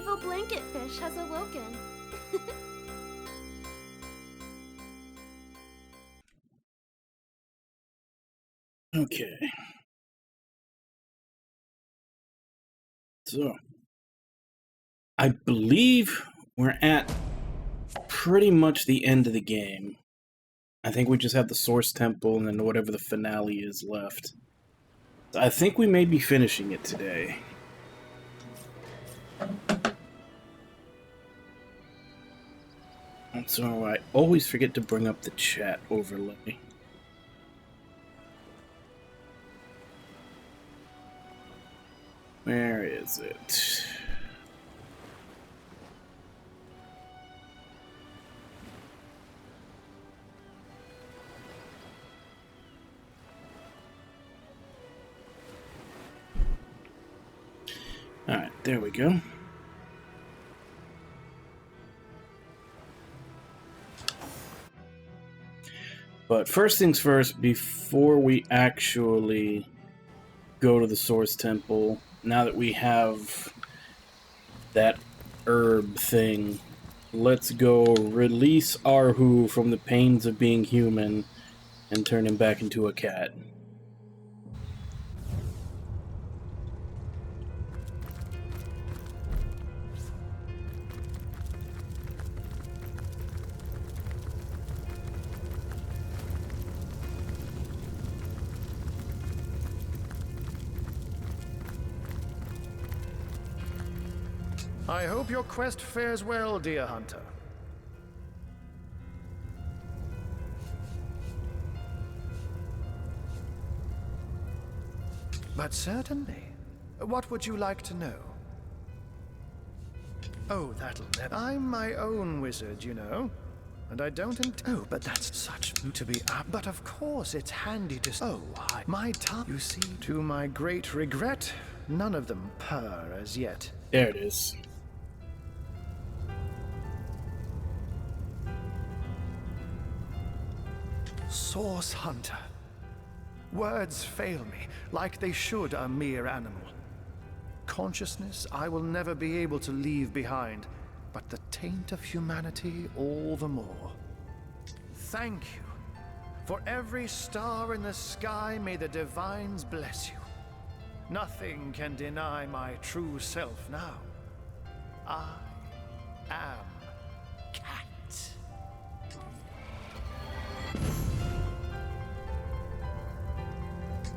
evil blanket fish has awoken. Okay. So, I believe we're at pretty much the end of the game. I think we just have the Source Temple and then whatever the finale is left. I think we may be finishing it today. And so I always forget to bring up the chat overlay. Where is it? Alright, there we go. But first things first, before we actually go to the Source Temple, now that we have that herb thing, let's go release Arhu from the pains of being human and turn him back into a cat. I hope your quest fares well, dear hunter. But certainly. What would you like to know? Oh, that'll never. I'm my own wizard, you know. And I don't Oh, but that's such to be up. But of course, it's handy to. Oh, my time. You see, to my great regret, none of them purr as yet. There it is. Source Hunter. Words fail me, like they should a mere animal. Consciousness I will never be able to leave behind, but the taint of humanity all the more. Thank you. For every star in the sky, may the divines bless you. Nothing can deny my true self now. I am Cat.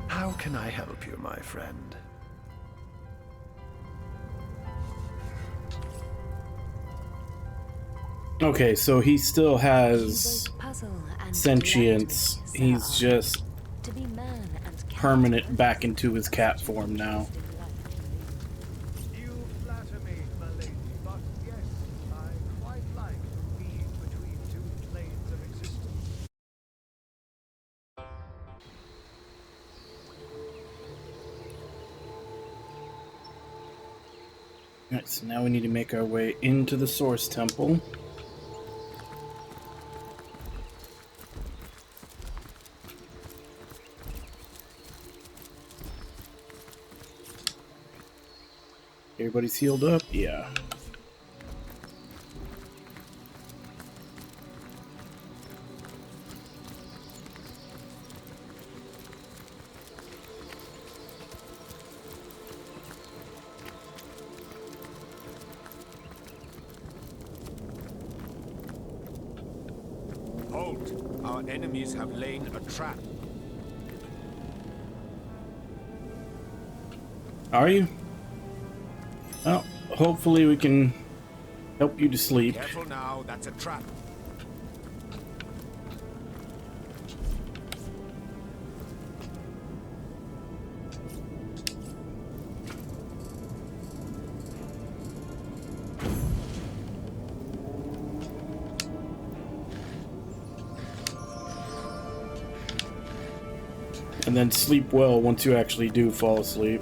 How can I help you, my friend? Okay, so he still has sentience. He's just permanent back into his cat form now. You flatter me, my lady, but yes, I quite like to weave between two planes of existence. Alright, so now we need to make our way into the Source Temple. Everybody's healed up? Yeah. Halt! Our enemies have laid a trap. Are you? Well, hopefully we can help you to sleep. Careful now, that's a trap. And then sleep well once you actually do fall asleep.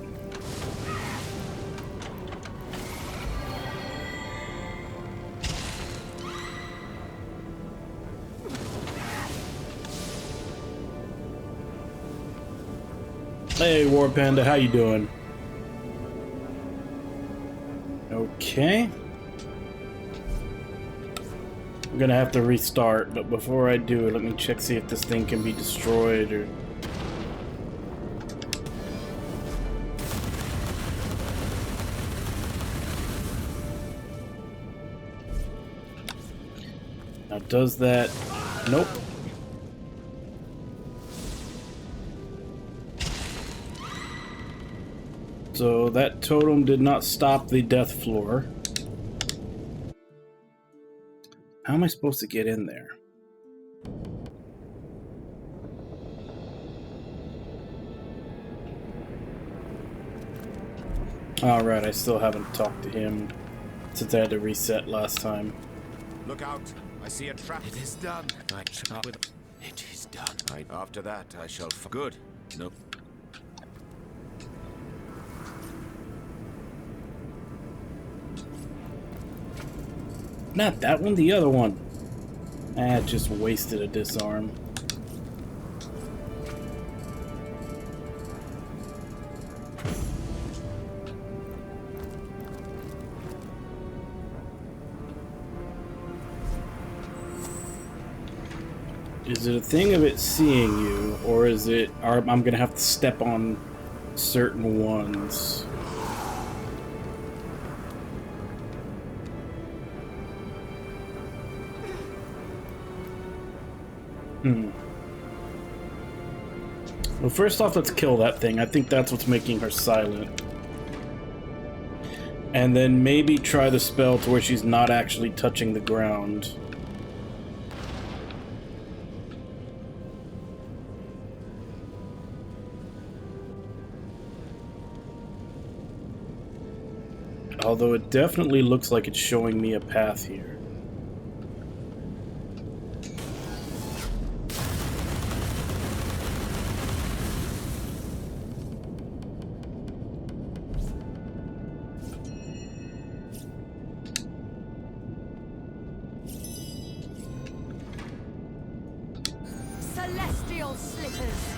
Hey, War Panda, how you doing? Okay. I'm gonna have to restart, but before I do, let me check, see if this thing can be destroyed or... Now, does that... Nope. So that totem did not stop the death floor. How am I supposed to get in there? Alright, I still haven't talked to him since I had to reset last time. Look out! I see a trap. It is done. I trap with. It is done. After that, I shall. Good. No. Not that one, the other one. Ah, just wasted a disarm. Is it a thing of it seeing you, or is it... I'm gonna have to step on certain ones? Well, first off, let's kill that thing. I think that's what's making her silent. And then maybe try the spell to where she's not actually touching the ground. Although it definitely looks like it's showing me a path here. Celestial slippers.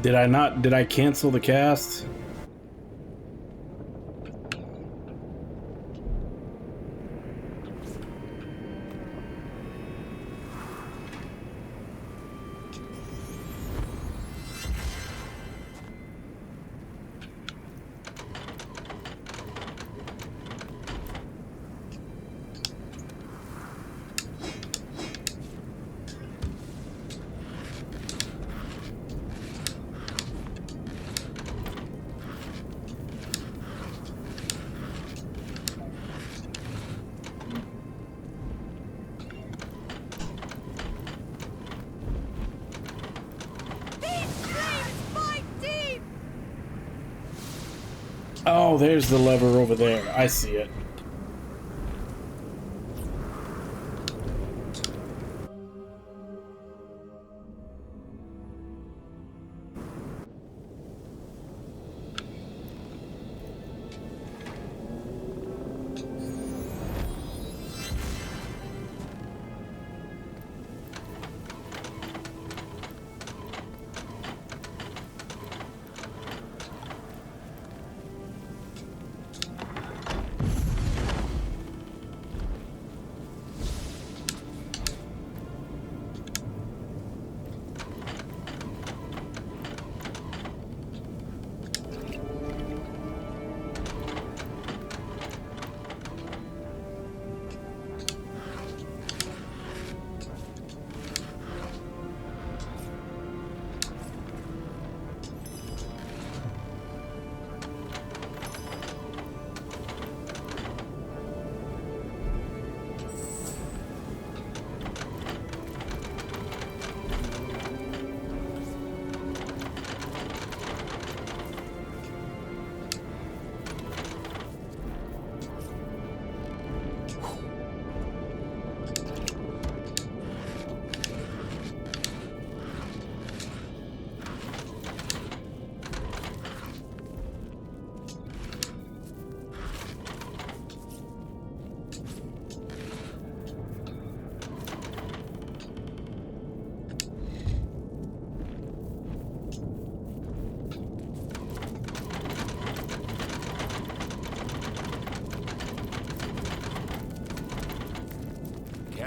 Did I cancel the cast? Oh, there's the lever over there. I see it.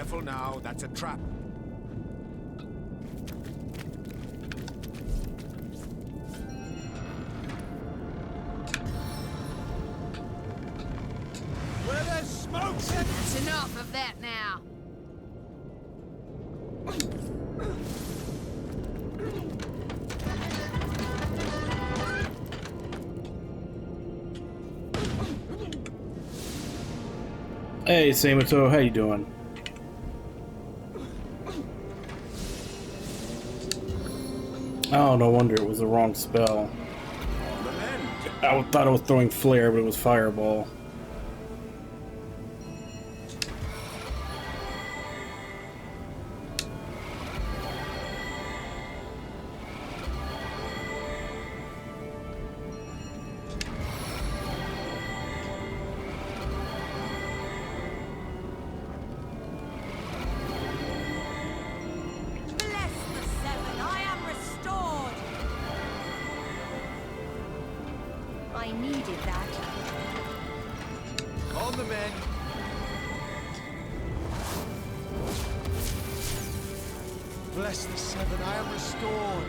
Careful now, that's a trap. Where there's smoke! That's enough of that now. Hey, Samato, how you doing? Oh, no wonder it was the wrong spell. I thought I was throwing flare, but it was fireball. Bless the seven, I am restored. I needed that. On the men! Bless the seven, I am restored.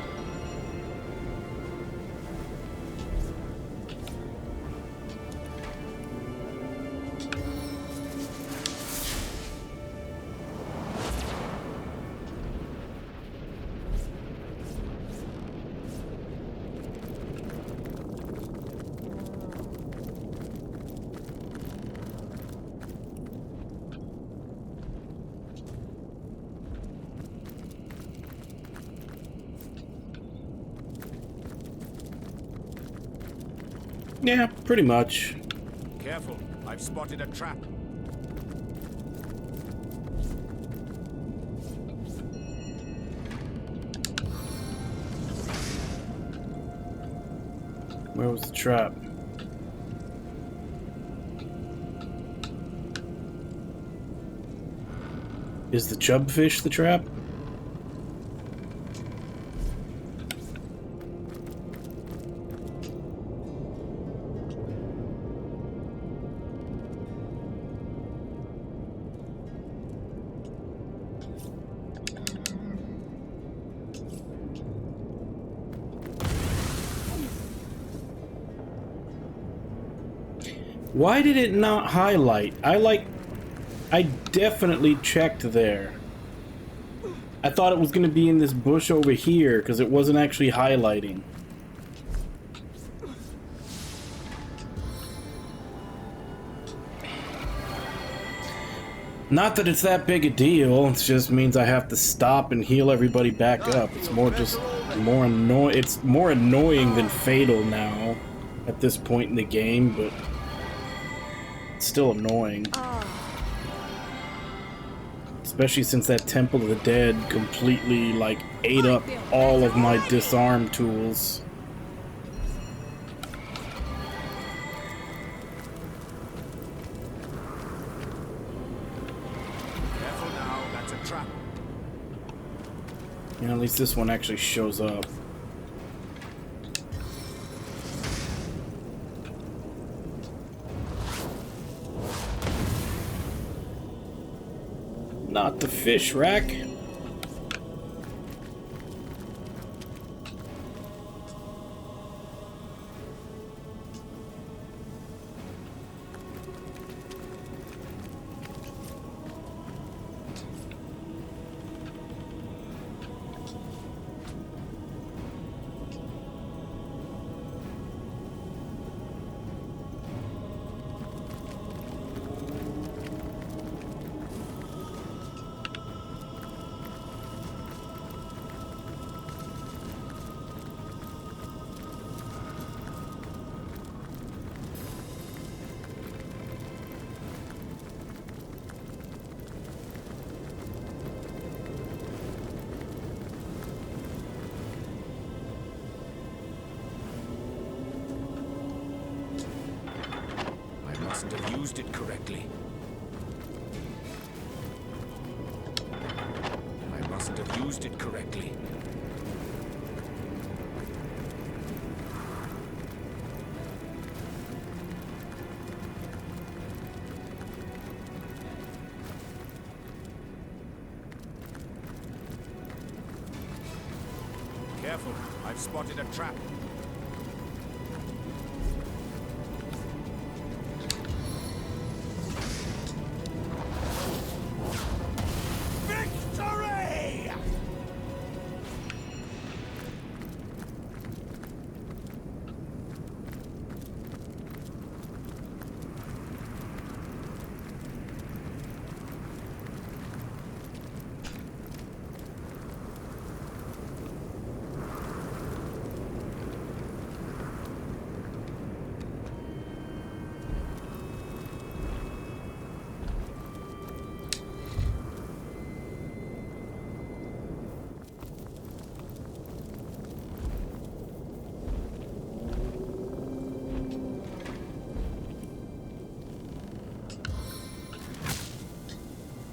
Yeah, pretty much. Careful, I've spotted a trap. Where was the trap? Is the chubfish the trap? Why did it not highlight? I definitely checked there. I thought it was going to be in this bush over here because it wasn't actually highlighting. Not that it's that big a deal, it just means I have to stop and heal everybody back up. It's more just more annoying. It's more annoying than fatal now at this point in the game, but it's still annoying. Especially since that Temple of the Dead completely, like, ate up all of my disarm tools. Careful now, that's a trap. You know, at least this one actually shows up. Not the fish rack. I mustn't have used it correctly. I mustn't have used it correctly. I've spotted a trap. Victory!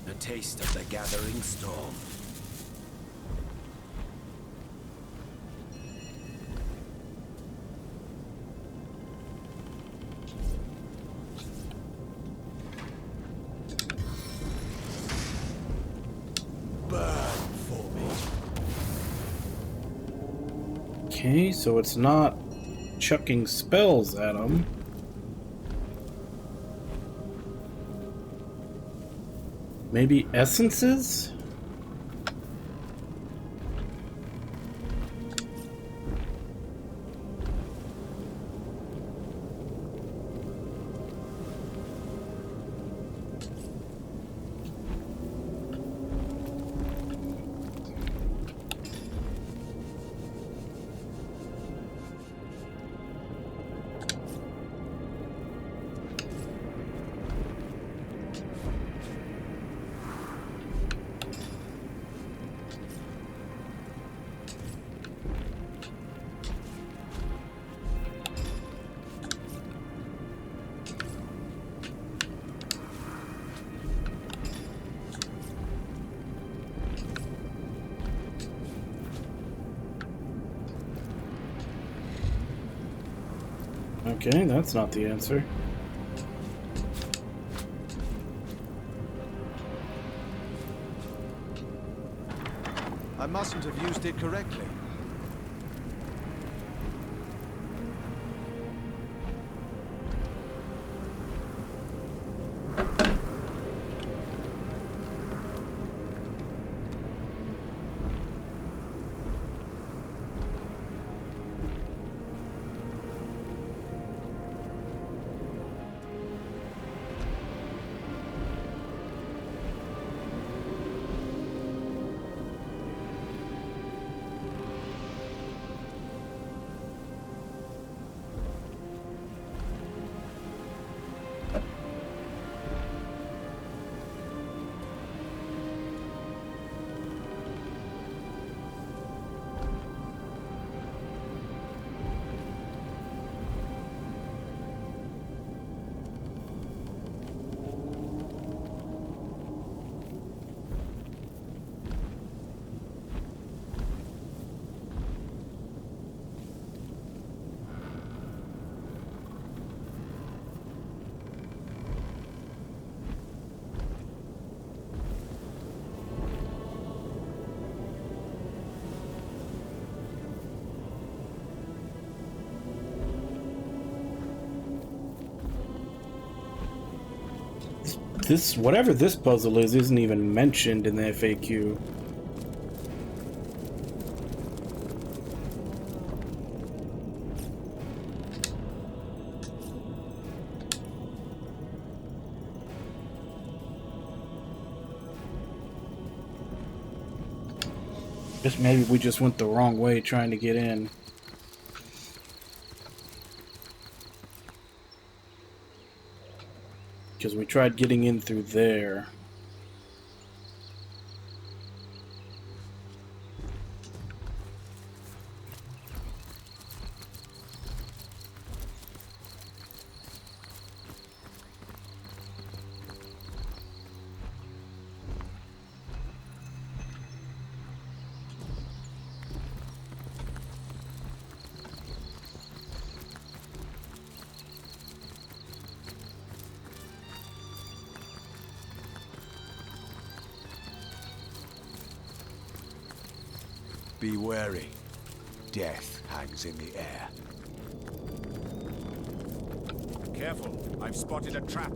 The taste of the gathering storm. Burn for me. Okay, so it's not chucking spells at him. Maybe essences? Okay, that's not the answer. I mustn't have used it correctly. This, whatever this puzzle is, isn't even mentioned in the FAQ. Just maybe we just went the wrong way trying to get in. Because we tried getting in through there. Be wary. death hangs in the air. Careful, I've spotted a trap.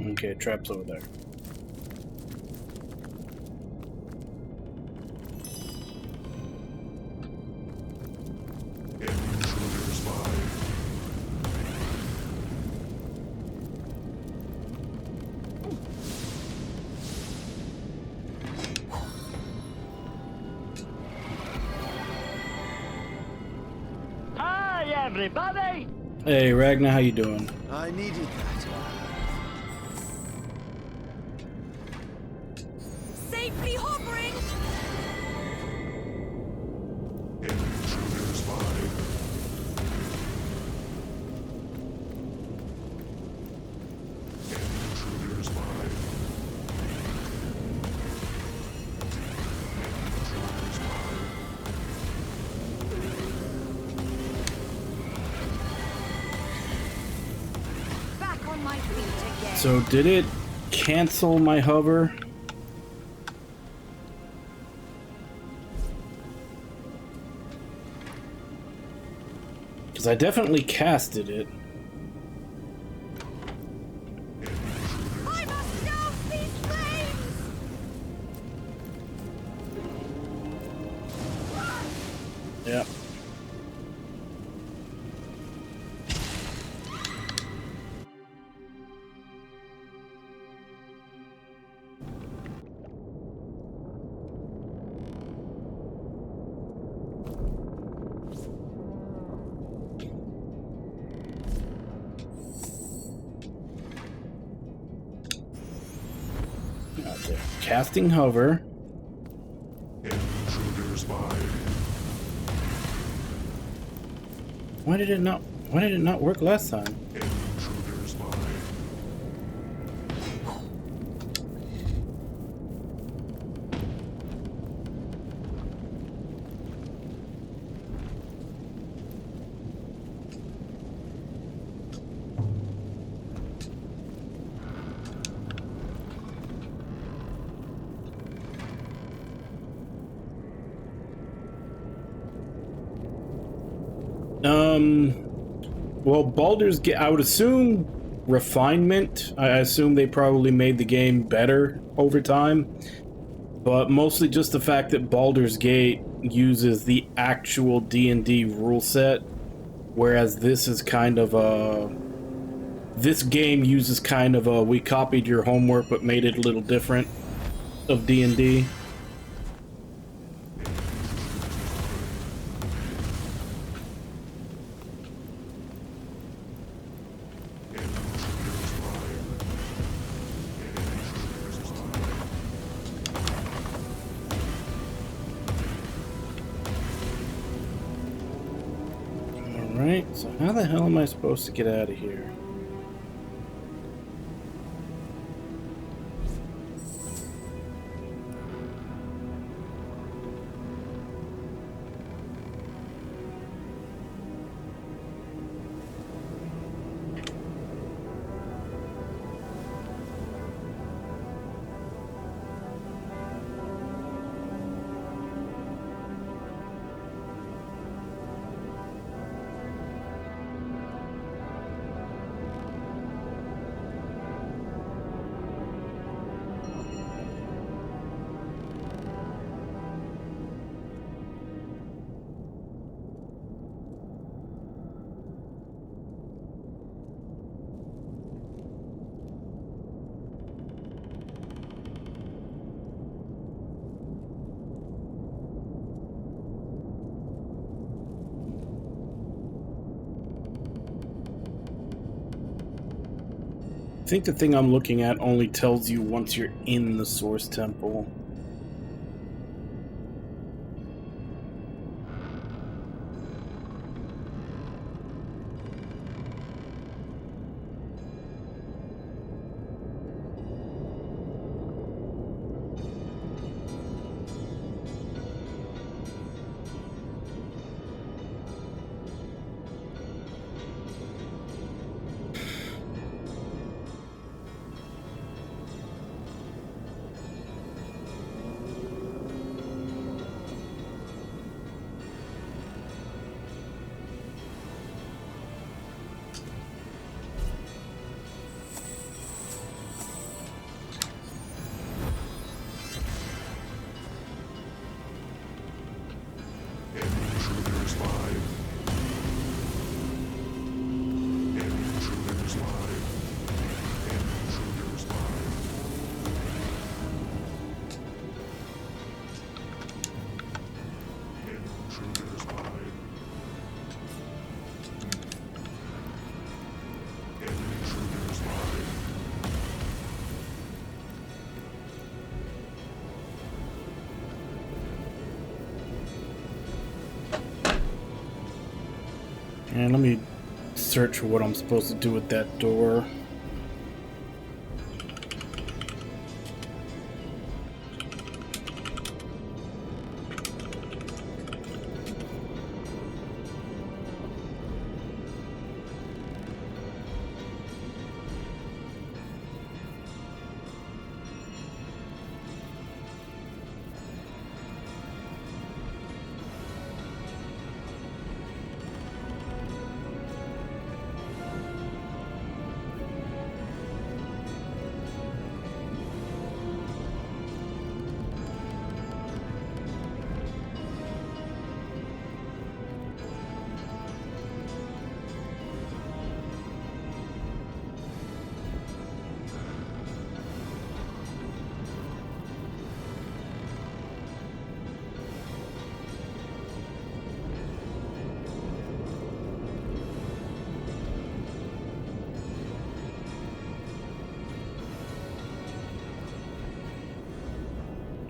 Okay, trap's over there. Hi, everybody! Hey, Ragnar, how you doing? I needed that. Safely hovering! Back on my feet again. So, did it cancel my hover? Because I definitely casted it. I must douse these flames! Yep. Out there. Casting hover. Why did it not work last time? Well, Baldur's Gate, I would assume refinement. I assume they probably made the game better over time, but mostly just the fact that Baldur's Gate uses the actual D&D rule set, whereas this is kind of a... This game uses kind of a, we copied your homework but made it a little different of D&D. Alright, so how the hell am I supposed to get out of here? I think the thing I'm looking at only tells you once you're in the Source Temple. And let me search for what I'm supposed to do with that door.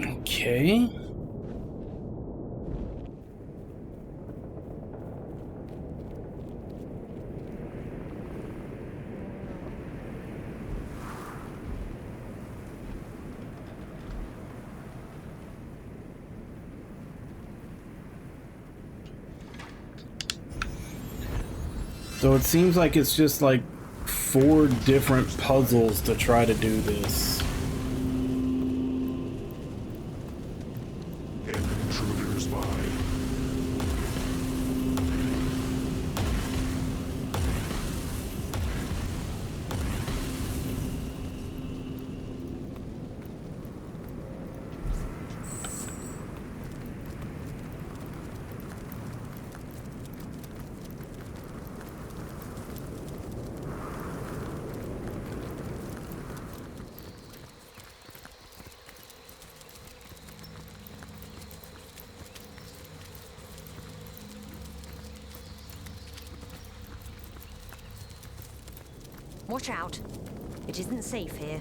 Okay. So it seems like it's just like 4 different puzzles to try to do this. Watch out. It isn't safe here.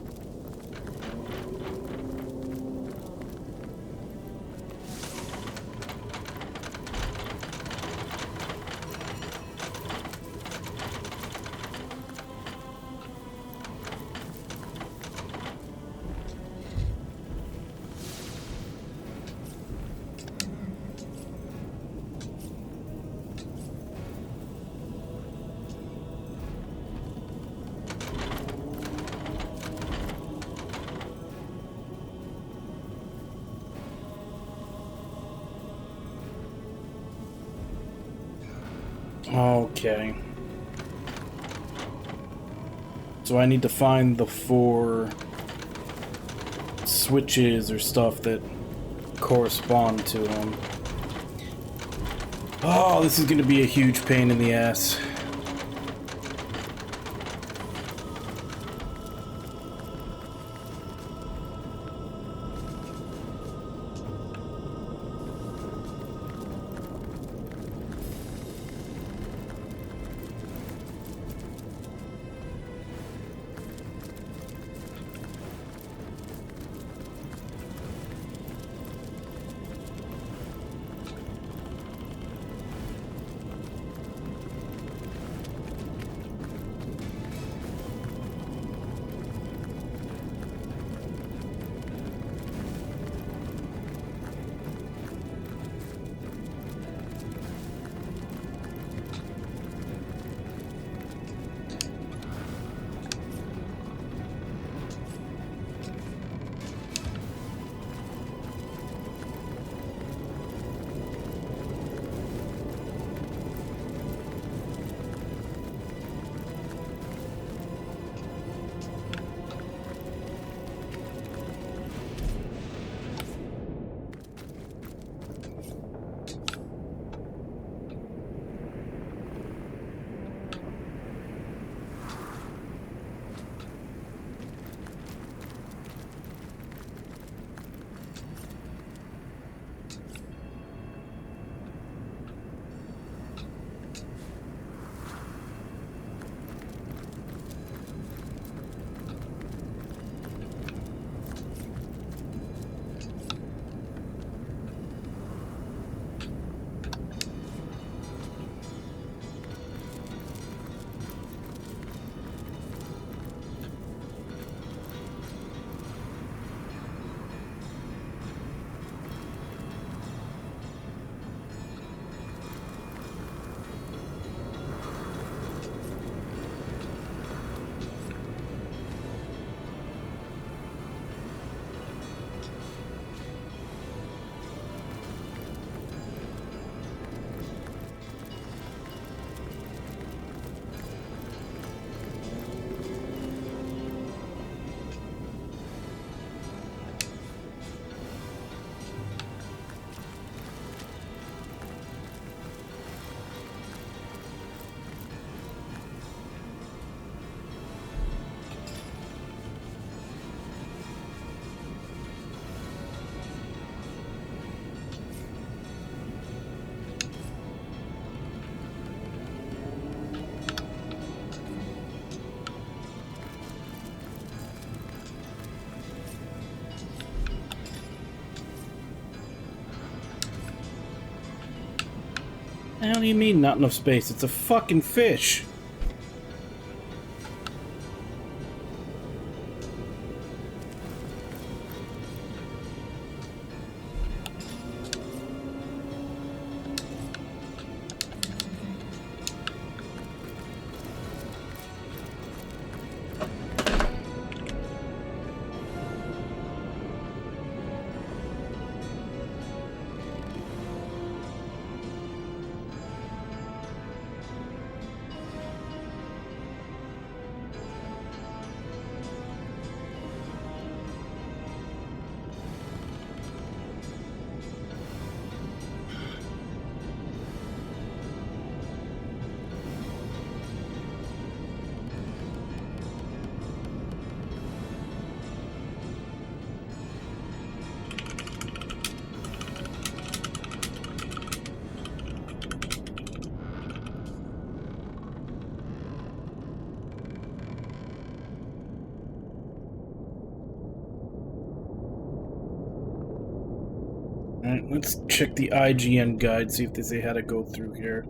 Okay. So I need to find the 4 switches or stuff that correspond to them. Oh, this is going to be a huge pain in the ass. How do you mean not enough space? It's a fucking fish. Alright, let's check the IGN guide, see if they say how to go through here.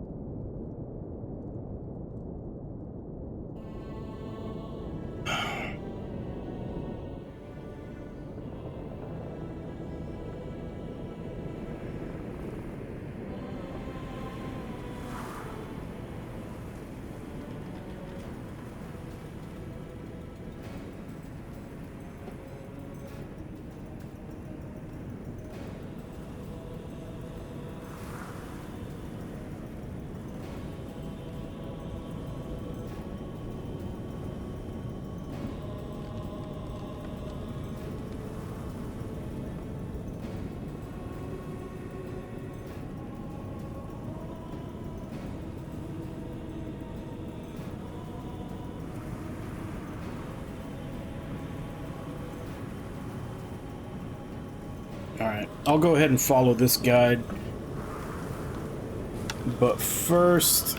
Alright, I'll go ahead and follow this guide. But first,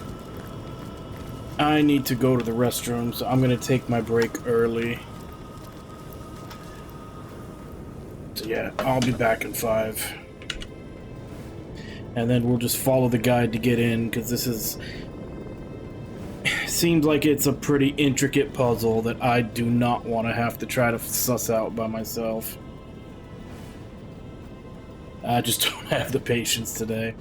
I need to go to the restroom, so I'm going to take my break early. So yeah, I'll be back in 5. And then we'll just follow the guide to get in, because this is... seems like it's a pretty intricate puzzle that I do not want to have to try to suss out by myself. I just don't have the patience today.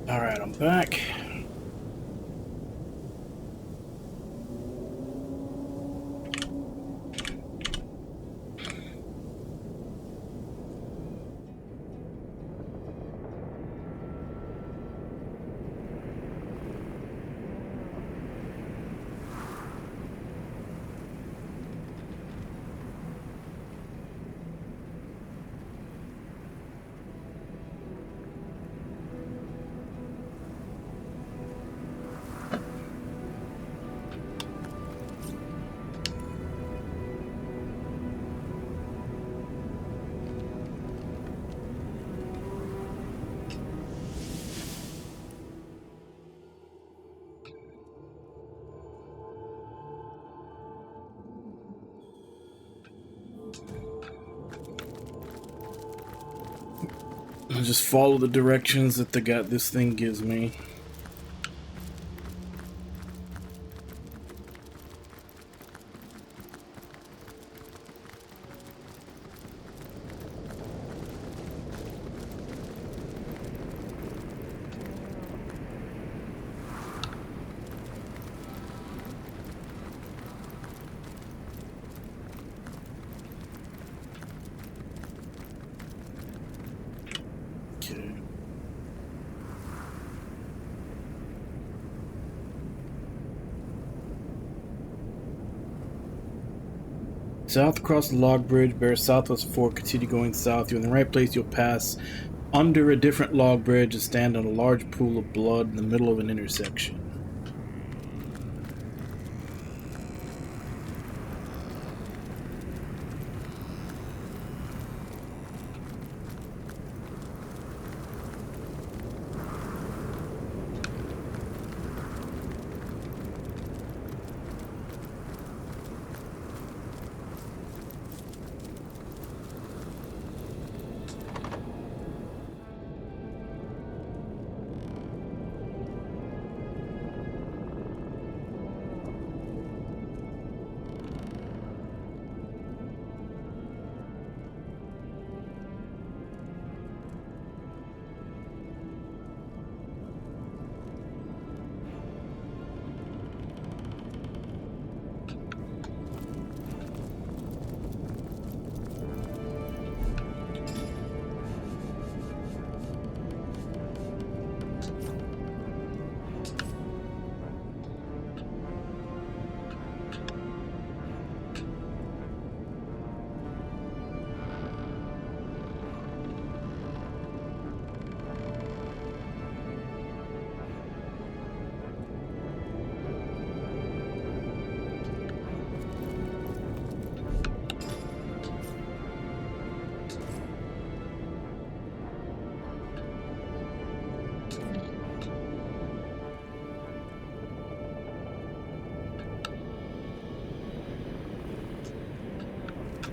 Alright, I'm back. I'll just follow the directions that this thing gives me. Okay. South across the log bridge, bear southwest fork, continue going south. You're in the right place, you'll pass under a different log bridge and stand on a large pool of blood in the middle of an intersection.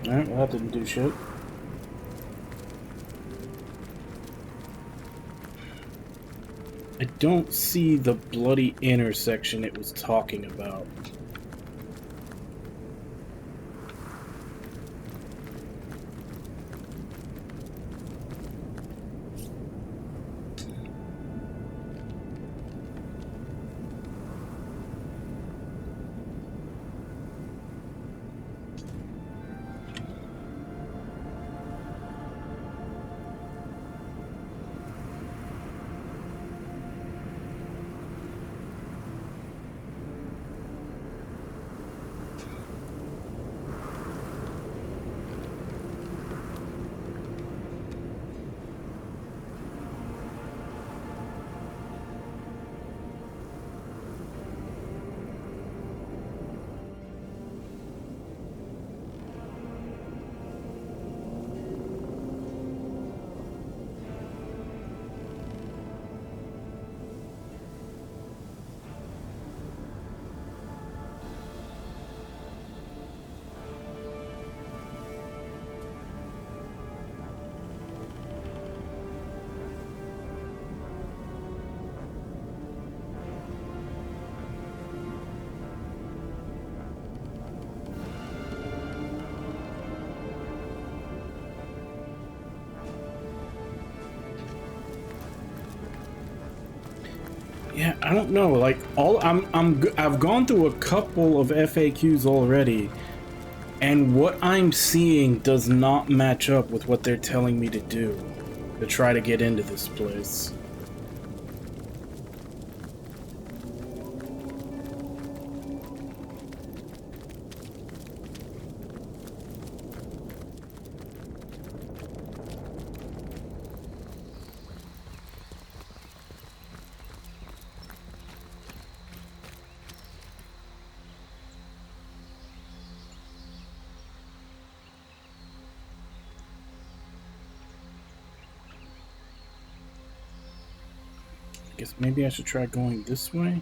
Alright, well that didn't do shit. I don't see the bloody intersection it was talking about. Yeah, I don't know. Like I've gone through a couple of FAQs already, and what I'm seeing does not match up with what they're telling me to do to try to get into this place. I guess maybe I should try going this way.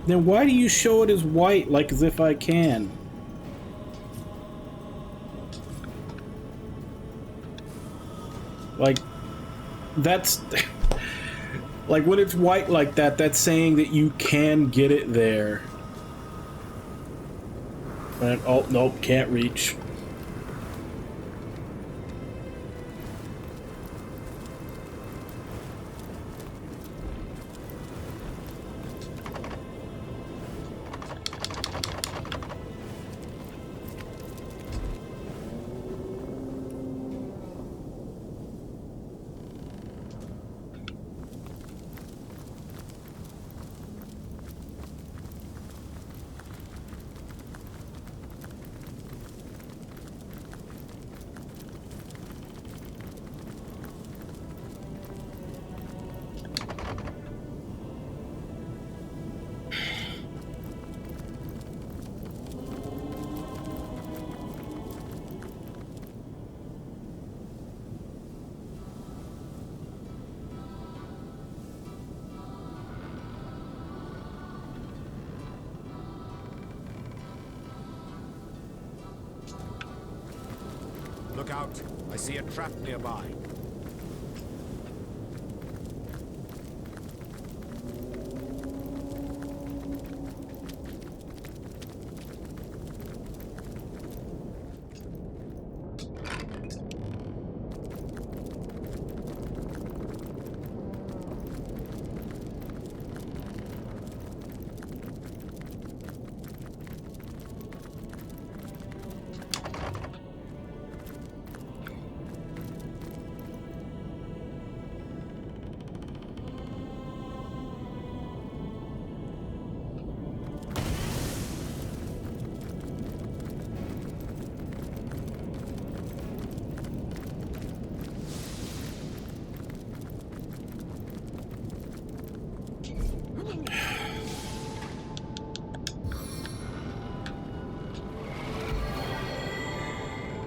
Then why do you show it as white, like as if I can? Like, that's... like, when it's white like that, that's saying that you can get it there. And, oh, nope, can't reach. Look out. I see a trap nearby.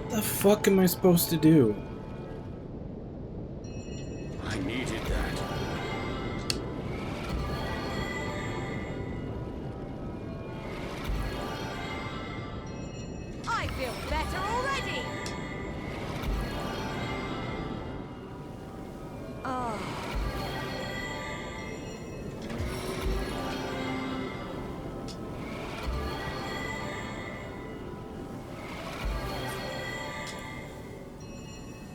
What the fuck am I supposed to do? I needed that. I feel better already! Oh.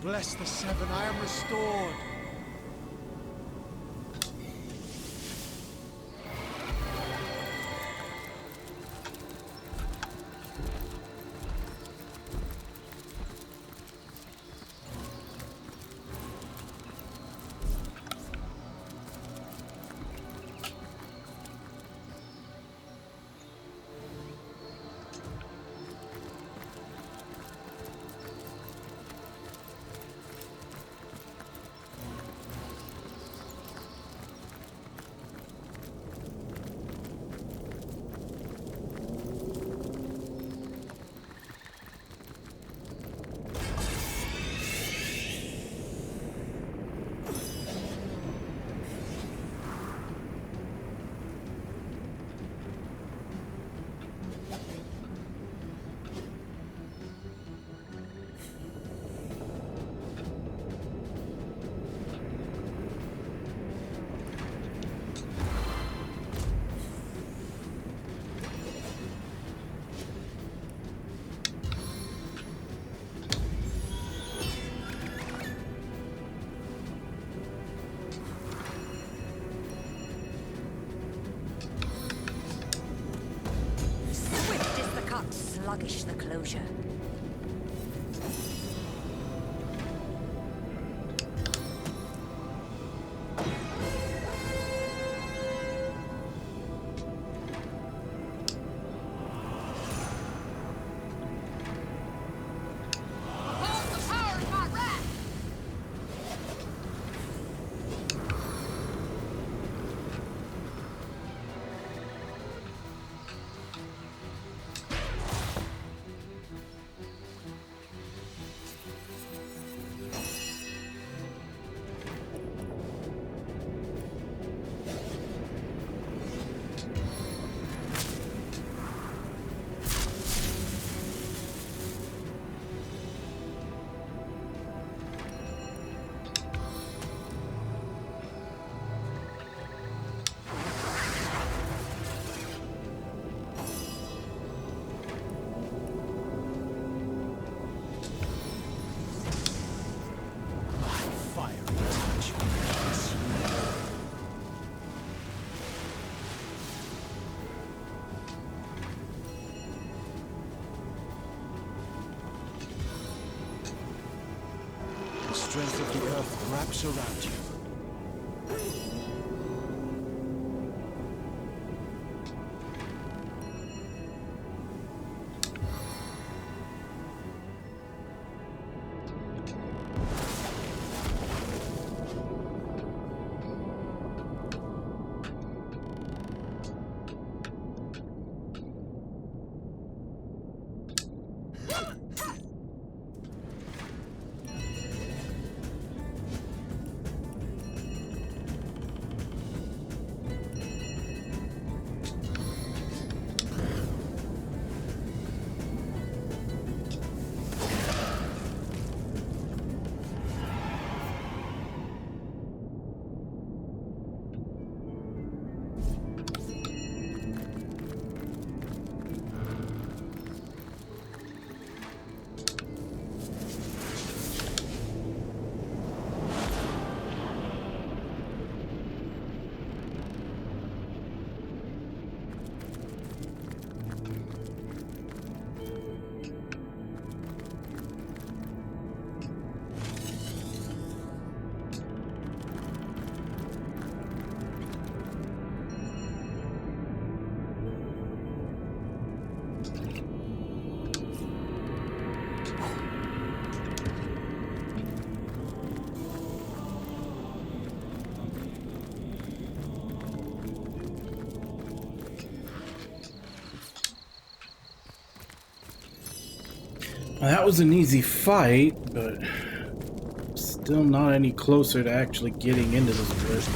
Bless the Seven, I am restored. closure. The strength of the earth wraps around you. Well, that was an easy fight, but still not any closer to actually getting into this place.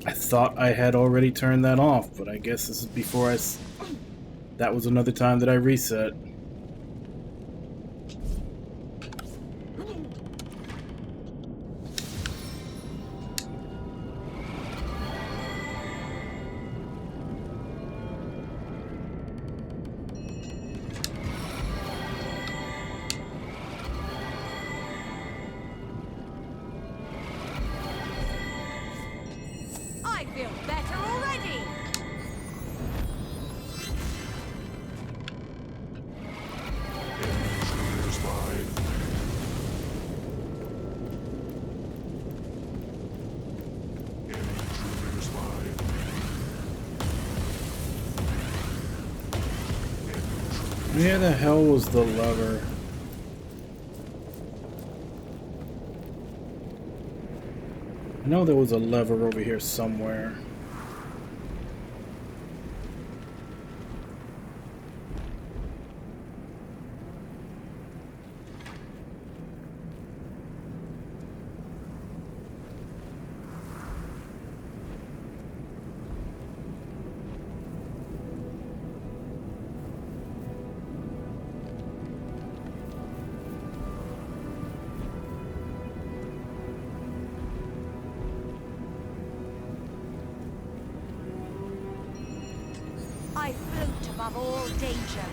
I thought I had already turned that off, but I guess this is before that was another time that I reset. I feel better already! Where the hell was the lever? I know there was a lever over here somewhere. I float above all danger.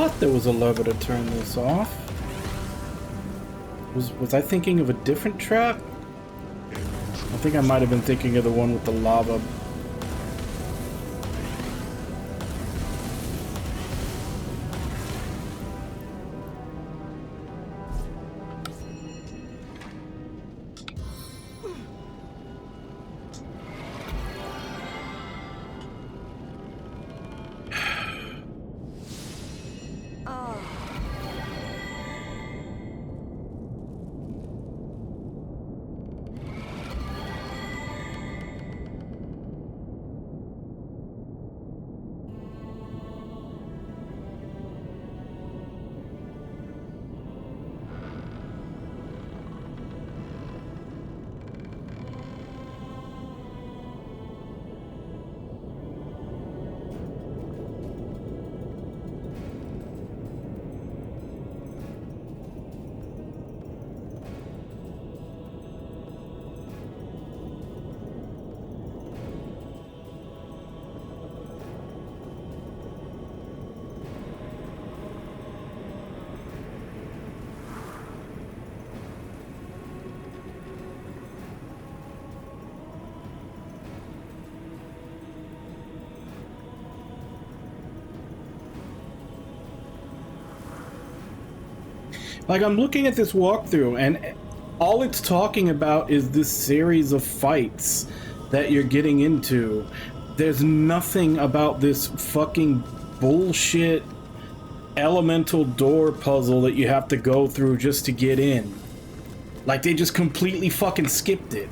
thought there was a lever to turn this off. Was I thinking of a different trap? I think I might have been thinking of the one with the lava. Like, I'm looking at this walkthrough, and all it's talking about is this series of fights that you're getting into. There's nothing about this fucking bullshit elemental door puzzle that you have to go through just to get in. Like, they just completely fucking skipped it.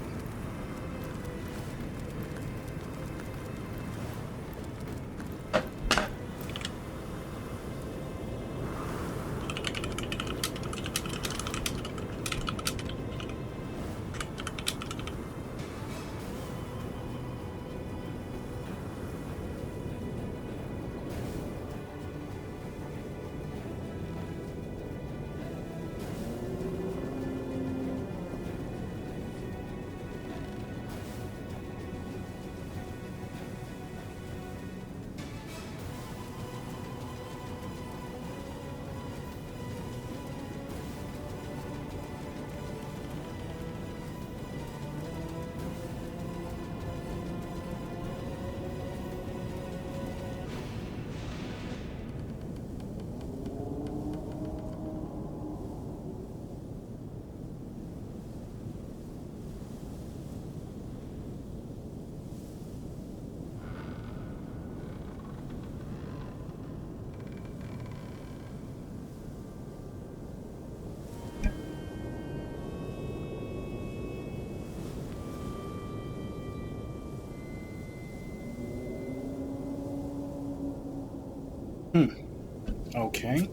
Okay.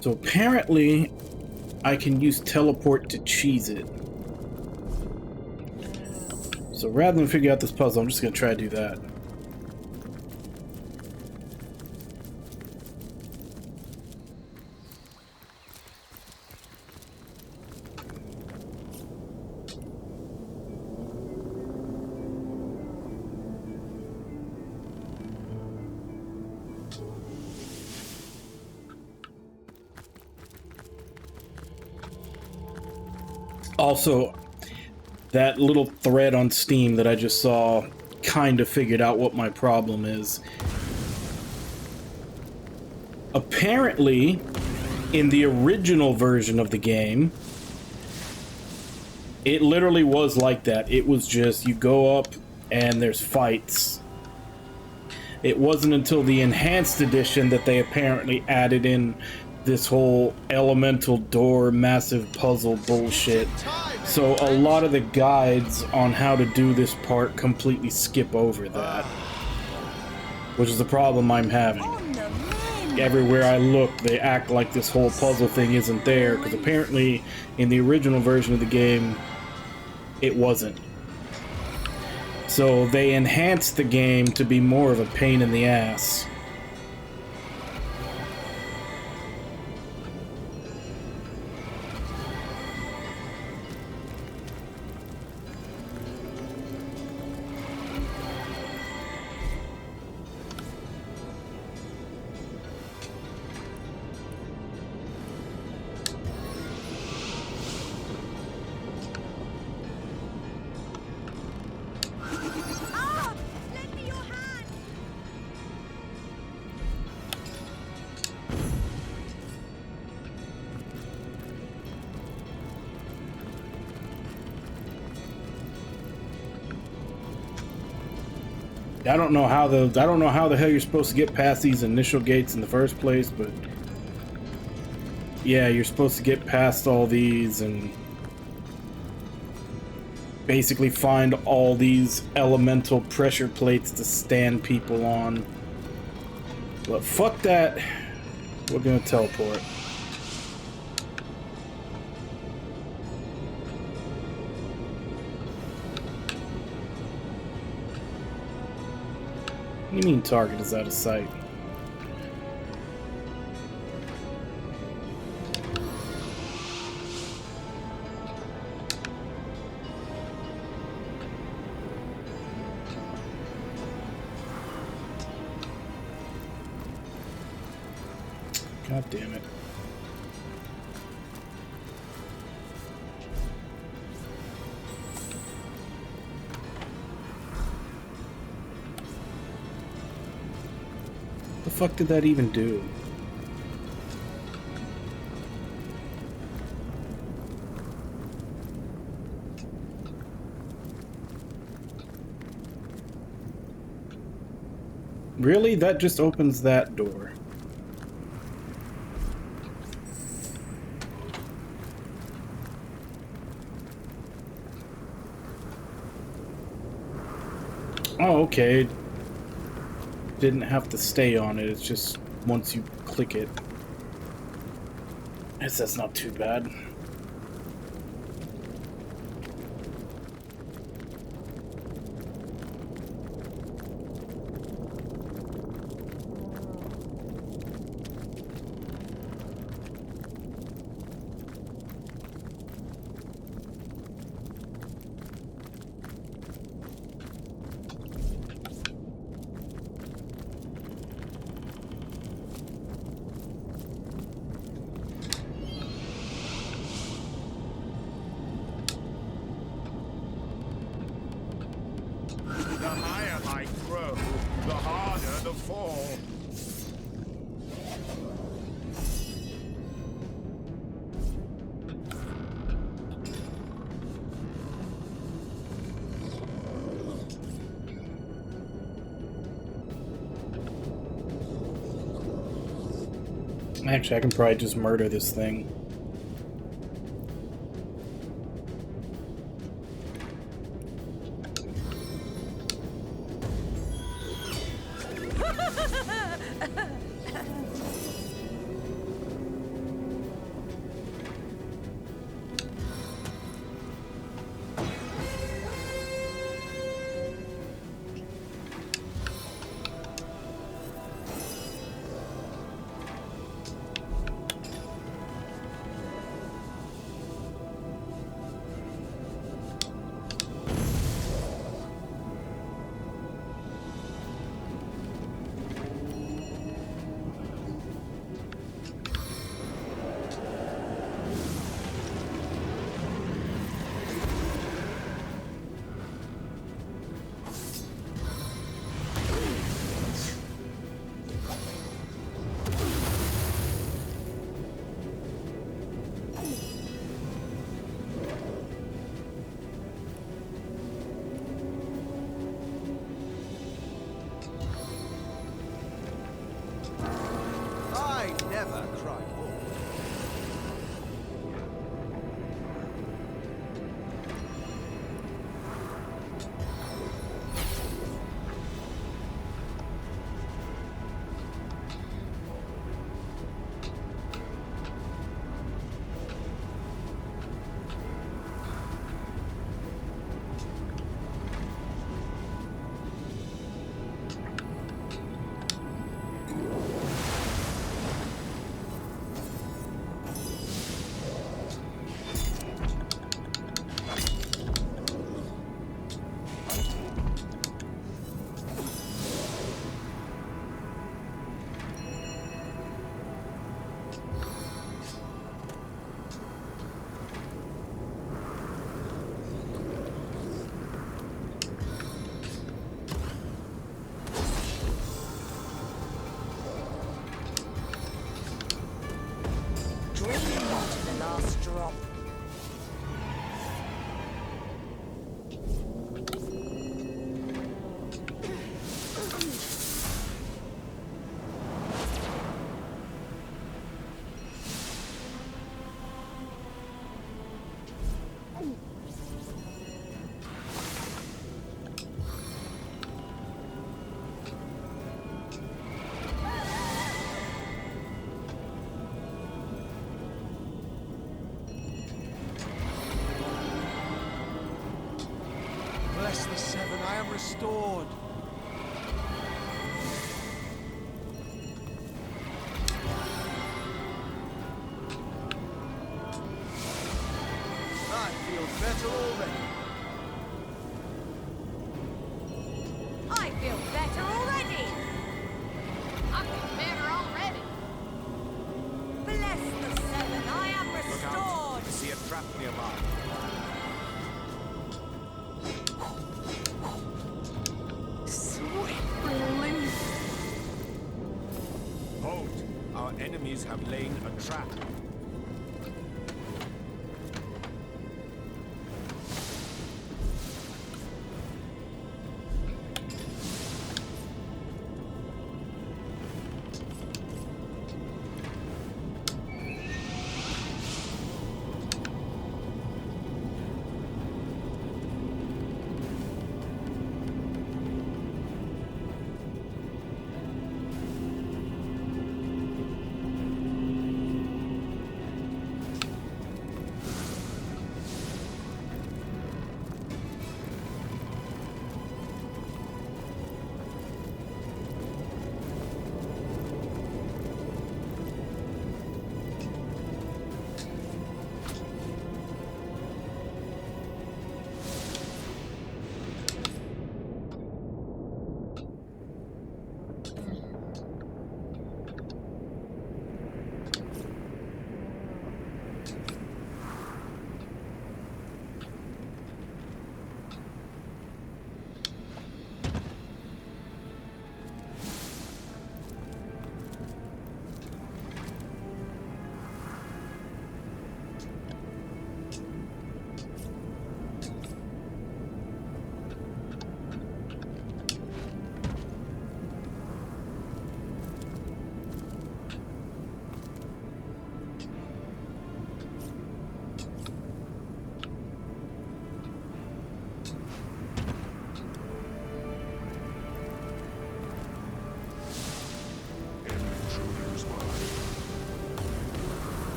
So apparently, I can use teleport to cheese it. So rather than figure out this puzzle, I'm just gonna try to do that. Also, that little thread on Steam that I just saw kind of figured out what my problem is. Apparently, in the original version of the game, it literally was like that. It was just, you go up and there's fights. It wasn't until the enhanced edition that they apparently added in this whole elemental door massive puzzle bullshit. So a lot of the guides on how to do this part completely skip over that, which is the problem I'm having. Everywhere I look, they act like this whole puzzle thing isn't there, because apparently in the original version of the game, it wasn't. So they enhanced the game to be more of a pain in the ass. I don't know how the hell you're supposed to get past these initial gates in the first place, but yeah, you're supposed to get past all these and basically find all these elemental pressure plates to stand people on. But fuck that. We're gonna teleport. What do you mean target is out of sight? God damn it. What the fuck did that even do? Really? That just opens that door. Oh, okay. Didn't have to stay on it, it's just once you click it. I guess that's not too bad. The higher I grow, the harder the fall. Actually, I can probably just murder this thing. I never cry wolf. Draining to the last drop. restored. I feel better already. I feel better already. I feel better already. Bless the seven, I am Look out! restored. I see a trap nearby. Sweet relief. Hold! Our enemies have laid a trap.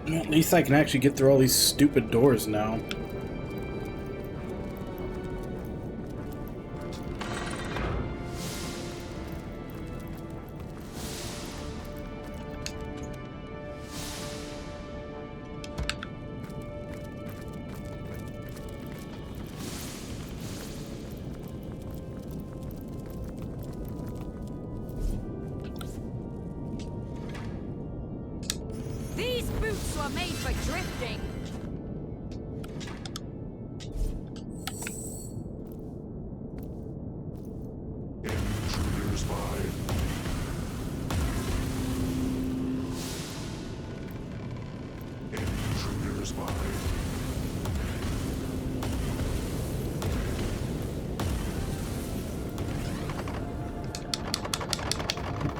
Well, at least I can actually get through all these stupid doors now. These boots were made for drifting.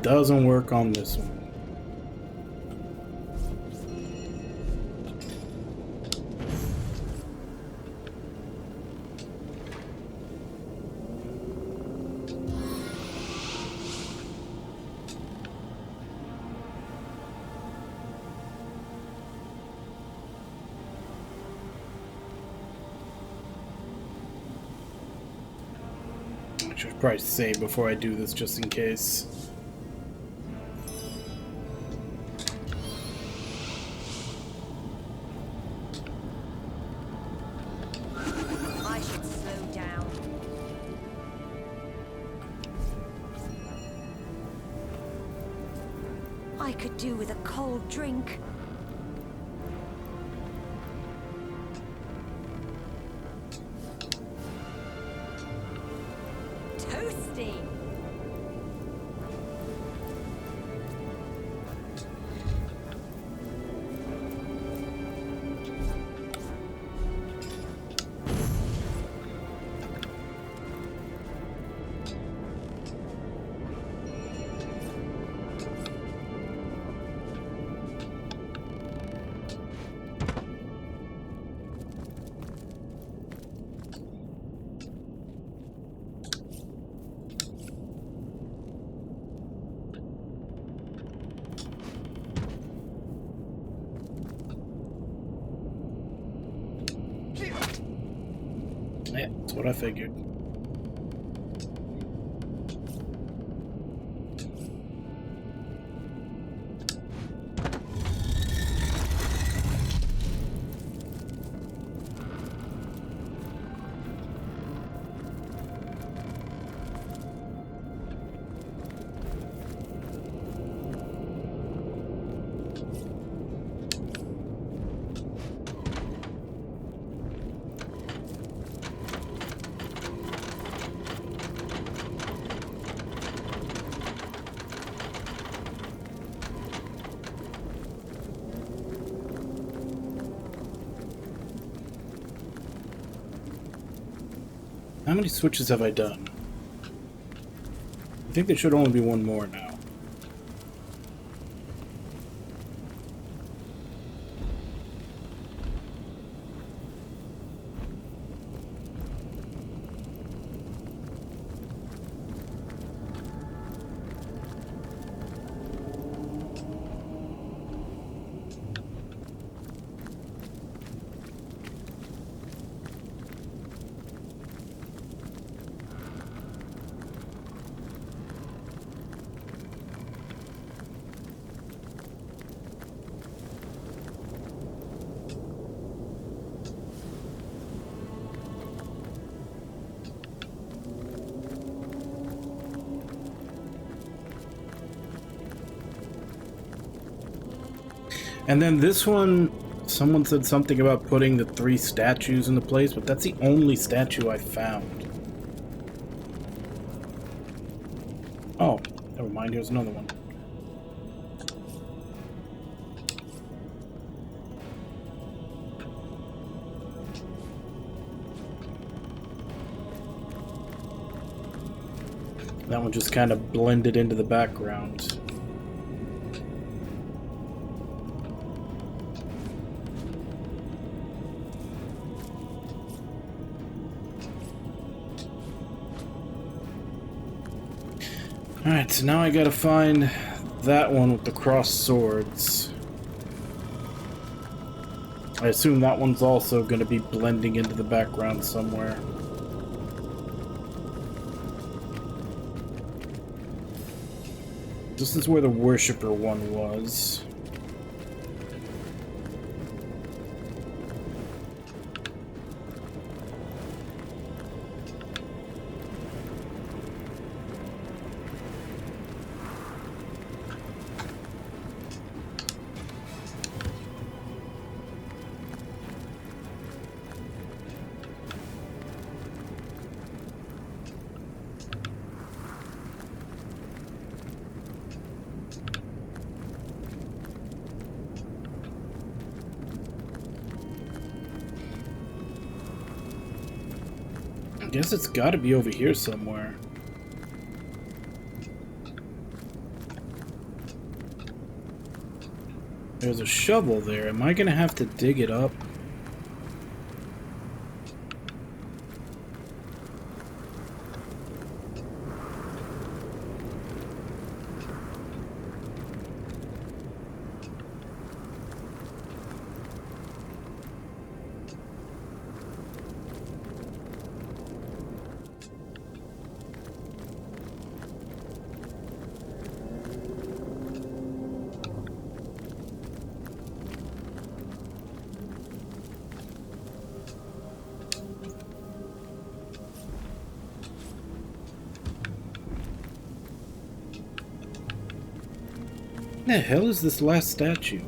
Doesn't work on this one. I should probably save before I do this just in case. I should slow down. I could do with a cold drink. Toasty. Yeah, that's what I figured. How many switches have I done? I think there should only be one more now. And then this one, someone said something about putting the 3 statues into place, but that's the only statue I found. Oh, never mind, here's another one. That one just kind of blended into the background. Alright, so now I gotta find that one with the crossed swords. I assume that one's also gonna be blending into the background somewhere. This is where the worshipper one was. I guess it's gotta be over here somewhere. There's a shovel there. Am I gonna have to dig it up? What the hell is this last statue?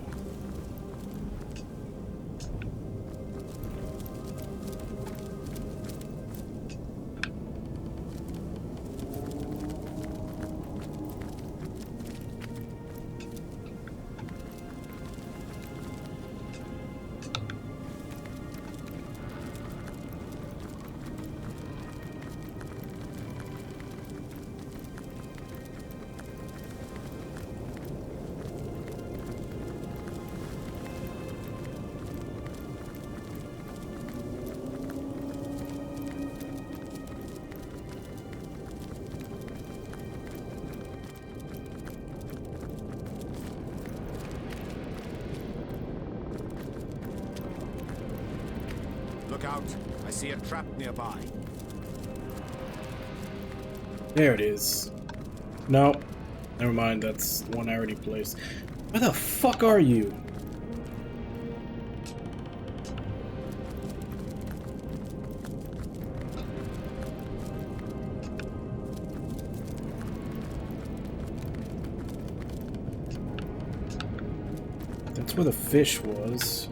Look out. I see a trap nearby. There it is. No. Never mind, that's one I already placed. Where the fuck are you? That's where the fish was.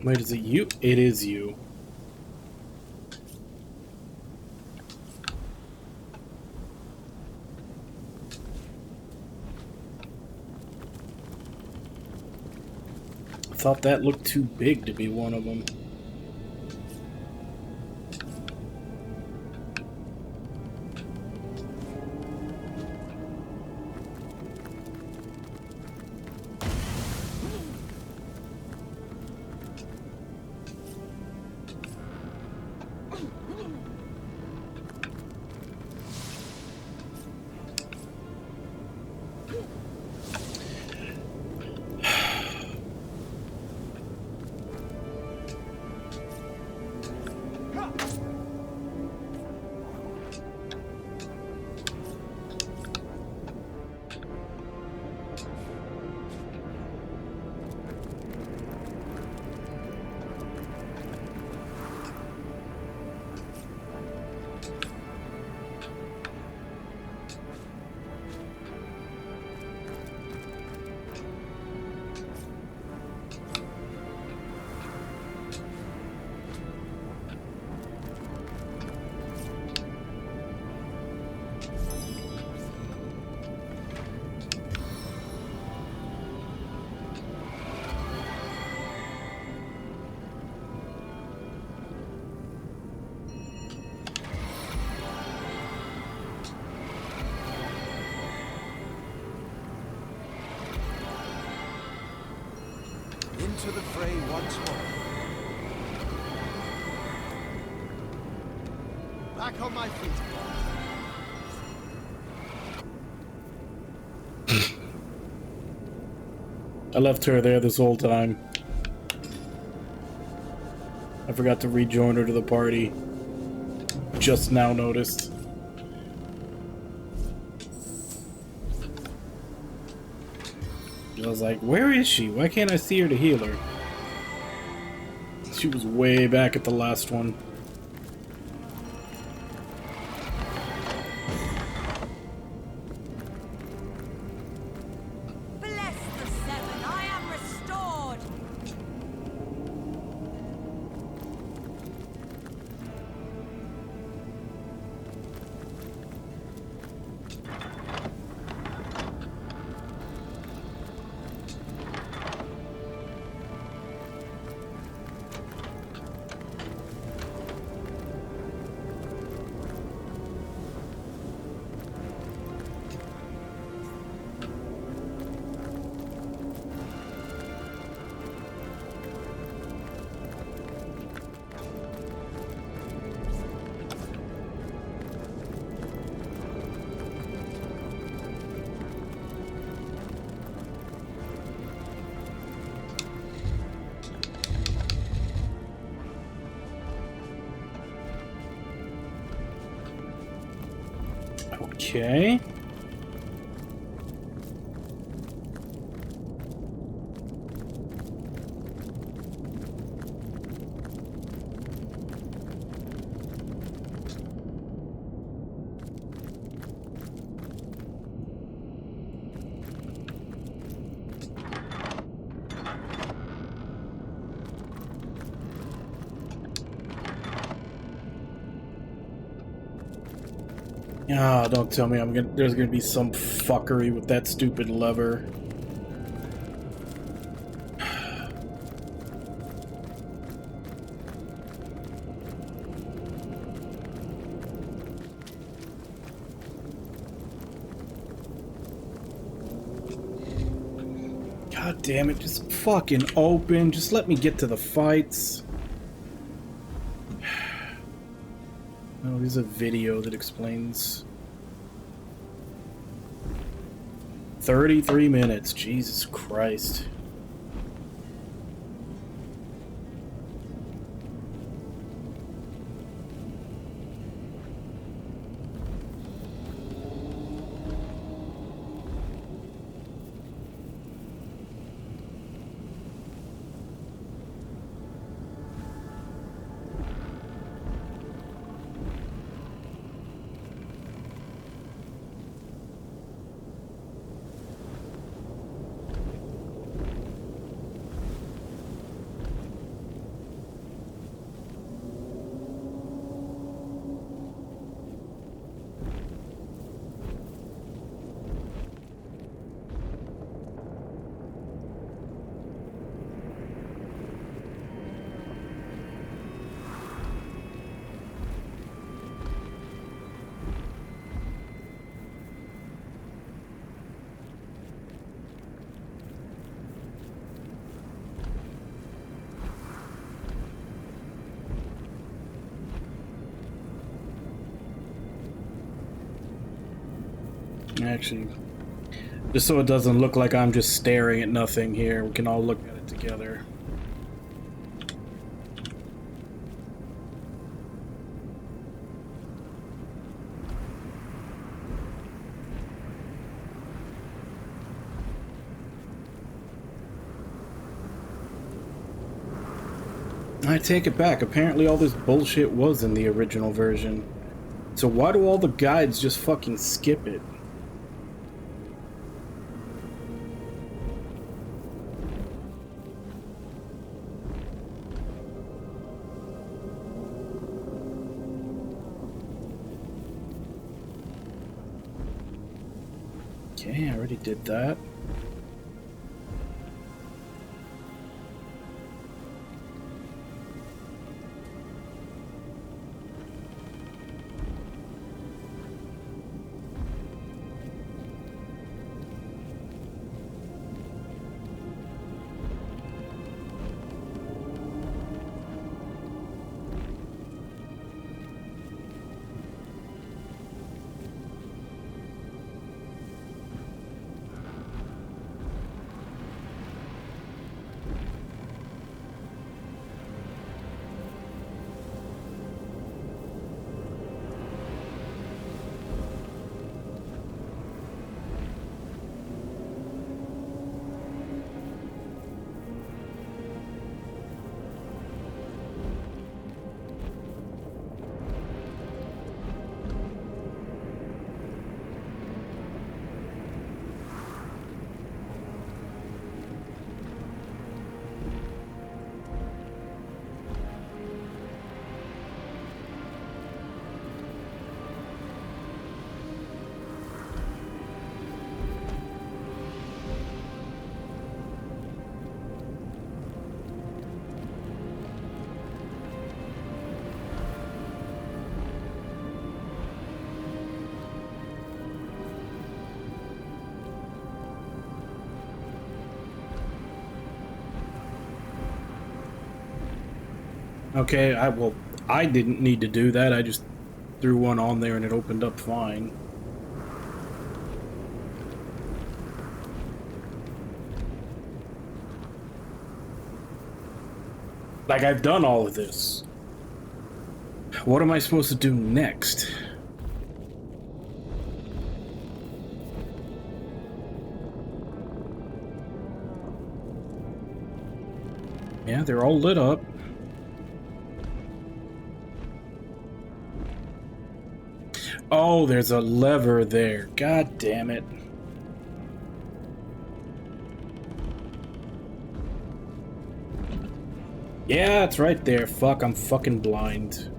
Wait, is it you? It is you. I thought that looked too big to be one of them. Into the fray once more. Back on my feet. I left her there this whole time. I forgot to rejoin her to the party. Just now noticed. I was like, where is she? Why can't I see her to heal her? She was way back at the last one. Bless the seven, I am restored. Okay. Ah, don't tell me there's gonna be some fuckery with that stupid lever. God damn it, just fucking open. Just let me get to the fights. Oh, there's a video that explains. 33 minutes, Jesus Christ. Actually, just so it doesn't look like I'm just staring at nothing here, we can all look at it together. I take it back. Apparently all this bullshit was in the original version. So why do all the guides just fucking skip it? Okay, I already did that. Okay, I didn't need to do that. I just threw one on there and it opened up fine. Like, I've done all of this. What am I supposed to do next? Yeah, they're all lit up. Oh, there's a lever there. God damn it. Yeah, it's right there. Fuck, I'm fucking blind.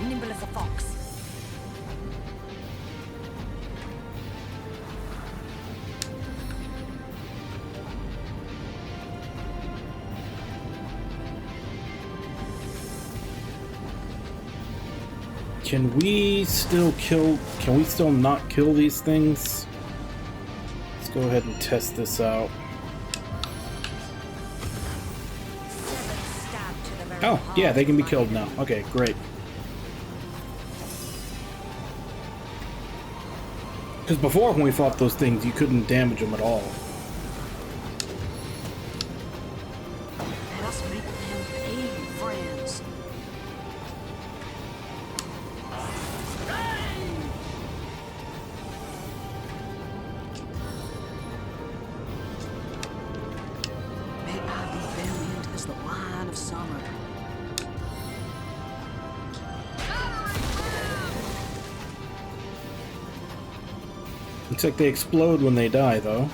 nimble as a fox. Can we still kill... Can we still not kill these things? Let's go ahead and test this out. Oh, yeah, they can be killed now. Okay, great. Because before, when we fought those things, you couldn't damage them at all. Let us make them pay, friends. May I be valiant as the wine of summer. Looks like they explode when they die, though.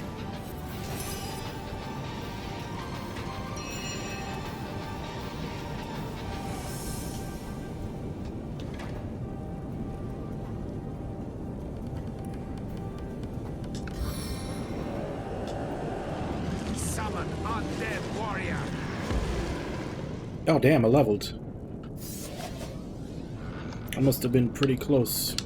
Summon undead warrior. Oh, damn, I leveled. I must have been pretty close.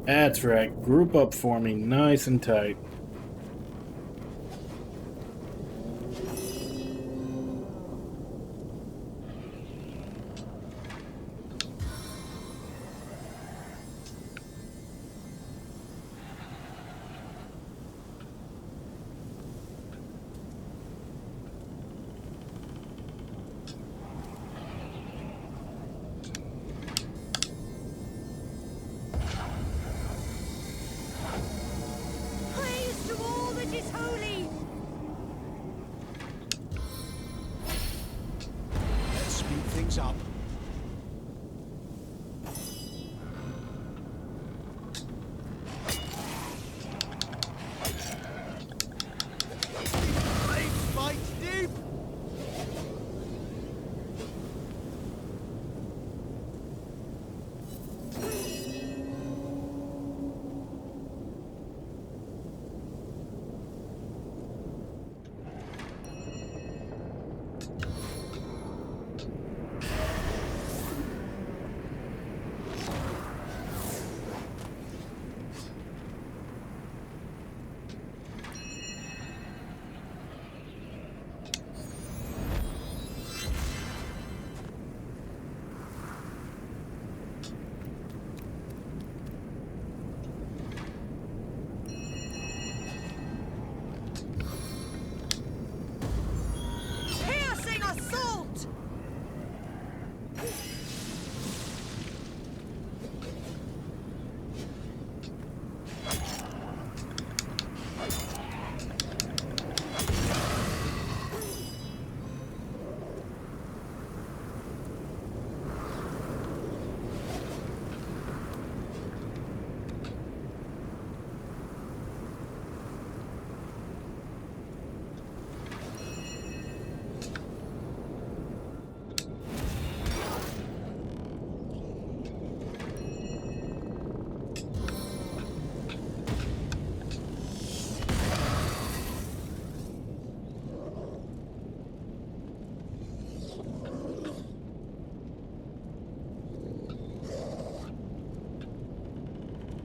That's right. Group up for me, nice and tight. Praise to all that is holy! Let's speed things up. Blades bite deep! Piercing assault!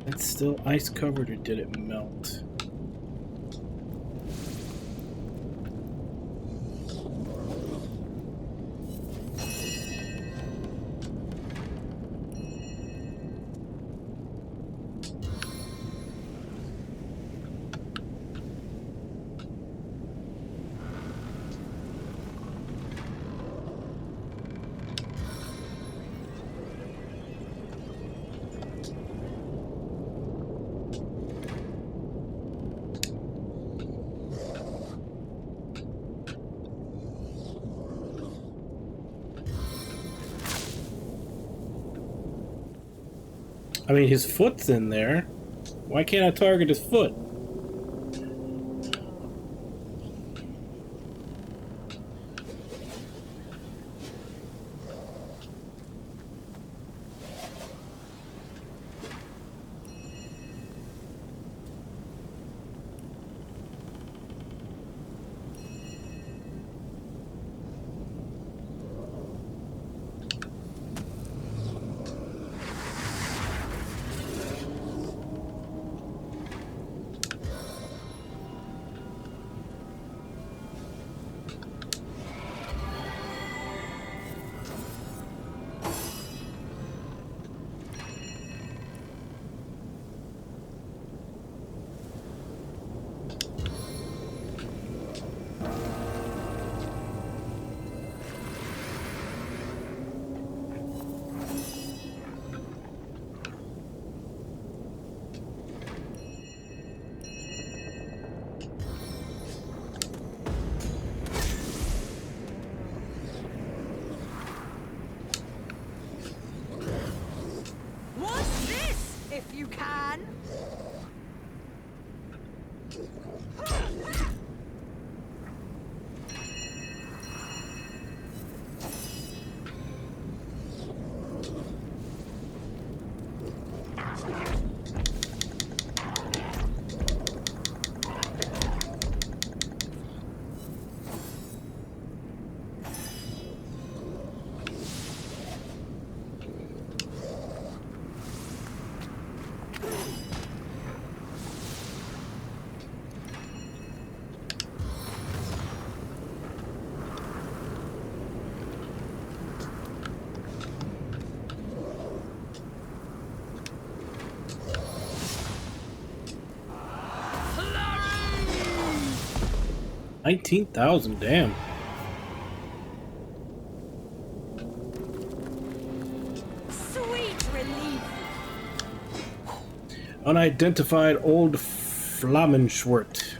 It's still ice covered, or did it melt? I mean, his foot's in there. Why can't I target his foot? What's this, if you can? $19,000, damn. Sweet relief. Unidentified old Flammenschwert.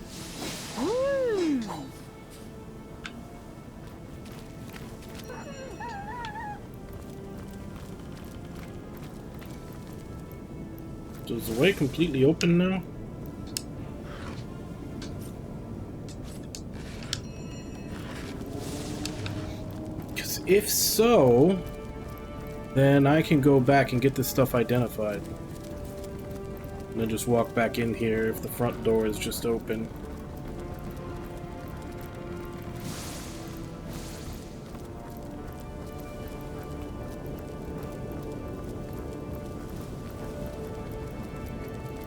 So is the way completely open now? Because if so, then I can go back and get this stuff identified. And then just walk back in here if the front door is just open.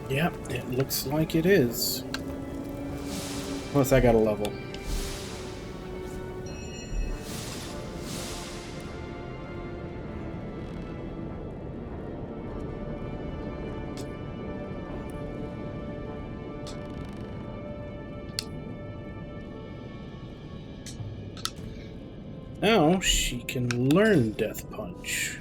Yep, it looks like it is. Plus I got a level. Now she can learn Death Punch.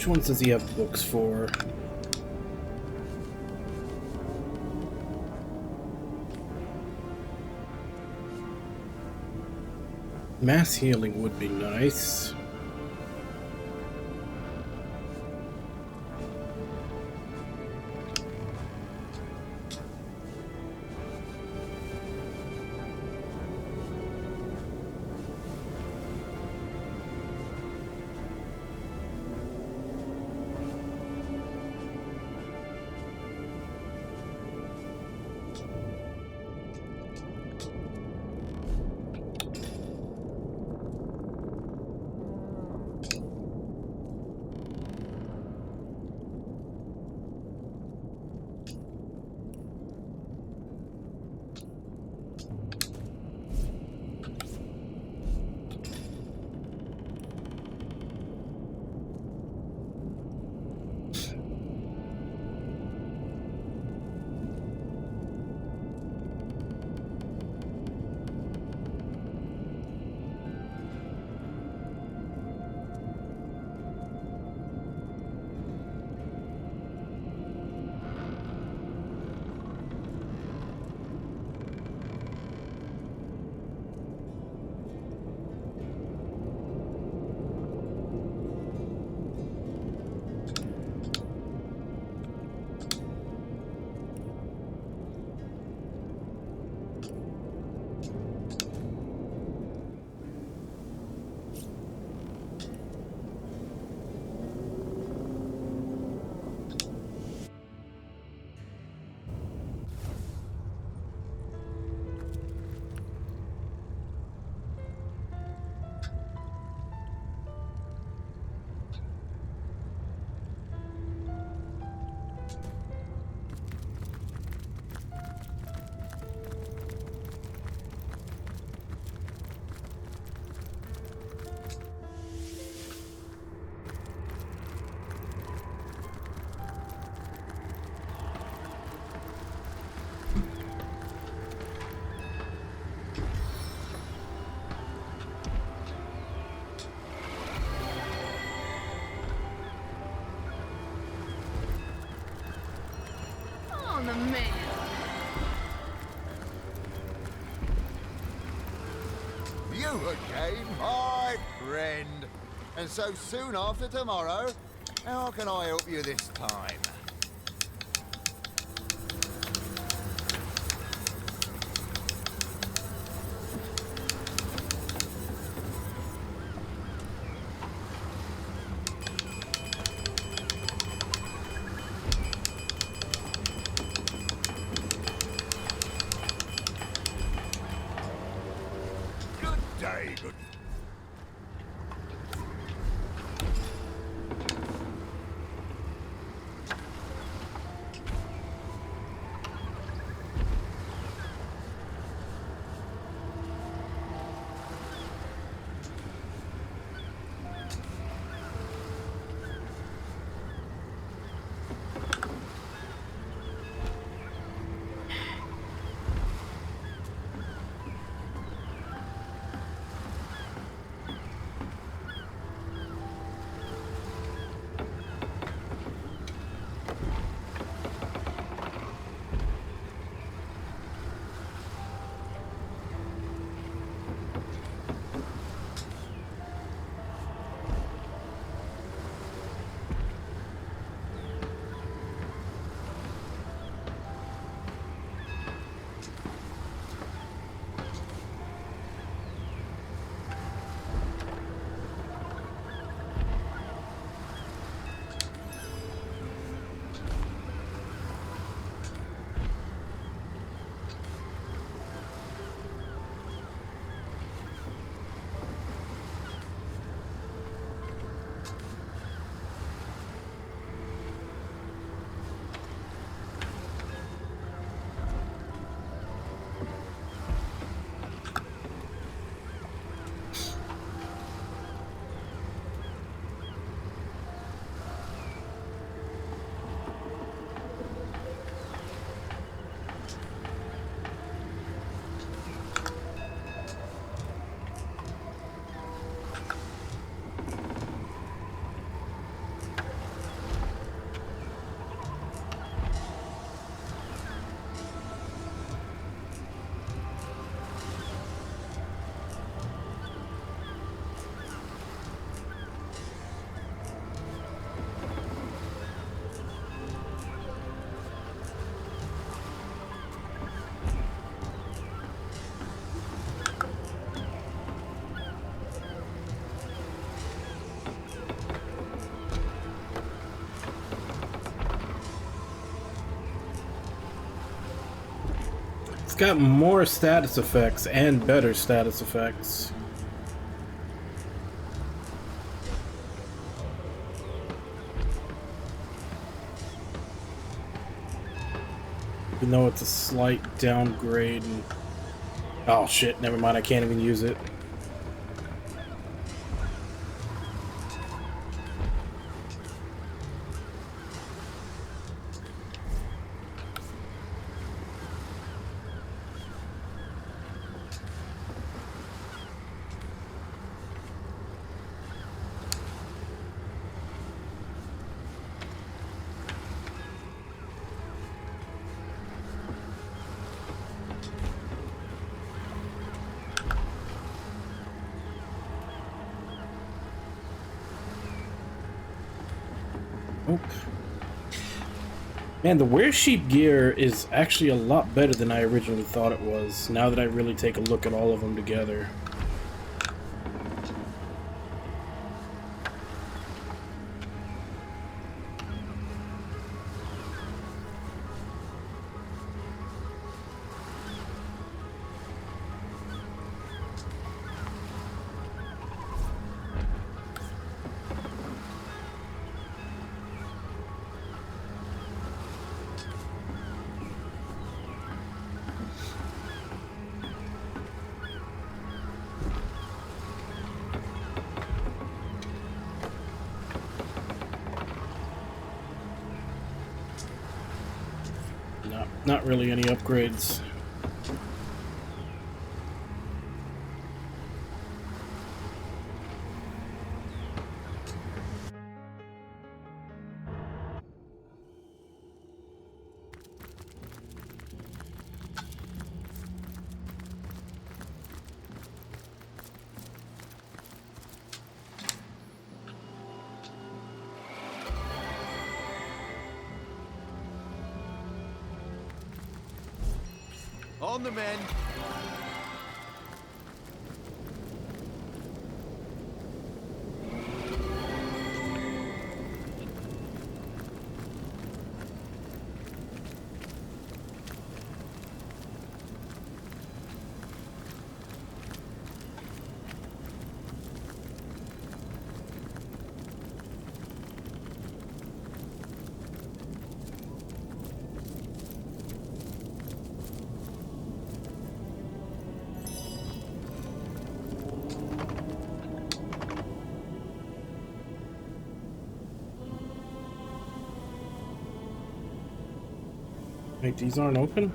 Which ones does he have books for? Mass healing would be nice. You again, my friend. And so soon after tomorrow, how can I help you this time? Good day, good. It's got more status effects and better status effects. Even though it's a slight downgrade. And... oh shit, never mind, I can't even use it. Nope. Man, the Wear Sheep gear is actually a lot better than I originally thought it was, now that I really take a look at all of them together. Not really any upgrades. On the men. Wait, these aren't open?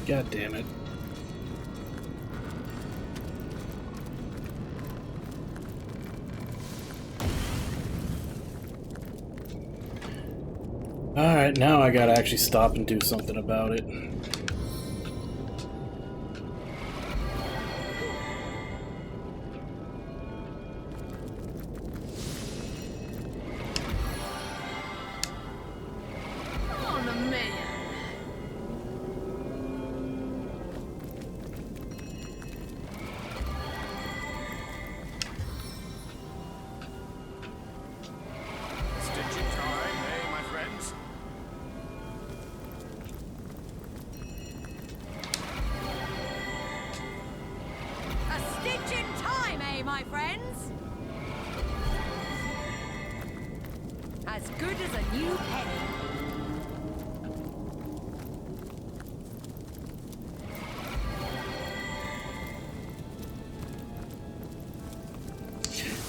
God damn it. Alright, now I gotta actually stop and do something about it. On the man. Stitching time, eh, my friends? A stitch in time, eh, my friends? As good as a new penny.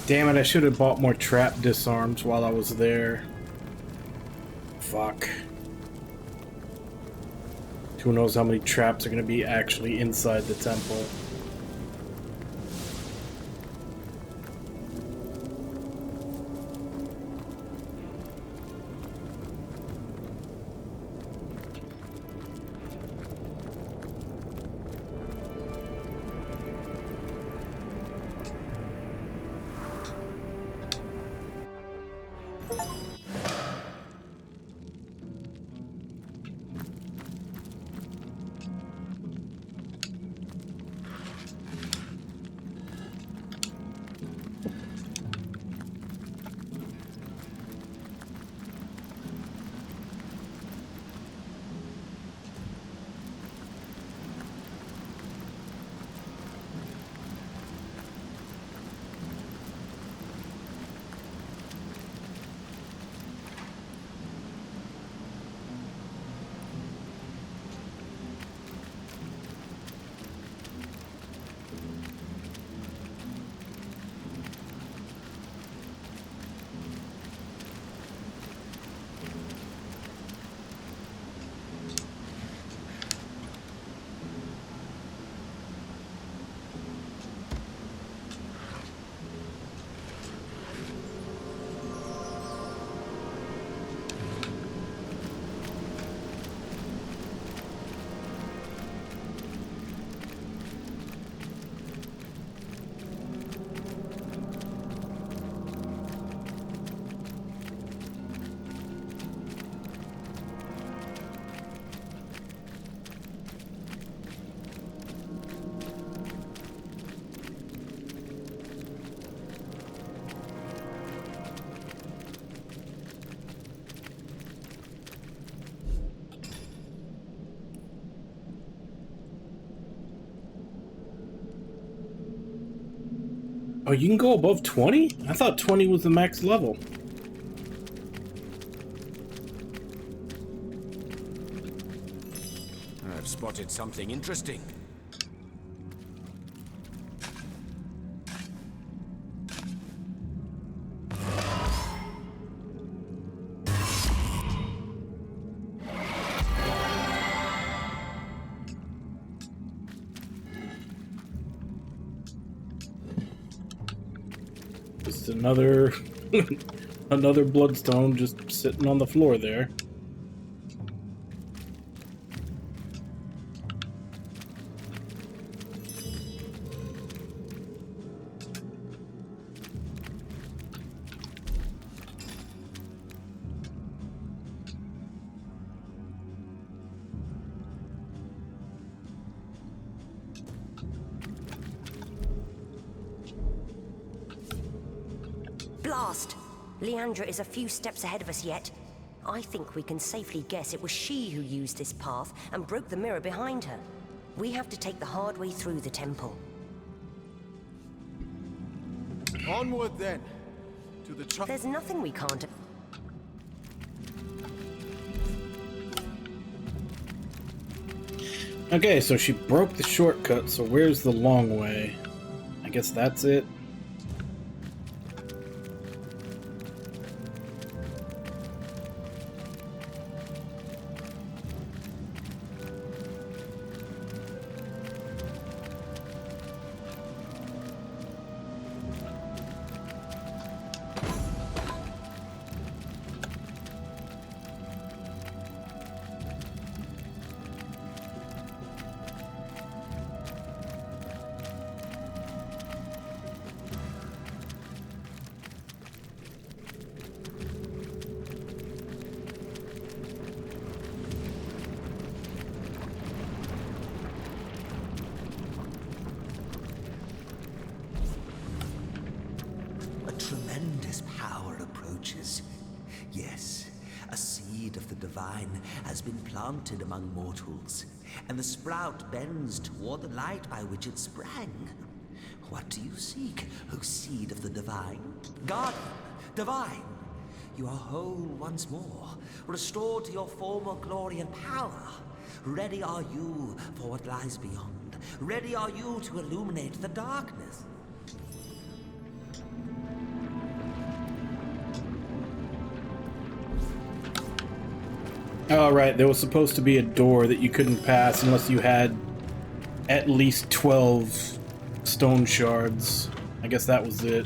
Damn it, I should have bought more trap disarms while I was there. Fuck. Who knows how many traps are gonna be actually inside the temple. Oh, you can go above 20? I thought 20 was the max level. I've spotted something interesting. Just another another bloodstone just sitting on the floor there. Blast! Leandra is a few steps ahead of us yet. I think we can safely guess it was she who used this path and broke the mirror behind her. We have to take the hard way through the temple. Onward then, to the There's nothing we can't... Okay, so she broke the shortcut, so where's the long way? I guess that's it. Tremendous power approaches. Yes, a seed of the divine has been planted among mortals, and the sprout bends toward the light by which it sprang. What do you seek, O seed of the divine? God, divine, you are whole once more, restored to your former glory and power. Ready are you for what lies beyond. Ready are you to illuminate the darkness. Oh, right, there was supposed to be a door that you couldn't pass unless you had at least 12 stone shards. I guess that was it.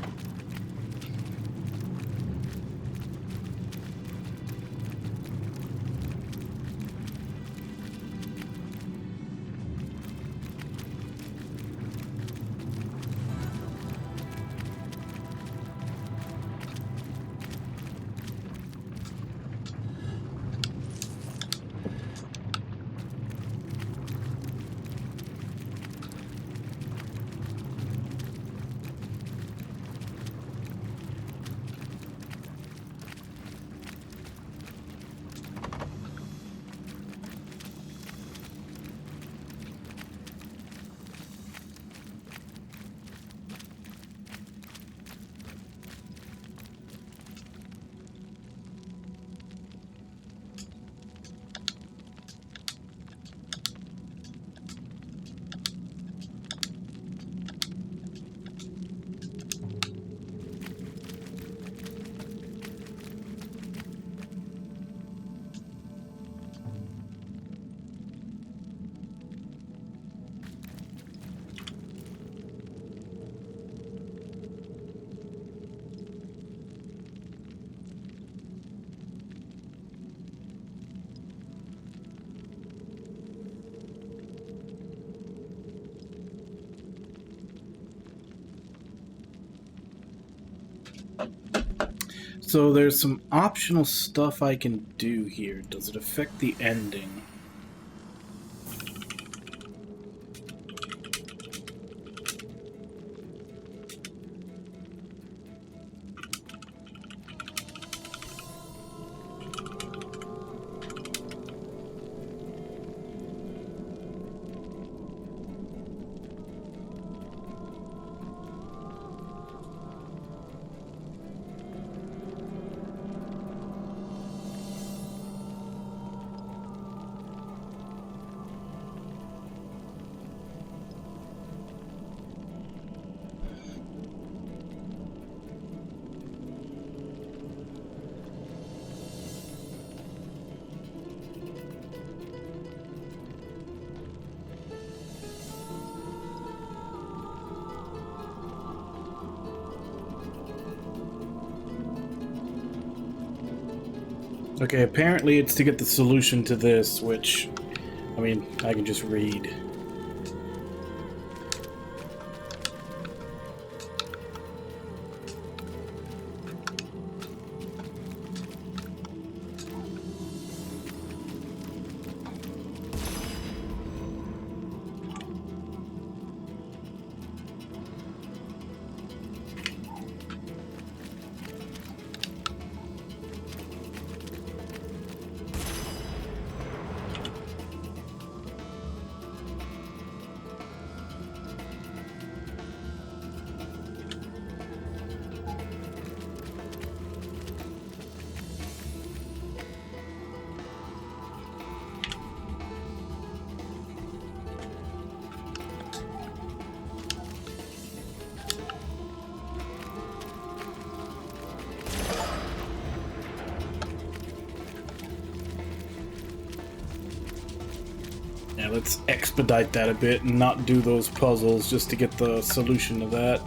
So there's some optional stuff I can do here. Does it affect the ending? Okay, apparently it's to get the solution to this, which, I mean, I can just read. Yeah, let's expedite that a bit and not do those puzzles just to get the solution to that.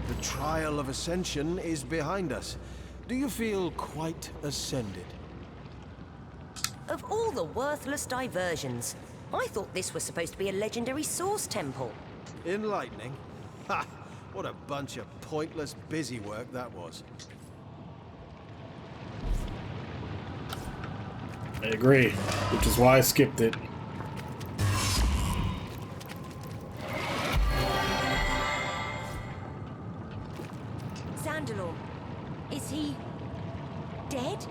The trial of ascension is behind us. Do you feel quite ascended? Of all the worthless diversions, I thought this was supposed to be a legendary source temple. Enlightening? Ha! What a bunch of pointless busywork that was. I agree, which is why I skipped it. Zandalor, is he dead?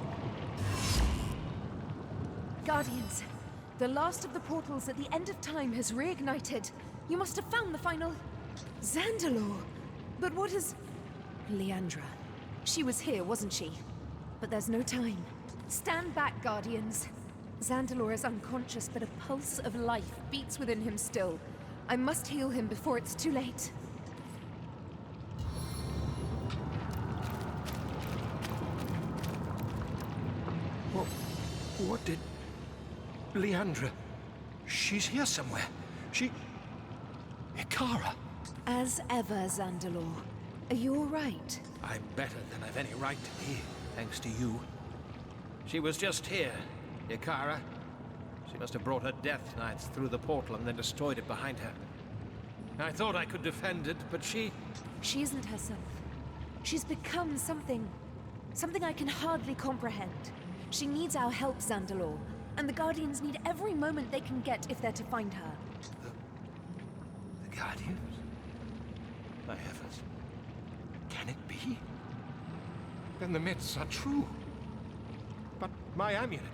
Guardians, the last of the portals at the end of time has reignited. You must have found the final... Zandalor! But what is... Leandra. She was here, wasn't she? But there's no time. Stand back, Guardians. Zandalor is unconscious, but a pulse of life beats within him still. I must heal him before it's too late. What did... Leandra... She's here somewhere. She... Ikara. As ever, Zandalor. Are you all right? I'm better than I've any right to be, thanks to you. She was just here, Ikara. She must have brought her Death Knights through the portal and then destroyed it behind her. I thought I could defend it, but she... She isn't herself. She's become something... something I can hardly comprehend. She needs our help, Zandalor. And the Guardians need every moment they can get if they're to find her. The Guardians? My heavens. Can it be? Then the myths are true. But my amulet...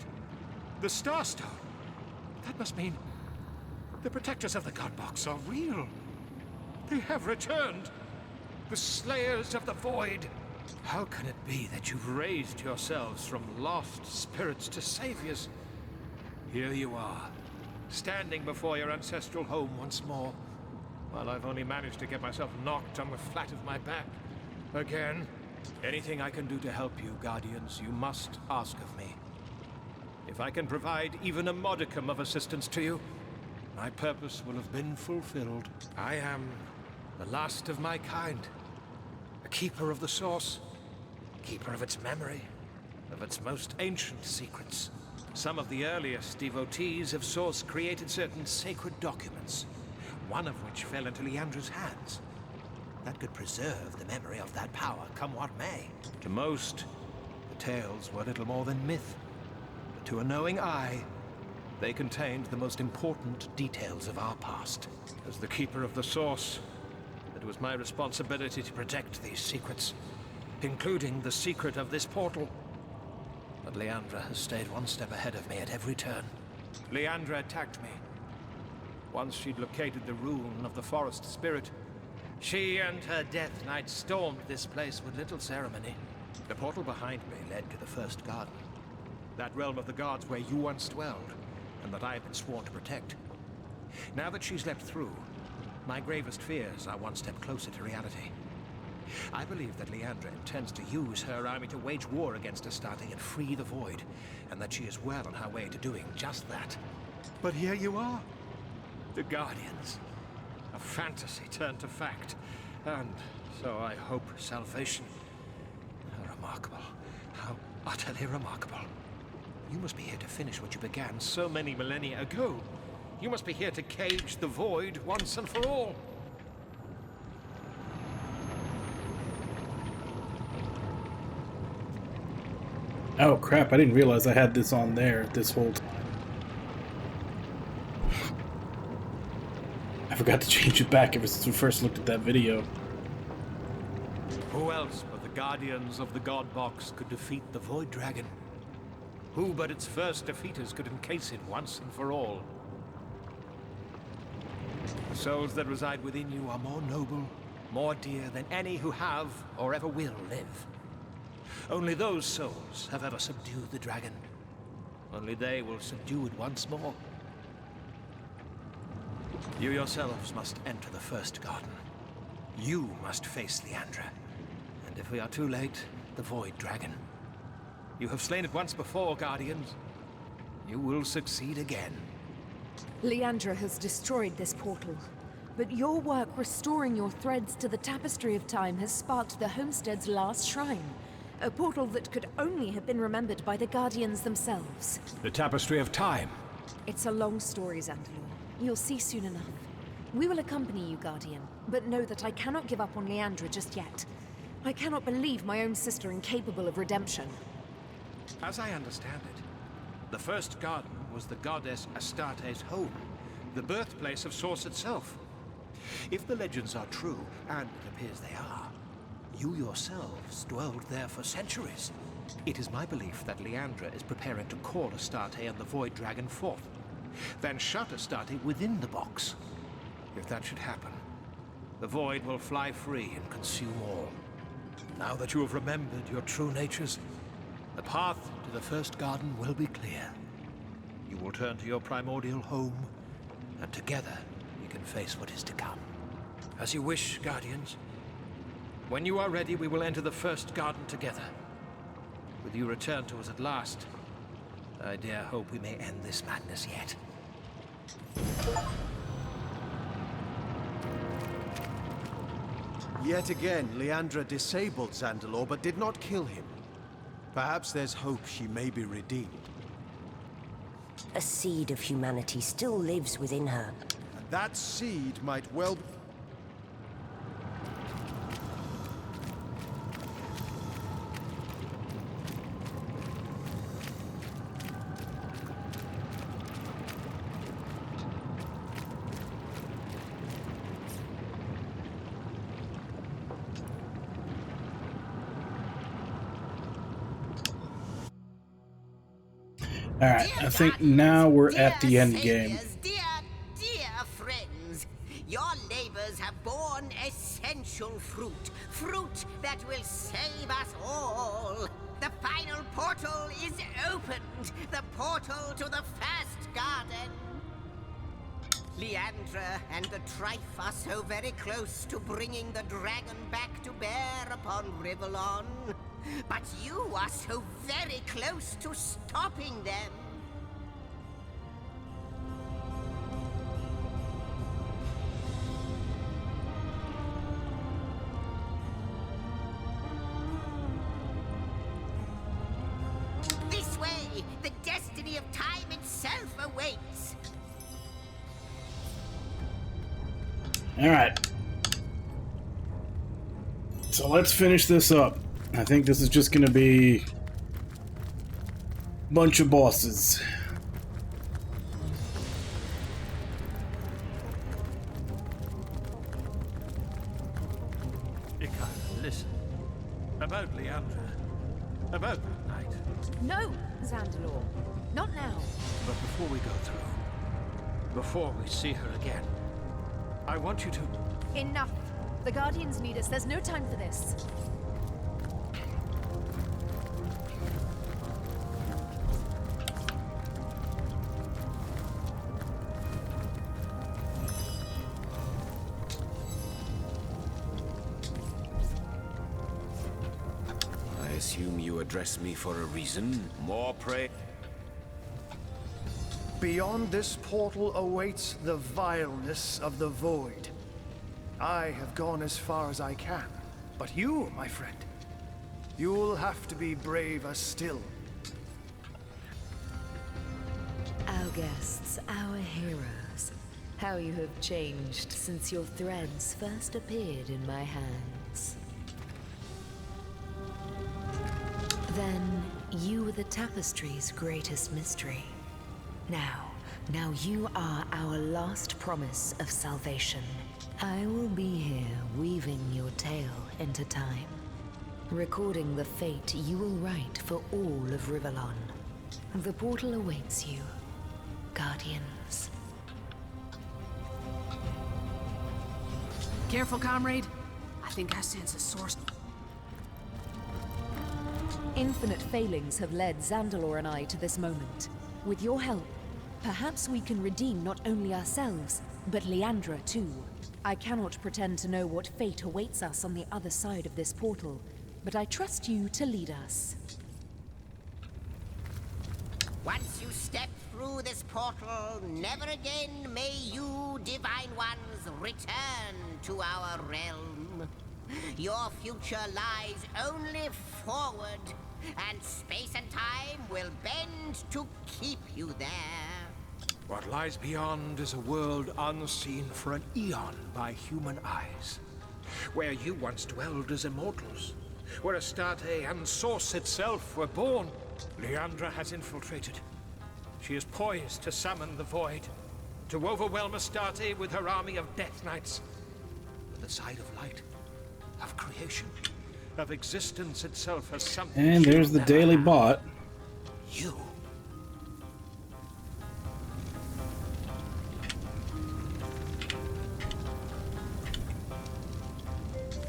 the Starstone... that must mean... the protectors of the Godbox are real. They have returned. The Slayers of the Void. How can it be that you've raised yourselves from lost spirits to saviors? Here you are, standing before your ancestral home once more, while I've only managed to get myself knocked on the flat of my back. Again. Anything I can do to help you, Guardians, you must ask of me. If I can provide even a modicum of assistance to you, my purpose will have been fulfilled. I am the last of my kind. A keeper of the Source. Keeper of its memory. Of its most ancient secrets. Some of the earliest devotees of Source created certain sacred documents. One of which fell into Leandra's hands. That could preserve the memory of that power, come what may. To most, the tales were little more than myth. But to a knowing eye, they contained the most important details of our past. As the keeper of the Source, it was my responsibility to protect these secrets. including the secret of this portal. But Leandra has stayed one step ahead of me at every turn. Leandra attacked me. Once she'd located the rune of the forest spirit, she and her Death Knight stormed this place with little ceremony. The portal behind me led to the First Garden, that realm of the gods where you once dwelled, and that I have been sworn to protect. Now that she's leapt through, my gravest fears are one step closer to reality. I believe that Leandra intends to use her army to wage war against Astarte and free the Void, and that she is well on her way to doing just that. But here you are, the Guardians. A fantasy turned to fact, and so I hope salvation. How remarkable. How utterly remarkable. You must be here to finish what you began so many millennia ago. You must be here to cage the Void once and for all. Oh crap, I didn't realize I had this on there this whole time. I forgot to change it back ever since we first looked at that video. Who else but the Guardians of the God Box could defeat the Void Dragon? Who but its first defeaters could encase it once and for all? The souls that reside within you are more noble, more dear than any who have or ever will live. Only those souls have ever subdued the dragon. Only they will subdue it once more. You yourselves must enter the First Garden. You must face Leandra. And if we are too late, the Void Dragon. You have slain it once before, Guardians. You will succeed again. Leandra has destroyed this portal, but your work restoring your threads to the tapestry of time has sparked the Homestead's last shrine. A portal that could only have been remembered by the Guardians themselves. The Tapestry of Time. It's a long story, Zandalor. You'll see soon enough. We will accompany you, Guardian, but know that I cannot give up on Leandra just yet. I cannot believe my own sister incapable of redemption. As I understand it, the First Garden was the goddess Astarte's home, the birthplace of Source itself. If the legends are true, and it appears they are, you yourselves dwelled there for centuries. It is my belief that Leandra is preparing to call Astarte and the Void Dragon forth, then shut Astarte within the box. If that should happen, the Void will fly free and consume all. Now that you have remembered your true natures, the path to the First Garden will be clear. You will turn to your primordial home, and together we can face what is to come. As you wish, Guardians. When you are ready, we will enter the First Garden together. With you returned to us at last, I dare hope we may end this madness yet. Yet again, Leandra disabled Zandalor, but did not kill him. Perhaps there's hope she may be redeemed. A seed of humanity still lives within her. And that seed might well be... Alright, I think now we're at the end game. Dear friends, your labors have borne essential fruit. Fruit that will save us all. The final portal is opened. The portal to the First Garden. Leandra and the Trife are so very close to bringing the dragon back to bear upon Rivellon. But you are so very close to stopping them. This way, the destiny of time itself awaits. Alright. So let's finish this up. I think this is just gonna be a bunch of bosses. Ika, listen. About Leandra. About that night. No, Zandalor. Not now. But before we go through, before we see her again, I want you to... Enough. The Guardians need us. There's no time for this. I assume you address me for a reason. More prey. Beyond this portal awaits the vileness of the void. I have gone as far as I can, but you, my friend, you'll have to be braver still. Our guests, our heroes. How you have changed since your threads first appeared in my hands. Then, you were the tapestry's greatest mystery. Now you are our last promise of salvation. I will be here weaving your tale into time, recording the fate you will write for all of Rivellon. The portal awaits you, Guardians. Careful, comrade. I think I sense a source. Infinite failings have led Zandalor and I to this moment. With your help, perhaps we can redeem not only ourselves, but Leandra too. I cannot pretend to know what fate awaits us on the other side of this portal, but I trust you to lead us. Once you step through this portal, never again may you, Divine Ones, return to our realm. Your future lies only forward, and space and time will bend to keep you there. What lies beyond is a world unseen for an eon by human eyes. Where you once dwelled as immortals. Where Astarte and Source itself were born. Leandra has infiltrated. She is poised to summon the Void. To overwhelm Astarte with her army of Death Knights. But the side of light, of creation, of existence itself has something... And there's the daily bot. You.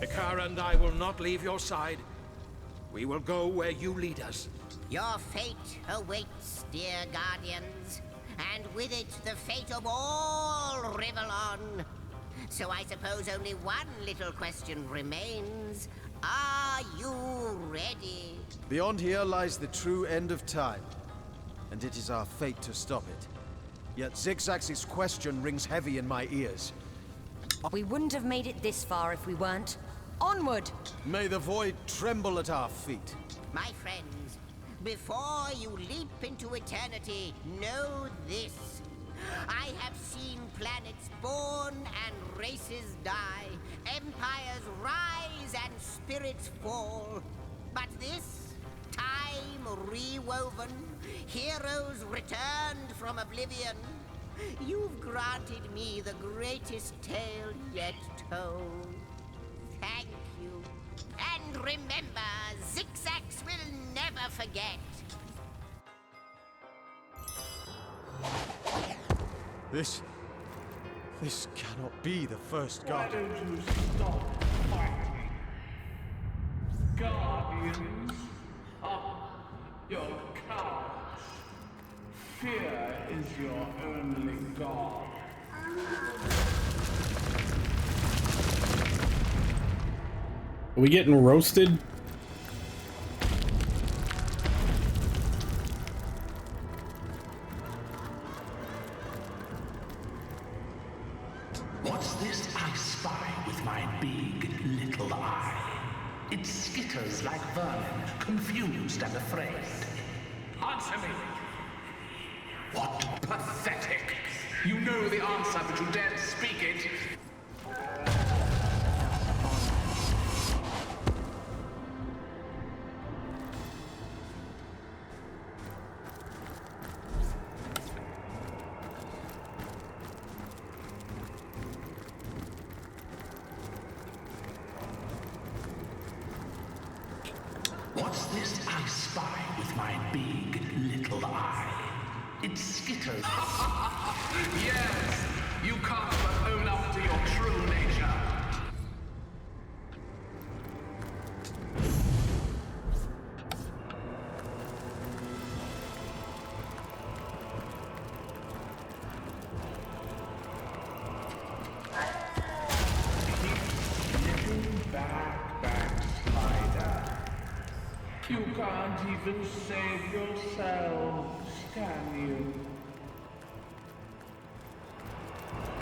Ikara and I will not leave your side. We will go where you lead us. Your fate awaits, dear Guardians, and with it the fate of all Rivellon. So I suppose only one little question remains. Are you ready? Beyond here lies the true end of time, and it is our fate to stop it. Yet Zigzax's question rings heavy in my ears. We wouldn't have made it this far if we weren't. Onward! May the void tremble at our feet. My friends, before you leap into eternity, know this. I have seen planets born and races die, empires rise and spirits fall. But this, time rewoven, heroes returned from oblivion. You've granted me the greatest tale yet told. Thank you. And remember, Zigzax will never forget. This cannot be the first Guardian. Why don't you stop fighting? Guardians, you're cowards. Fear is your only god. Are we getting roasted? What's this I spy with my big little eye? It skitters like vermin, confused and afraid. Answer me! What pathetic! You know the answer, but you daren't speak it! What's this I spy with my big little eye? It skitters. Yes! You can't but own up to your true nature. You can't even save yourselves, can you?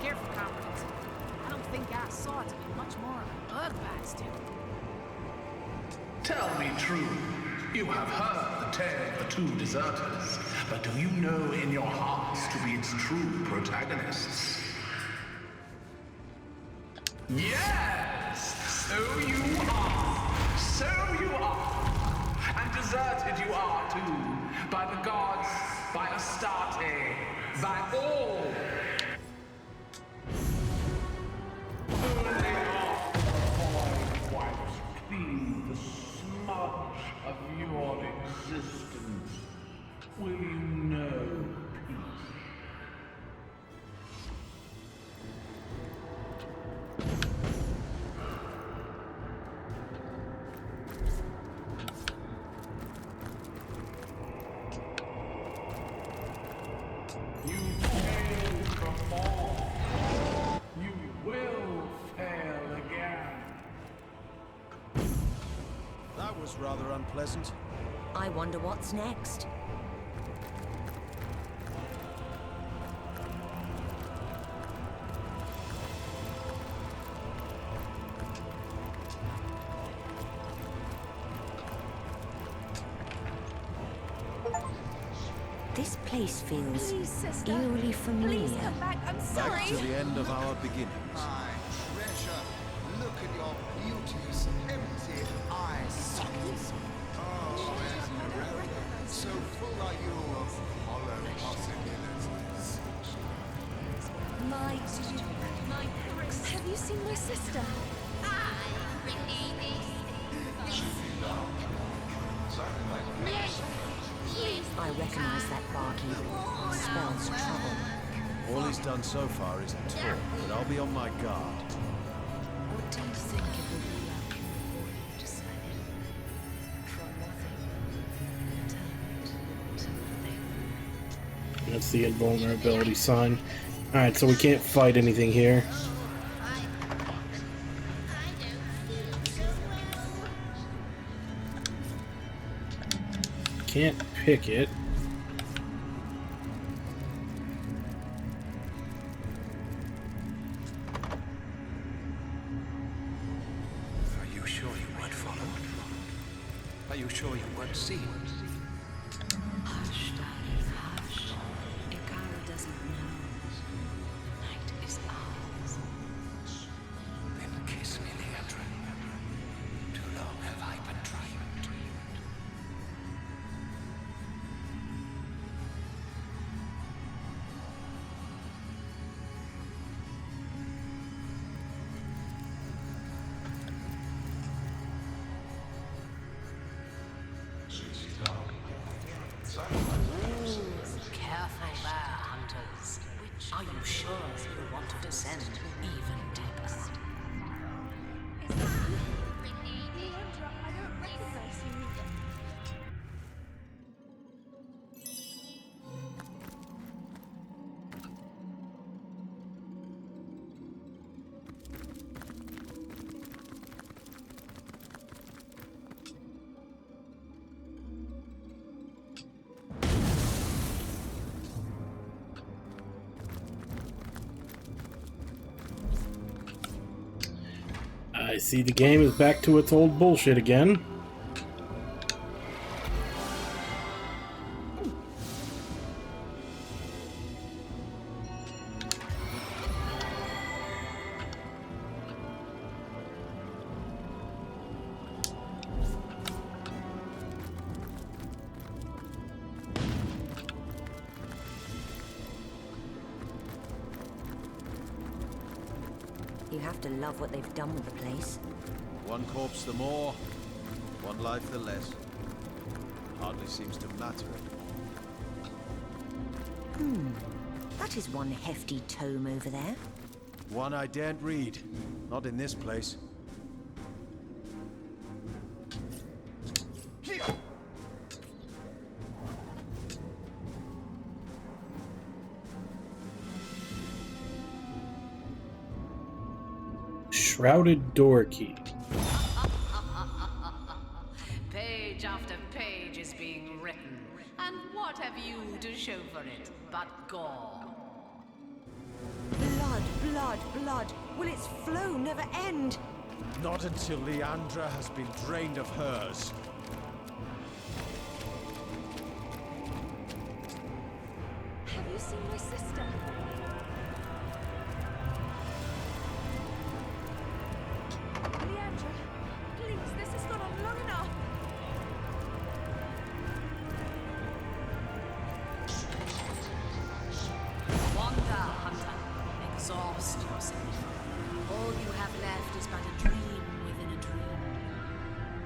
Careful, comrades. I don't think I saw it to be much more of a bug bastard. Tell me true. You have heard the tale of the two deserters, but do you know in your hearts to be its true protagonists? Yes! So you are! So you are! And deserted you are too, by the gods, by Astarte, by all! Only after the void wipes clean the smudge of your existence will you know peace. You failed before. You will fail again. That was rather unpleasant. I wonder what's next. This place feels Please, sister. eerily familiar. Please come back. I'm sorry. Back to the end of our beginnings. My treasure, look at your beauteous, empty eye sockets. Oh, Esmeralda, so full are you of hollow possibilities. My precious. Have you seen my sister? I recognize that barkeep. Spells trouble. All he's done so far is talk, but I'll be on my guard. What do you think it will be like if decided from nothing turned to nothing? That's the invulnerability sign. Alright, so we can't fight anything here. Can't pick it. Are you sure you weren't followed? Are you sure you weren't seen? Hush, darling, hush. Ikara doesn't know. The night is ours. Then kiss me, Leandra. Too long have I been trying. Careful there, hunters. Are you sure you want to descend even deeper? Leandra, I don't recognize you. I see the game is back to its old bullshit again. You have to love what they've done with the place. One corpse the more, one one life the less. Hardly seems to matter. That is one hefty tome over there. One I daren't read. Not in this place. Shrouded door key. Page after page is being written, and what have you to show for it but gore? Blood, blood, blood. Will its flow never end? Not until Leandra has been drained of hers. Have you seen my sister? Leandra, please, this has gone on long enough. Wander, hunter. Exhaust yourself. All you have left is but a dream within a dream.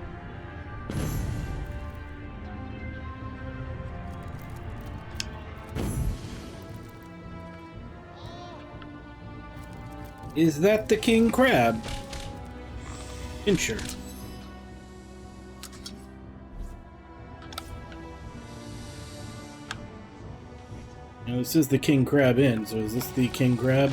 Is that the king crab? Sure. Now this is the king crab inn, so is this the king crab?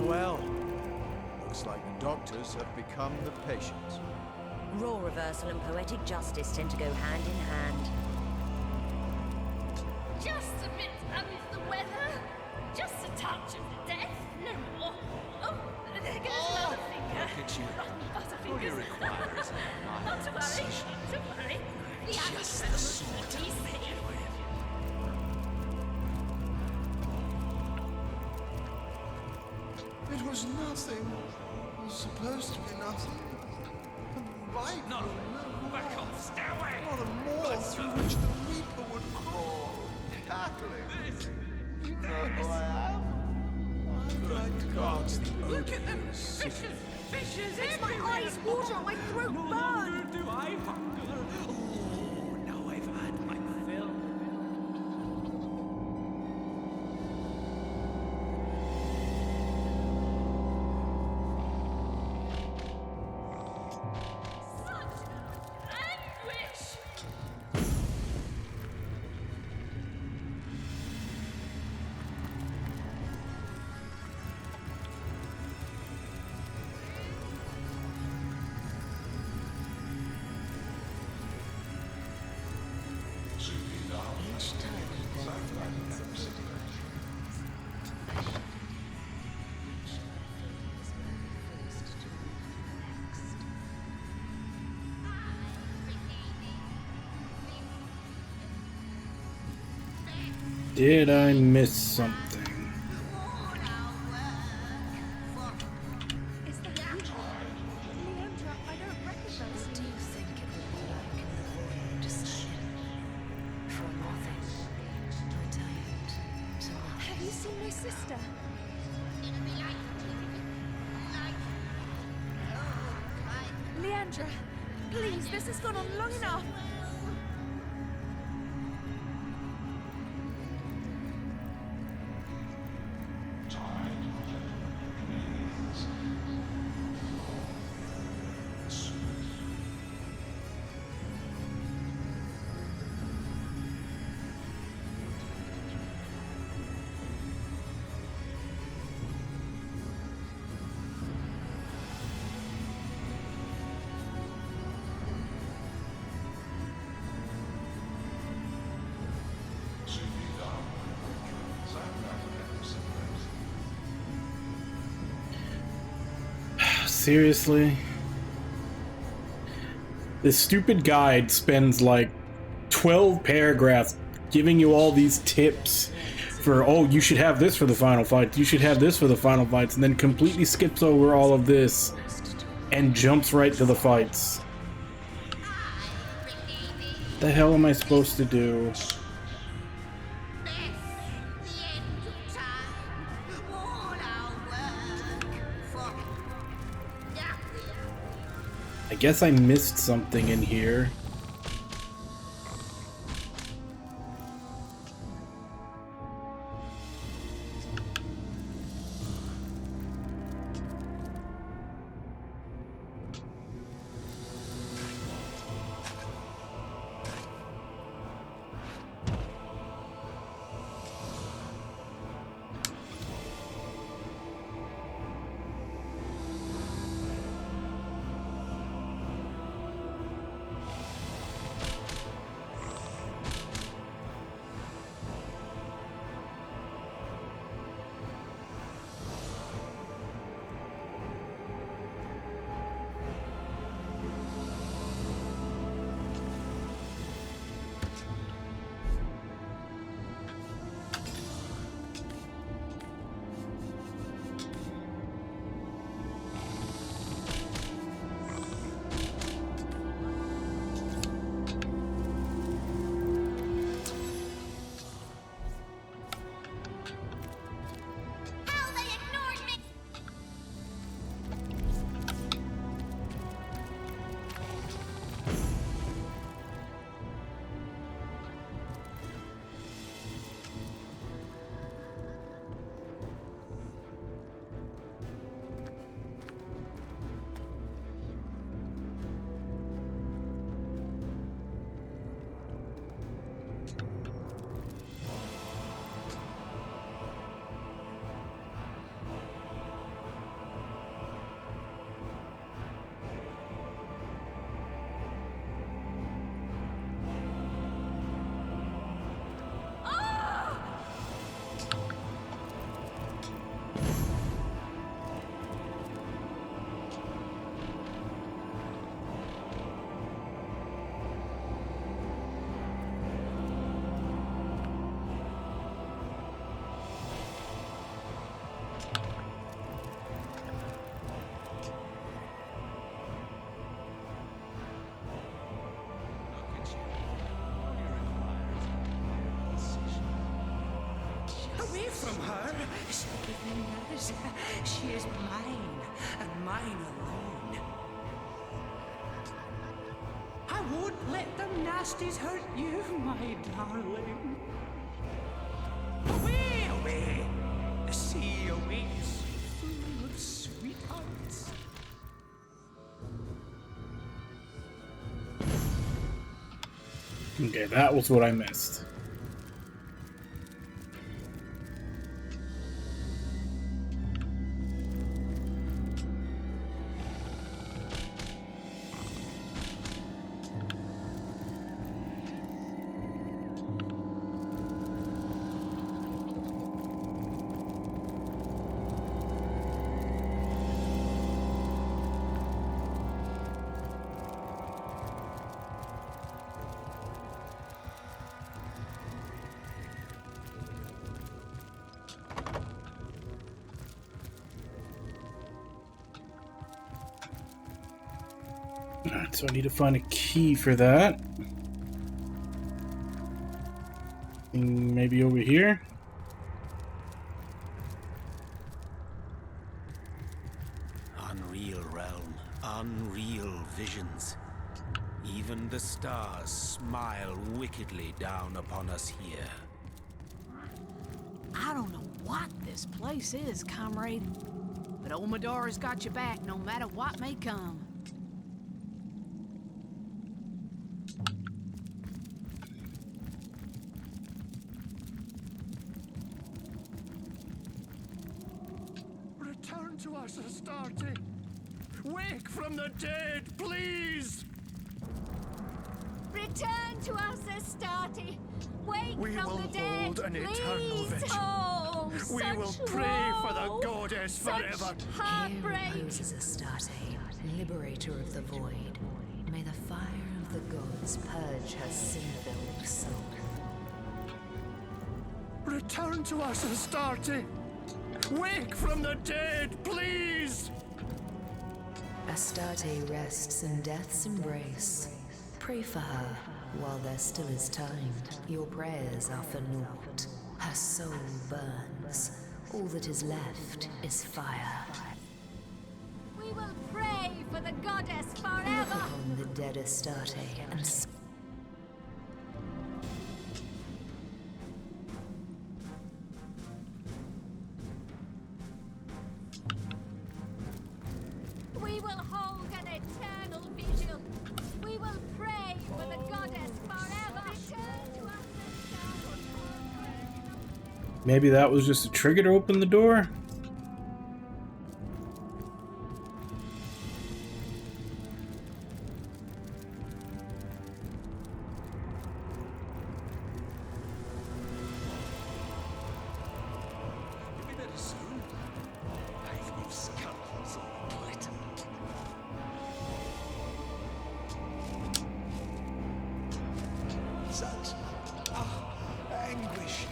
Well. Looks like the doctors have become the patients. Role reversal and poetic justice tend to go hand in hand. Just a bit under the weather. Just a touch of death, no more. Oh, there goes another finger. Look at you. All Butterfingers. you require is a Not mild to worry, incision. don't worry. The Just the sort of easy. It was nothing. It was supposed to be nothing. A bite. No, back off, stay away. Not a moor through which the reaper would crawl, cackling. You know who I am. I'm like God. Look at them fishes! Fishes Makes my everywhere! eyes water and my throat No burn! longer do I hunger. Oh, now I've had my fill. Such anguish! Each time Did I miss something? Is that you? Leandra, I don't recognize do you think it would be like in the void decided for nothing, retired to nothing? Have you seen my sister? Leandra, please, this has gone on long enough. Seriously? This stupid guide spends like 12 paragraphs giving you all these tips for, oh, you should have this for the final fight, you should have this for the final fights, and then completely skips over all of this and jumps right to the fights. What the hell am I supposed to do? I guess I missed something in here. Away from her! She is mine, and mine alone. I won't let them nasties hurt you, my darling. Away, away! The sea awaits, full of sweethearts. Okay, that was what I missed. Alright, so I need to find a key for that. Maybe over here? Unreal realm, unreal visions. Even the stars smile wickedly down upon us here. I don't know what this place is, comrade, but old Medora's got your back no matter what may come. Return to us, Astarte. Wake from the dead, please! Return Return to us, Astarte. Wake We from will the dead. hold an eternal Please. vigil. Oh, We such will pray for the woe, goddess such forever. Here heartbreak. reposes Astarte, liberator of the void. May the fire of the gods purge her sin-filled soul. Return to us, Astarte. Wake from the dead, please! Astarte rests in death's embrace. Pray for her while there still is time. Your prayers are for naught. Her soul burns. All that is left is fire. We will pray for the goddess Look forever. upon the dead Astarte and We will hold an eternal vigil. We will pray for the goddess forever. Return to us, Astarte. Maybe that was just a trigger to open the door? You'll be better soon. I've no scoundrels on the plate. Such anguish.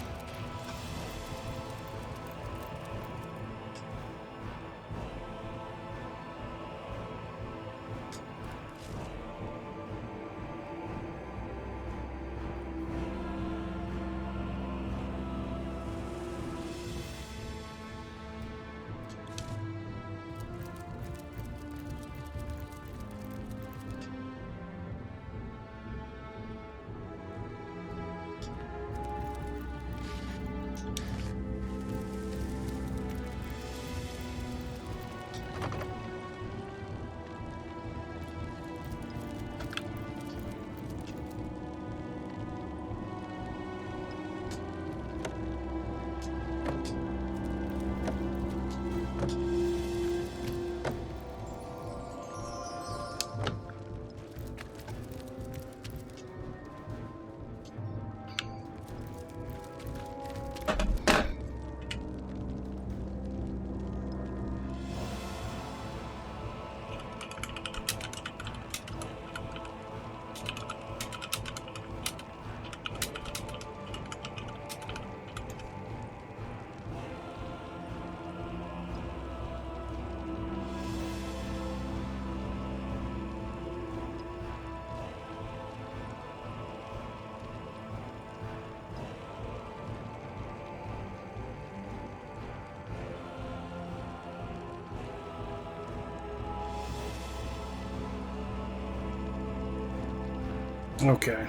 Okay.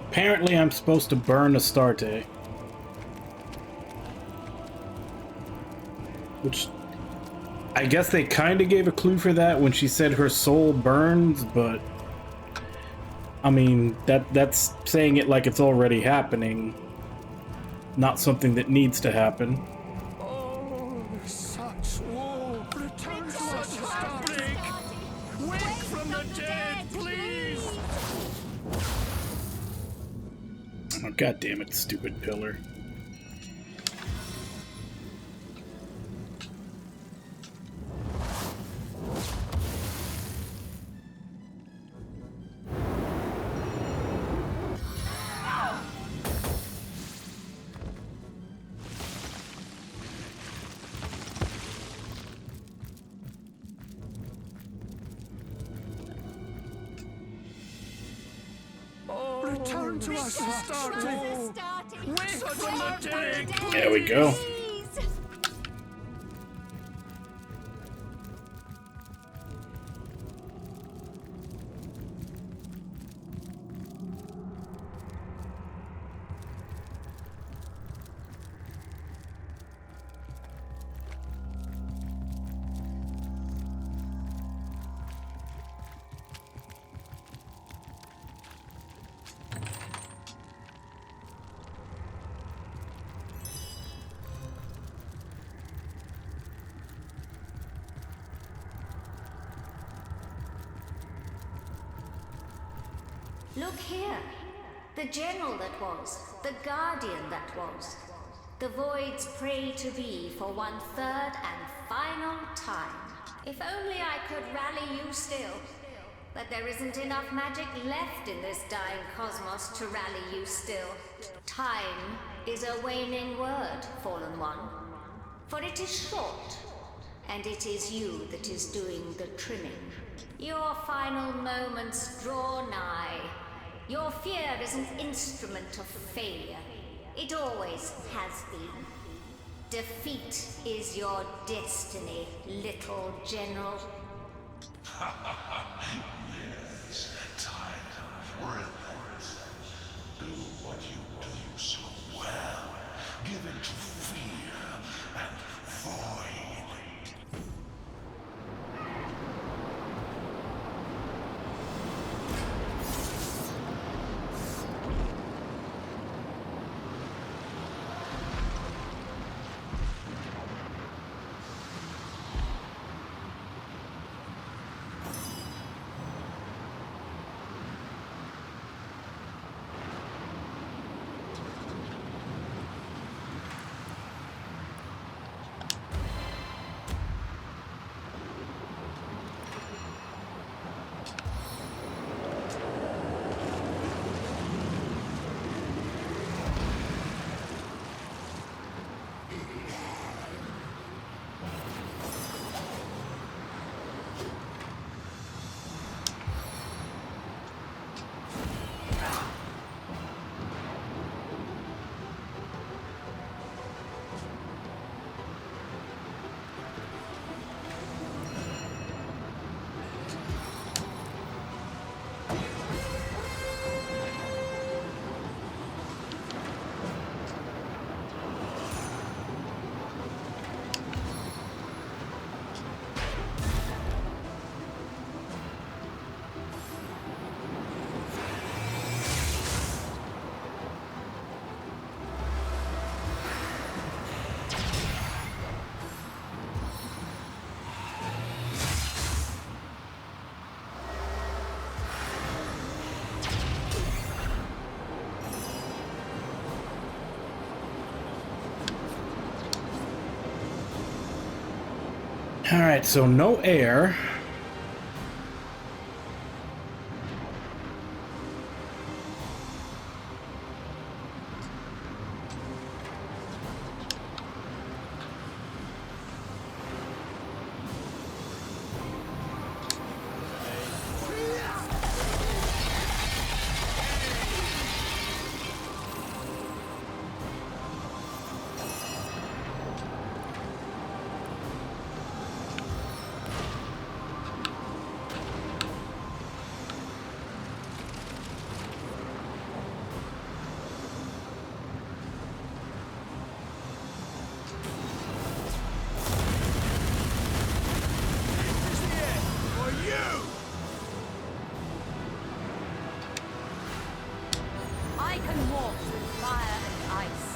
Apparently I'm supposed to burn Astarte. Which... I guess they kind of gave a clue for that when she said her soul burns, but... I mean, that's saying it like it's already happening. Not something that needs to happen. Oh, such woe! Return to us, Astarte! Wake from the dead, please! Oh, God damn it, stupid pillar. Return to us, Astarte! Wake from the dead! There we go. Look here. The general that was, the guardian that was. The void's prey to be for one third and final time. If only I could rally you still. But there isn't enough magic left in this dying cosmos to rally you still. Time is a waning word, Fallen One. For it is short, and it is you that is doing the trimming. Your final moments draw nigh. Your fear is an instrument of failure. It always has been. Defeat is your destiny, little general. Yes, time for it. Do what you do so well. Give in to fear and void. Alright, so no air. I can walk through fire and ice.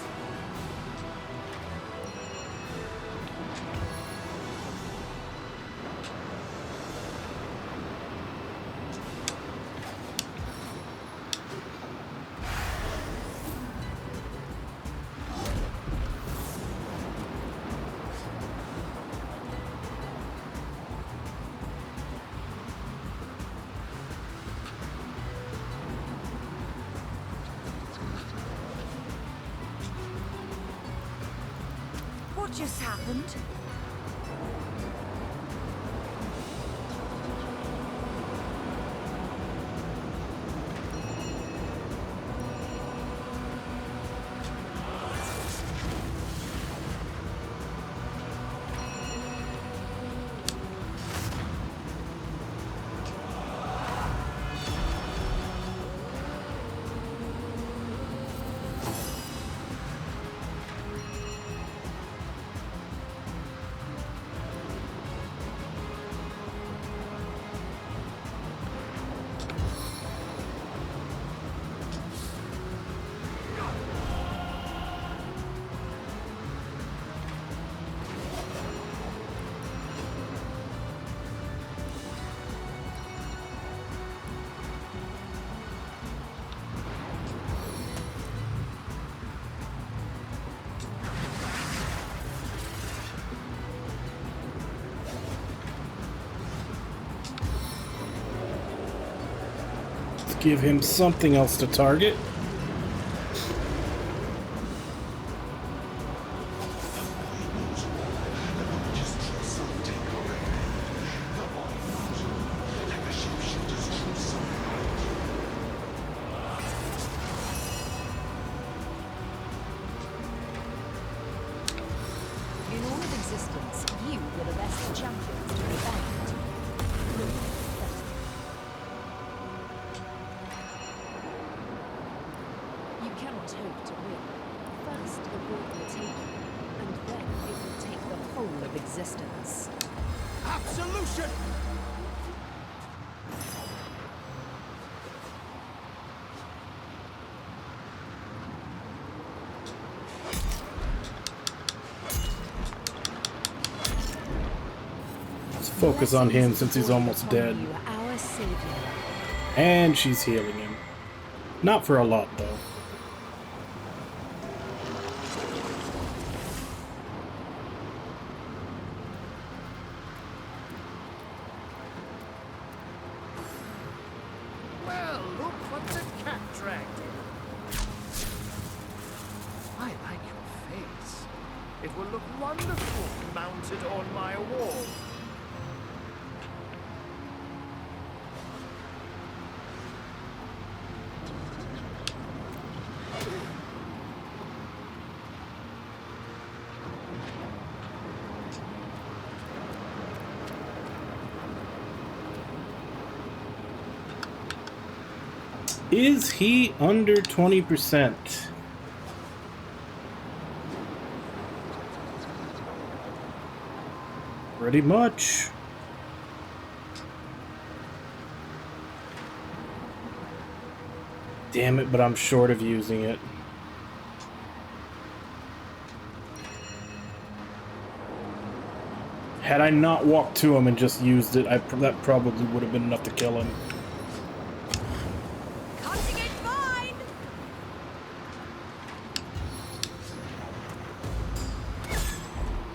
What just happened? Let's give him something else to target. In all of existence, you were the best champions to be found. You cannot hope to win. First, the board will take you, and then it will take the whole of existence. Absolution! Let's focus on him since he's almost dead. Our savior. And she's healing him. Not for a lot, though. Well, look what the cat dragged in. I like your face. It will look wonderful mounted on my wall. Is he under 20%? Pretty much. Damn it, but I'm short of using it. Had I not walked to him and just used it, that probably would have been enough to kill him.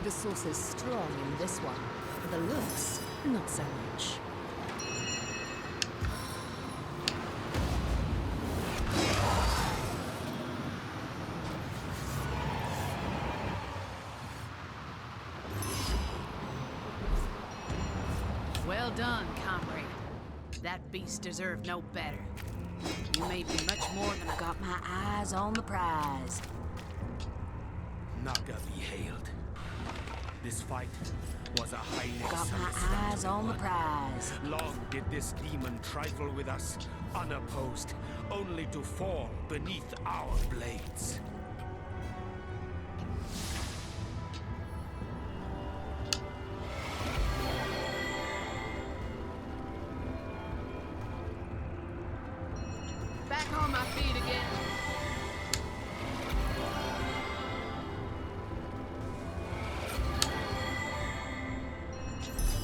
The source is strong in this one. The looks, not so much. Well done, comrade. That beast deserved no better. You made me much more than I got my eyes on the prize. Naga be hailed. This fight was a highly Got my eyes on the prize. Long did this demon trifle with us, unopposed, only to fall beneath our blades. Back on my feet again.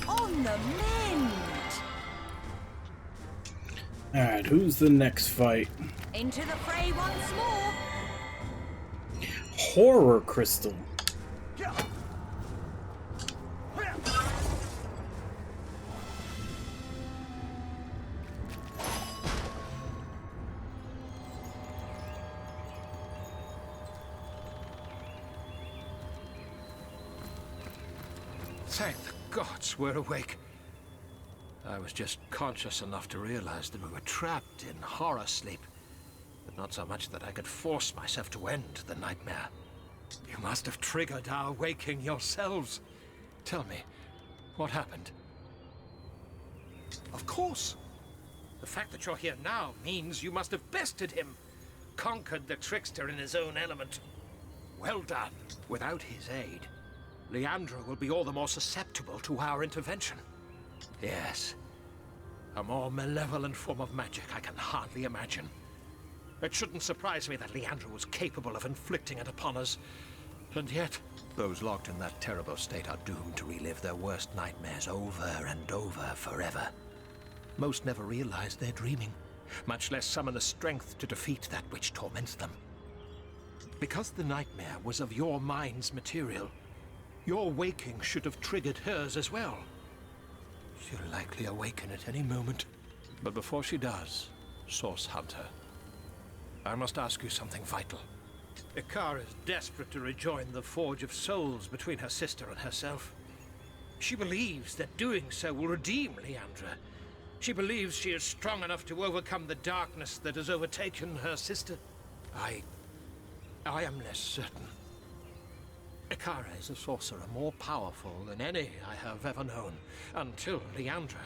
On the mend! Alright, who's the next fight? Into the fray once more! Horror Crystal. Thank the gods we're awake. I was just conscious enough to realize that we were trapped in horror sleep, but not so much that I could force myself to end the nightmare. You must have triggered our waking yourselves. Tell me, what happened? Of course. The fact that you're here now means you must have bested him, conquered the trickster in his own element. Well done. Without his aid, Leandra will be all the more susceptible to our intervention. Yes. A more malevolent form of magic I can hardly imagine. It shouldn't surprise me that Leandra was capable of inflicting it upon us. And yet, those locked in that terrible state are doomed to relive their worst nightmares over and over forever. Most never realize they're dreaming, much less summon the strength to defeat that which torments them. Because the nightmare was of your mind's material, your waking should have triggered hers as well. She'll likely awaken at any moment. But before she does, Source Hunter. I must ask you something vital. Ikara is desperate to rejoin the Forge of Souls between her sister and herself. She believes that doing so will redeem Leandra. She believes she is strong enough to overcome the darkness that has overtaken her sister. I am less certain. Ikara is a sorcerer more powerful than any I have ever known, until Leandra.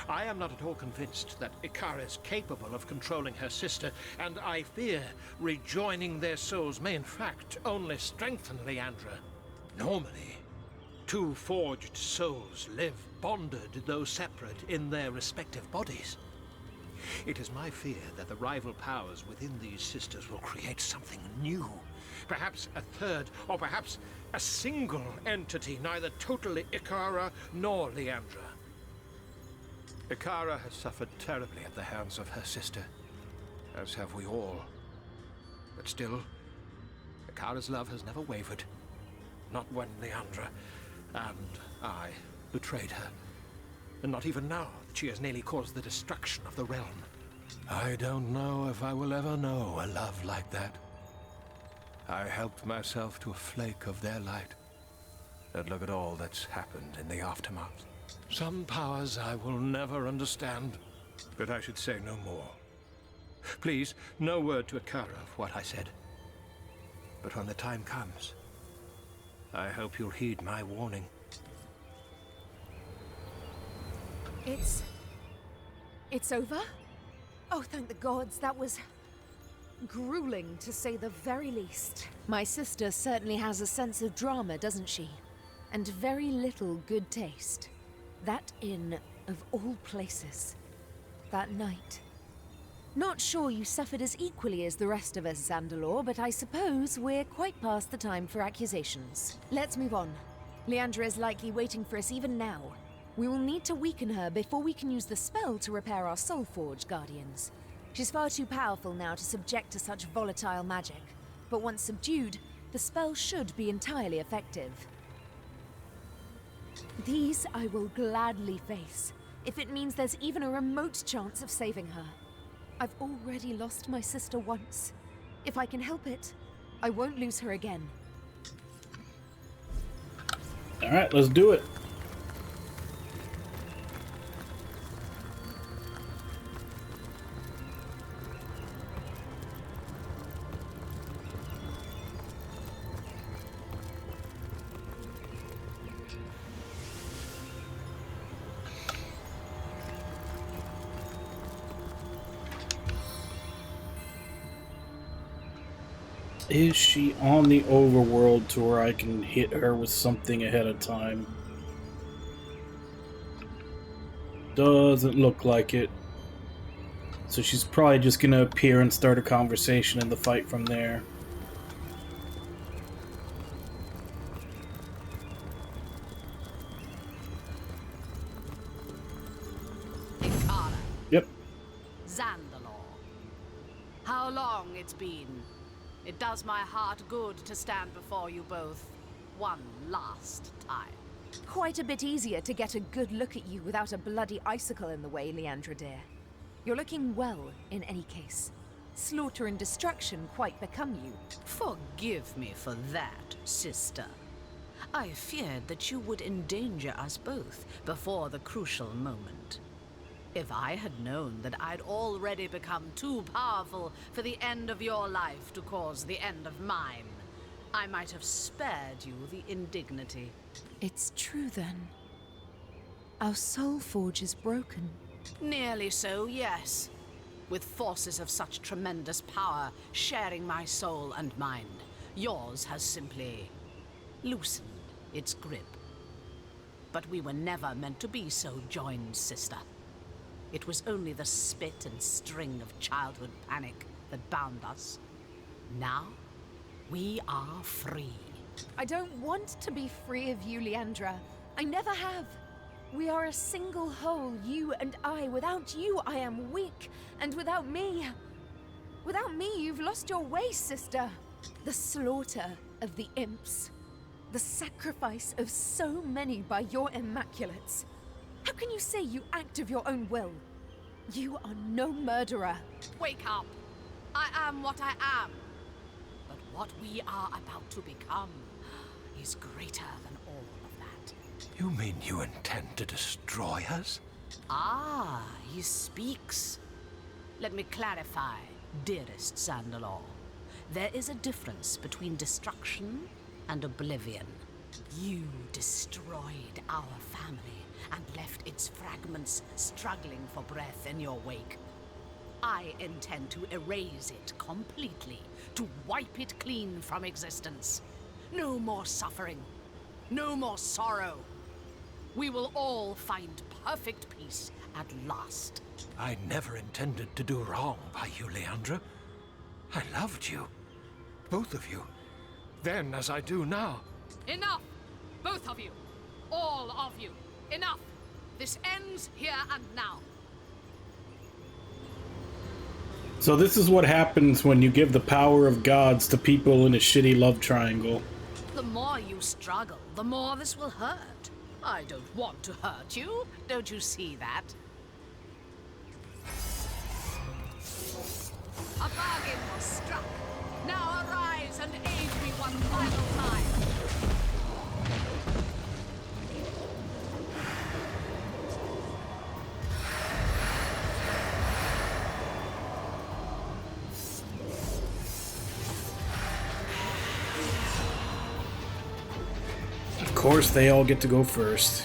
I am not at all convinced that Ikara is capable of controlling her sister, and I fear rejoining their souls may in fact only strengthen Leandra. Normally, two forged souls live bonded, though separate, in their respective bodies. It is my fear that the rival powers within these sisters will create something new. Perhaps a third, or perhaps a single entity, neither totally Ikara nor Leandra. Ikara has suffered terribly at the hands of her sister, as have we all. But still, Ikara's love has never wavered. Not when Leandra and I betrayed her. And not even now that she has nearly caused the destruction of the realm. I don't know if I will ever know a love like that. I helped myself to a flake of their light. And look at all that's happened in the aftermath. Some powers I will never understand, but I should say no more. Please, no word to Ikara of what I said. But when the time comes, I hope you'll heed my warning. It's over? Oh, thank the gods, that was grueling, to say the very least. My sister certainly has a sense of drama, doesn't she? And very little good taste. That inn, of all places. That night. Not sure you suffered as equally as the rest of us, Zandalor, but I suppose we're quite past the time for accusations. Let's move on. Leandra is likely waiting for us even now. We will need to weaken her before we can use the spell to repair our Soul Forge Guardians. She's far too powerful now to subject to such volatile magic, but once subdued, the spell should be entirely effective. These I will gladly face, if it means there's even a remote chance of saving her. I've already lost my sister once. If I can help it, I won't lose her again. Alright, let's do it. Is she on the overworld to where I can hit her with something ahead of time? Doesn't look like it. So she's probably just gonna appear and start a conversation in the fight from there. Ikara. Yep. Zandalor. How long it's been. It does my heart good to stand before you both one last time. Quite a bit easier to get a good look at you without a bloody icicle in the way, Leandra dear. You're looking well, in any case. Slaughter and destruction quite become you. Forgive me for that, sister. I feared that you would endanger us both before the crucial moment. If I had known that I'd already become too powerful for the end of your life to cause the end of mine, I might have spared you the indignity. It's true then. Our soul forge is broken. Nearly so, yes. With forces of such tremendous power sharing my soul and mind, yours has simply loosened its grip. But we were never meant to be so joined, sister. It was only the spit and string of childhood panic that bound us. Now, we are free. I don't want to be free of you, Leandra. I never have. We are a single whole, you and I. Without you, I am weak. And without me... Without me, you've lost your way, sister. The slaughter of the imps. The sacrifice of so many by your immaculates. How can you say you act of your own will? You are no murderer. Wake up! I am what I am. But what we are about to become is greater than all of that. You mean you intend to destroy us? Ah, he speaks. Let me clarify, dearest Zandalor. There is a difference between destruction and oblivion. You destroyed our family and left its fragments struggling for breath in your wake. I intend to erase it completely, to wipe it clean from existence. No more suffering, no more sorrow. We will all find perfect peace at last. I never intended to do wrong by you, Leandra. I loved you. Both of you. Then as I do now. Enough! Both of you! All of you! Enough! This ends here and now. So this is what happens when you give the power of gods to people in a shitty love triangle. The more you struggle, the more this will hurt. I don't want to hurt you. Don't you see that? A bargain was struck. Now arise and aid me one final time. Of course, they all get to go first.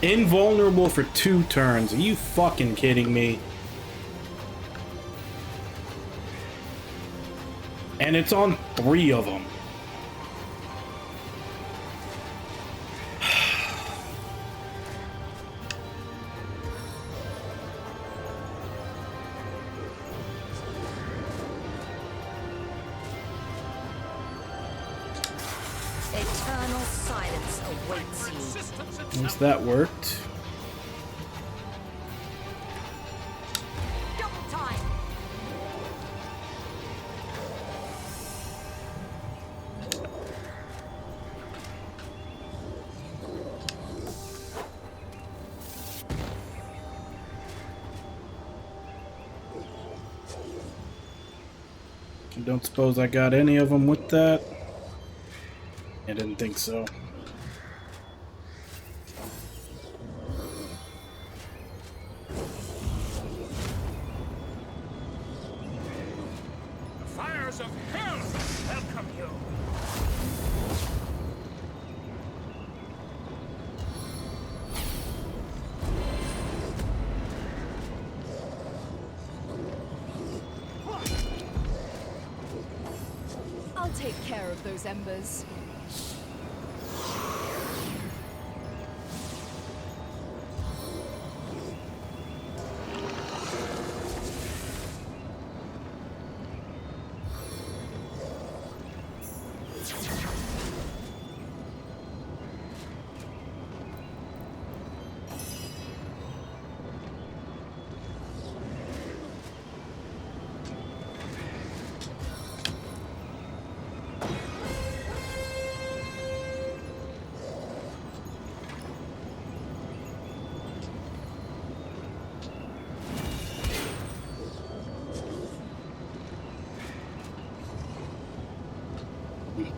Invulnerable for 2 turns. Are you fucking kidding me? And it's on 3 of them. Eternal silence awaits you. At least that worked. Double time. I don't suppose I got any of them with that. I didn't think so. The fires of hell welcome you. I'll take care of those embers.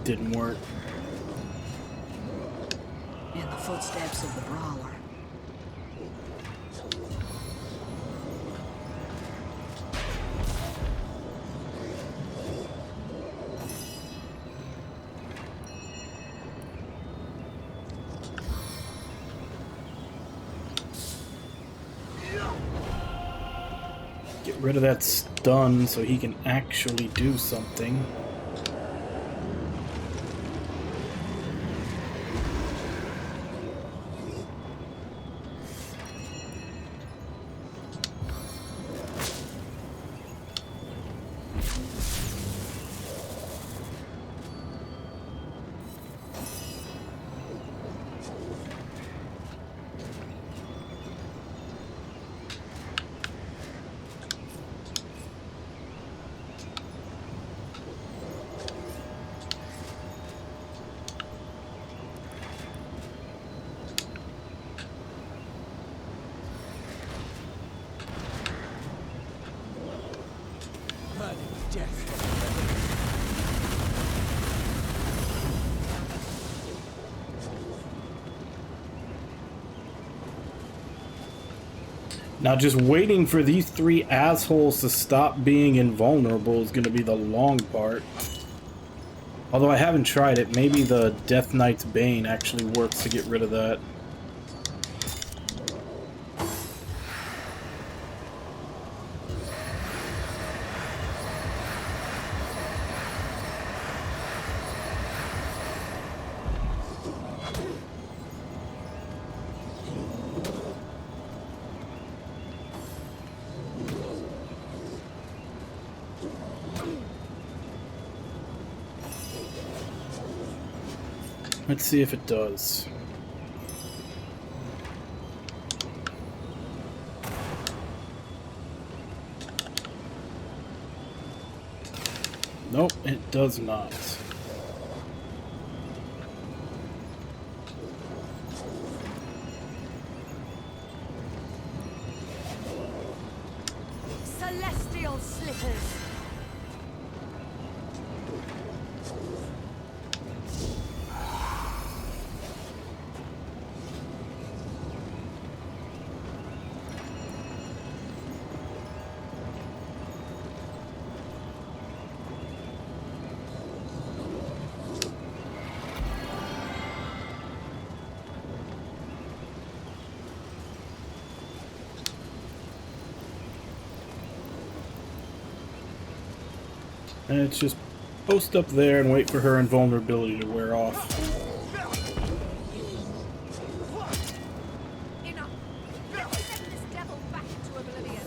Didn't work. In the footsteps of the brawler. Get rid of that stun so he can actually do something. Now just waiting for these 3 assholes to stop being invulnerable is going to be the long part. Although I haven't tried it, maybe the Death Knight's Bane actually works to get rid of that. Let's see if it does. Nope, it does not. Celestial slippers. And it's just post up there and wait for her invulnerability to wear off. Enough. Let's send this devil back into oblivion.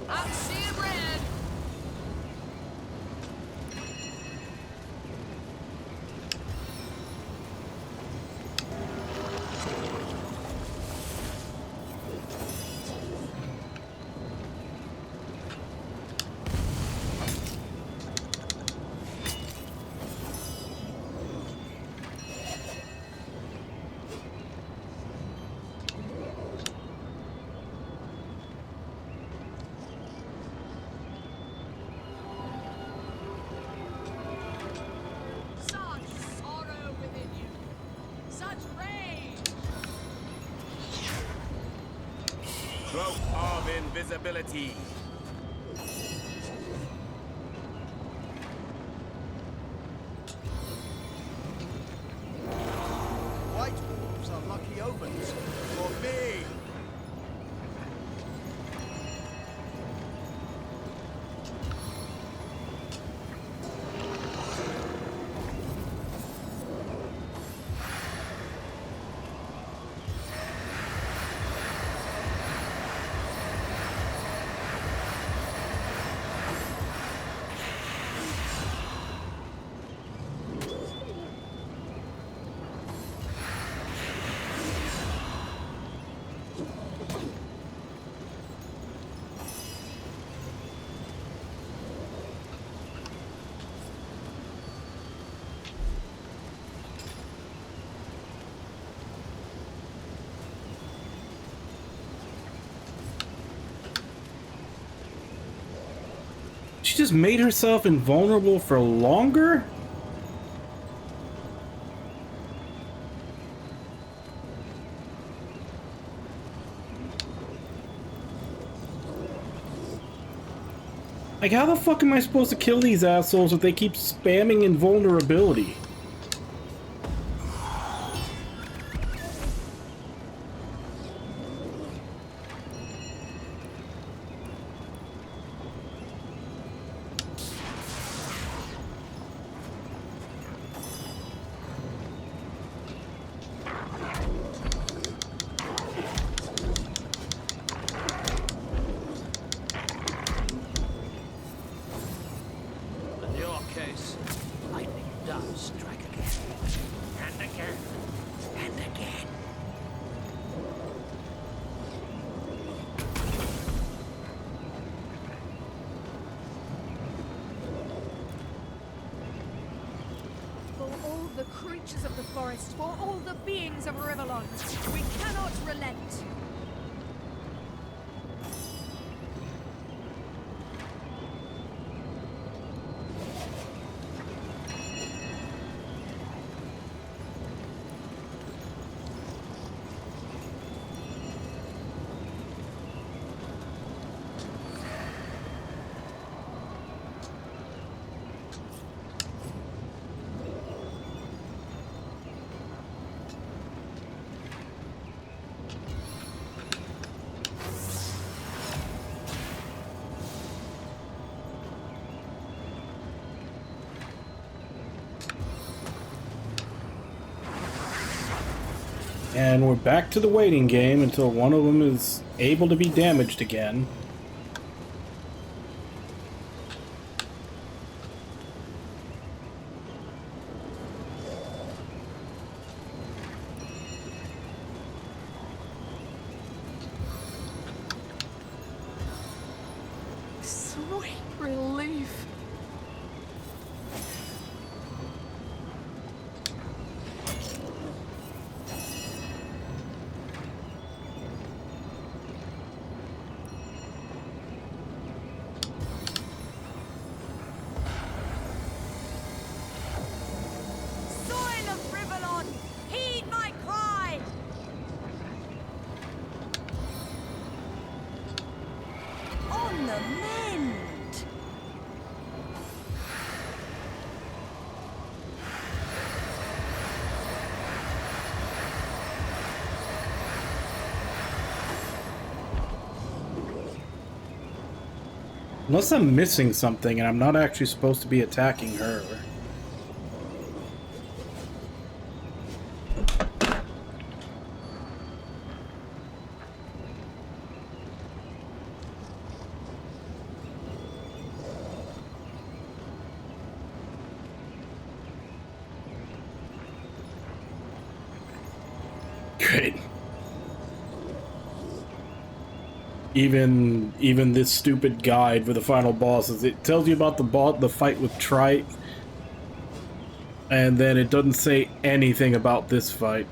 I'm seeing red. Cloak of invisibility. White wolves are lucky omens for me. She just made herself invulnerable for longer? Like, how the fuck am I supposed to kill these assholes if they keep spamming invulnerability? In your case, lightning does strike again. And again. And again. For all the creatures of the forest, for all the beings of Rivalon, we cannot relent. And we're back to the waiting game until one of them is able to be damaged again. Sweet relief. Unless I'm missing something and I'm not actually supposed to be attacking her. Great. Even this stupid guide for the final bosses, it tells you about the fight with Trite, and then it doesn't say anything about this fight.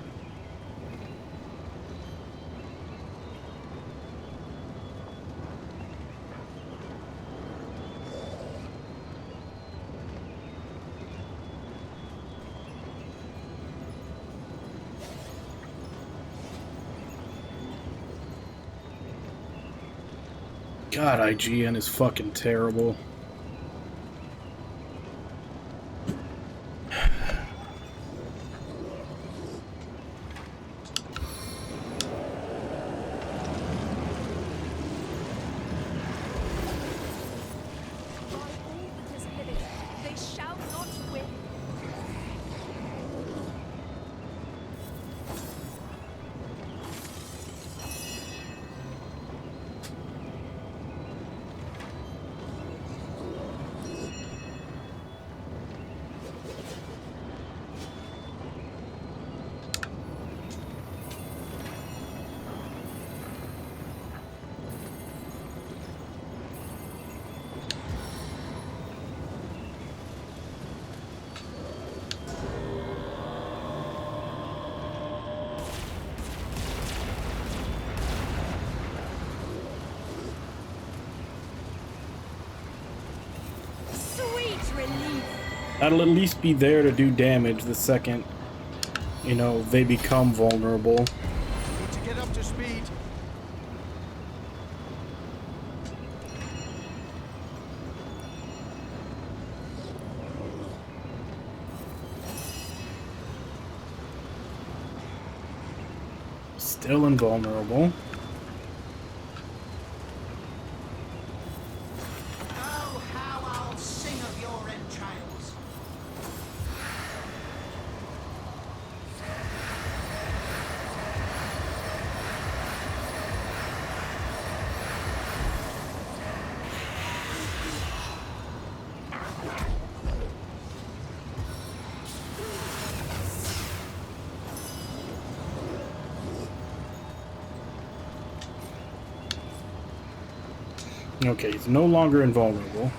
God, IGN is fucking terrible. They shall not win. That'll at least be there to do damage the second, you know, they become vulnerable. Need to get up to speed. Still invulnerable. Oh, how I'll sing of your entrails. Okay, he's no longer invulnerable.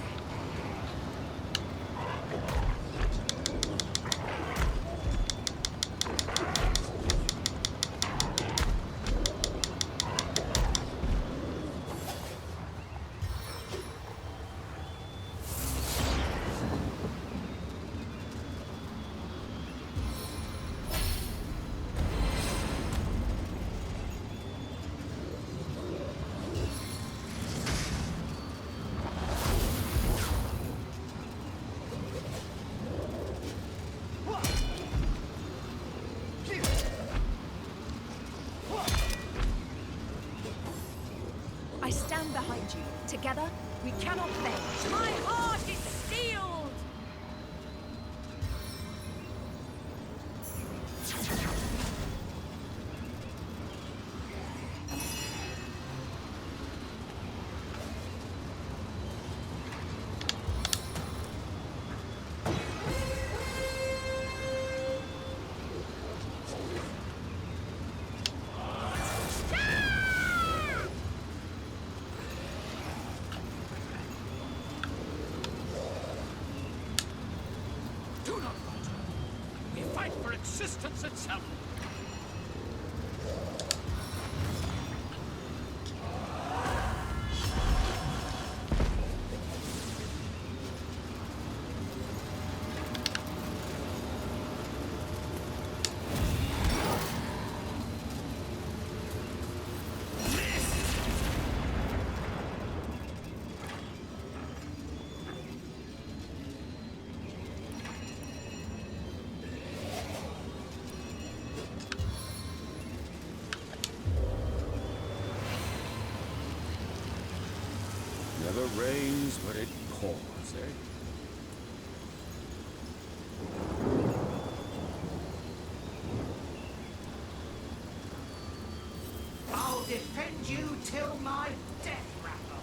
I stand behind you. Together, we cannot fail. My heart is steeled! force itself. Never rains, but it pours, eh? I'll defend you till my death rattle.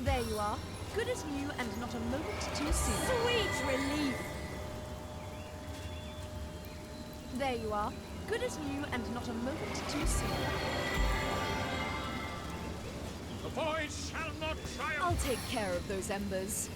There you are. Good as new and not a moment too soon. Sweet relief! There you are. Good as new and not a moment too soon. The void shall not triumph! I'll take care of those embers.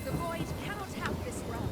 The void cannot have this realm.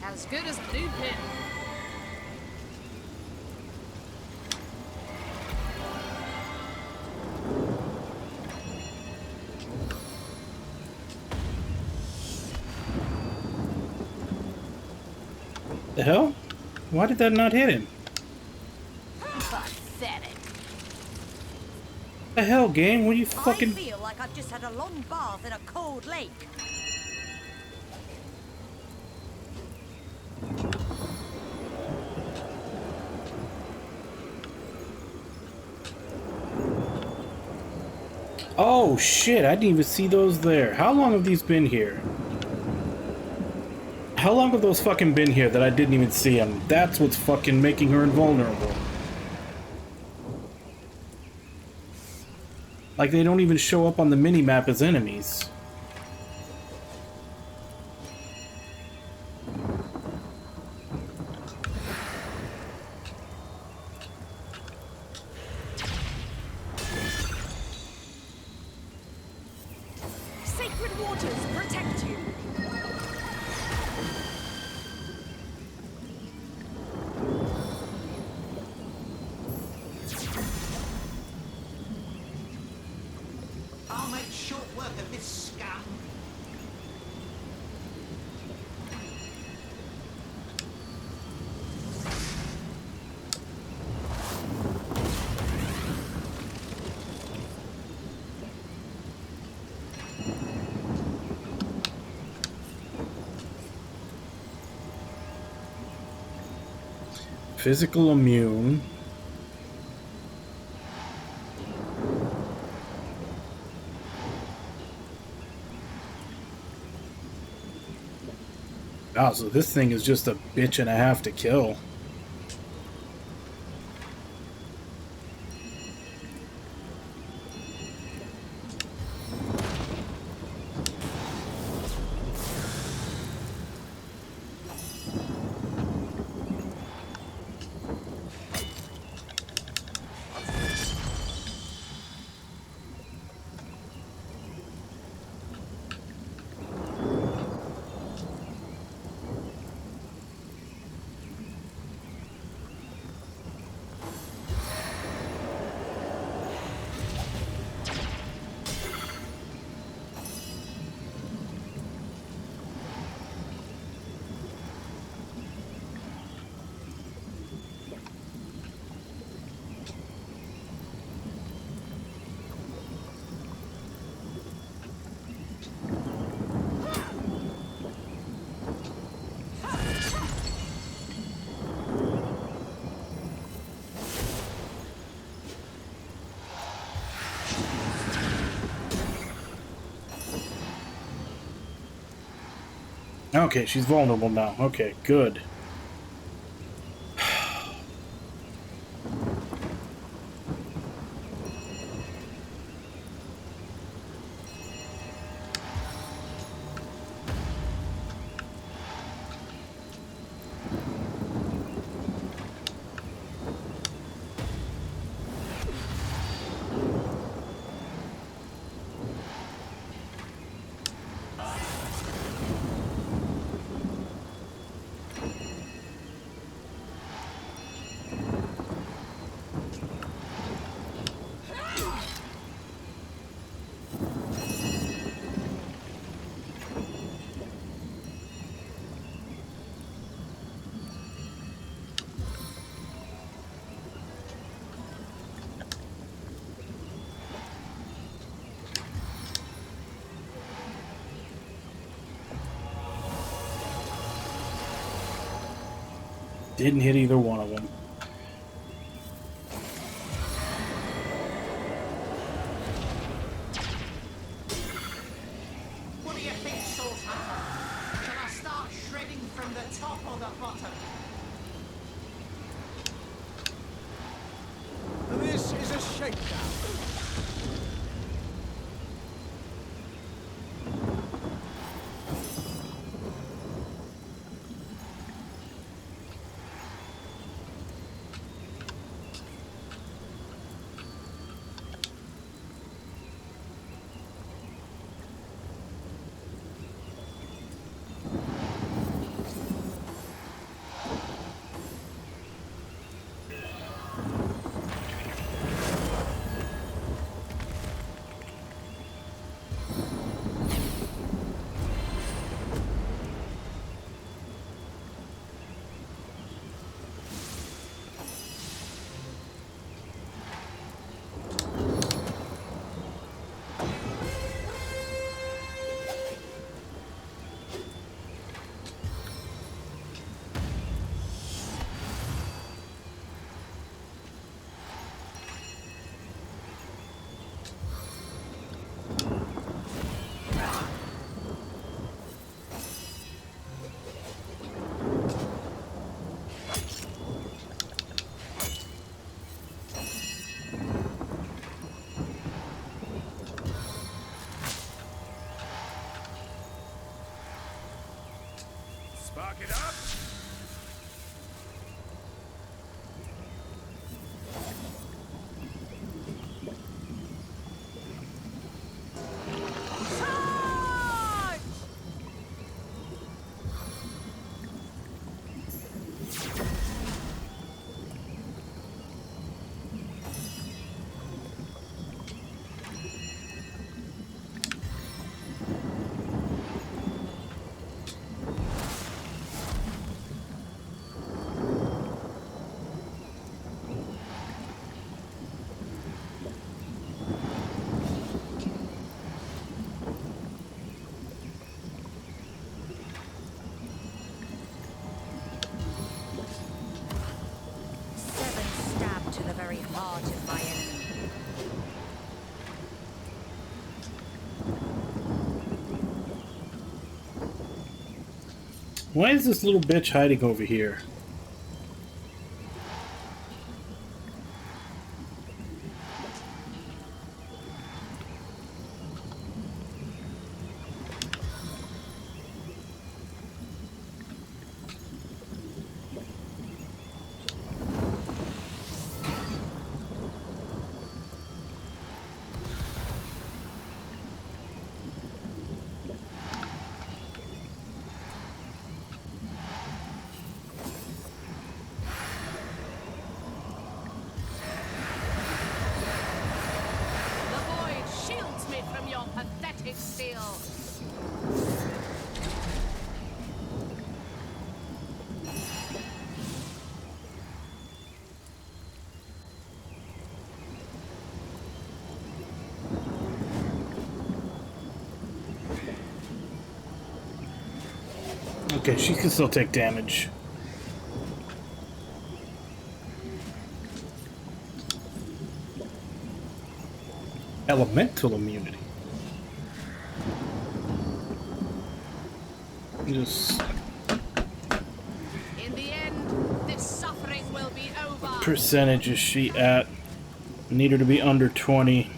As good as a new pin. The hell? Why did that not hit him? Pathetic. The hell, game? What are you fucking... I feel like I've just had a long bath in a cold lake. Oh shit, I didn't even see those there. How long have these been here? How long have those fucking been here that I didn't even see them? That's what's fucking making her invulnerable. Like, they don't even show up on the mini-map as enemies. Sacred waters protect you. I'll make short work of this scum. Physical immune. Oh, so this thing is just a bitch and a half to kill. Okay, she's vulnerable now. Okay, good. Didn't hit either one of them. What do you think, Source Hunter? Shall I start shredding from the top or the bottom? This is a shakedown. very heart of my enemy. Why is this little bitch hiding over here? Pathetic steel. Okay, she can still take damage. Elemental immunity. Just in the end, this suffering will be over. what percentage is she at? Need her to be under 20.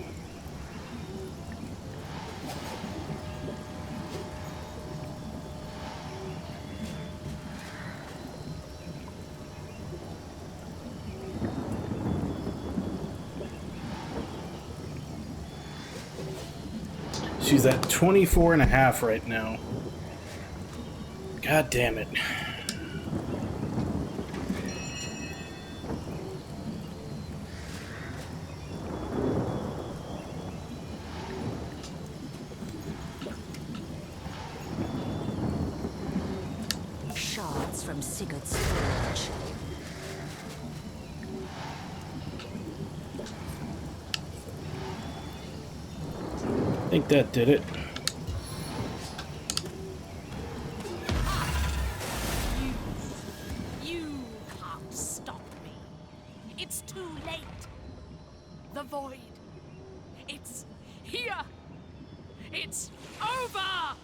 She's at 24.5 right now. God damn it. Shards from Sigurd's forge. I think that did it. You can't stop me. It's too late. The void. It's here. It's over.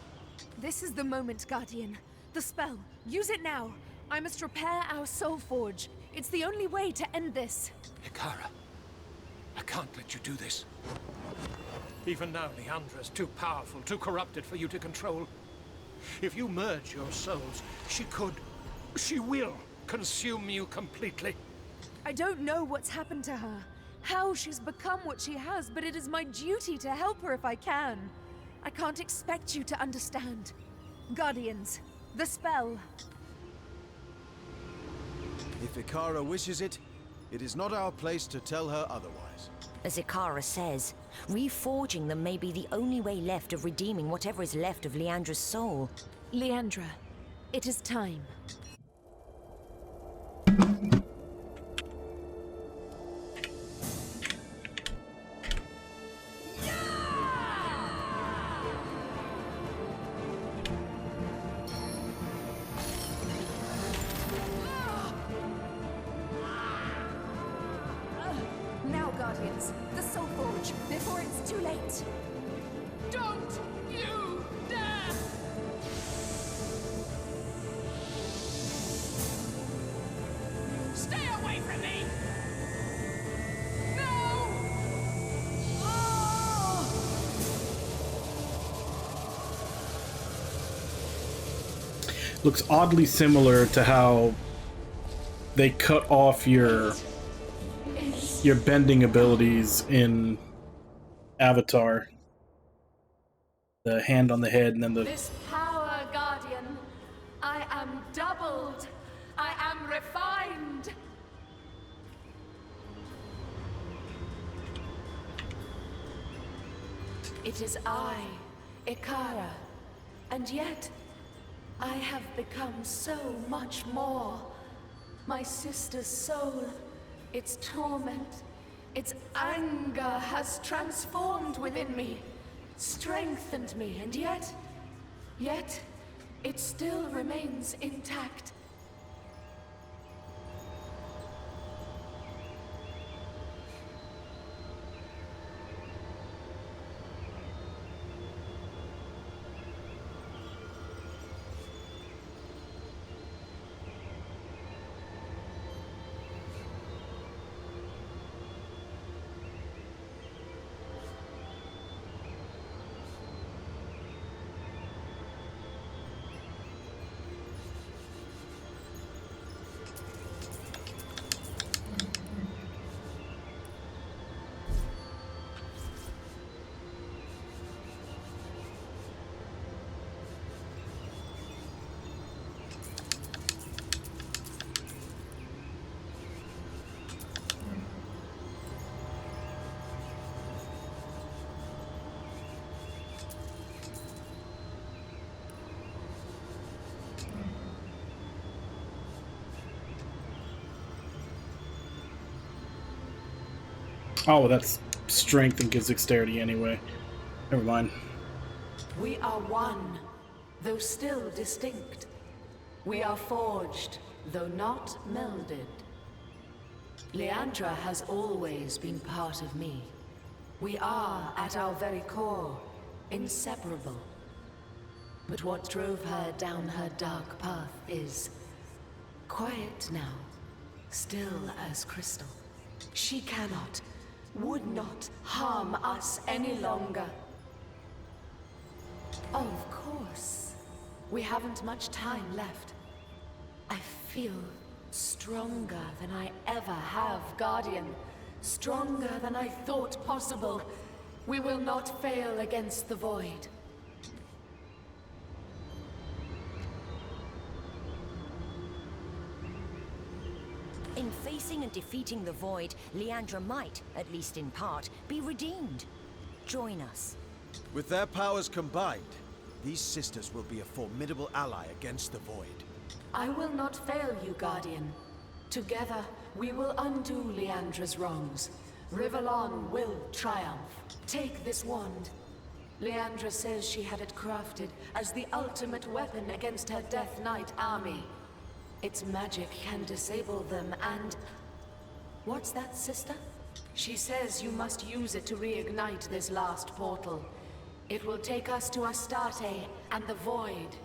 This is the moment, Guardian. The spell. Use it now. I must repair our soul forge. It's the only way to end this. Hikara, I can't let you do this. Even now, Leandra's too powerful, too corrupted for you to control. If you merge your souls, she will consume you completely. I don't know what's happened to her, how she's become what she has, but it is my duty to help her if I can. I can't expect you to understand. Guardians, the spell. If Hikara wishes it, it is not our place to tell her otherwise. As Hikara says, reforging them may be the only way left of redeeming whatever is left of Leandra's soul. Leandra, it is time. Now, Guardians, the Soul Forge, before it's too late. Don't you dare! Stay away from me! No! Oh! Looks oddly similar to how they cut off your bending abilities in Avatar. The hand on the head and then the... This power, Guardian, I am doubled. I am refined. It is I, Hikara, and yet I have become so much more. My sister's soul, its torment, its anger has transformed within me, strengthened me, and yet it still remains intact. Oh, that's strength and gives dexterity anyway. Never mind. We are one, though still distinct. We are forged, though not melded. Leandra has always been part of me. We are, at our very core, inseparable. But what drove her down her dark path is quiet now, still as crystal. She cannot, would not harm us any longer. Of course. We haven't much time left. I feel stronger than I ever have, Guardian. Stronger than I thought possible. We will not fail against the Void. In facing and defeating the Void, Leandra might, at least in part, be redeemed. Join us. With their powers combined, these sisters will be a formidable ally against the Void. I will not fail you, Guardian. Together, we will undo Leandra's wrongs. Rivellon will triumph. Take this wand. Leandra says she had it crafted as the ultimate weapon against her Death Knight army. Its magic can disable them and... What's that, sister? She says you must use it to reignite this last portal. It will take us to Astarte and the Void.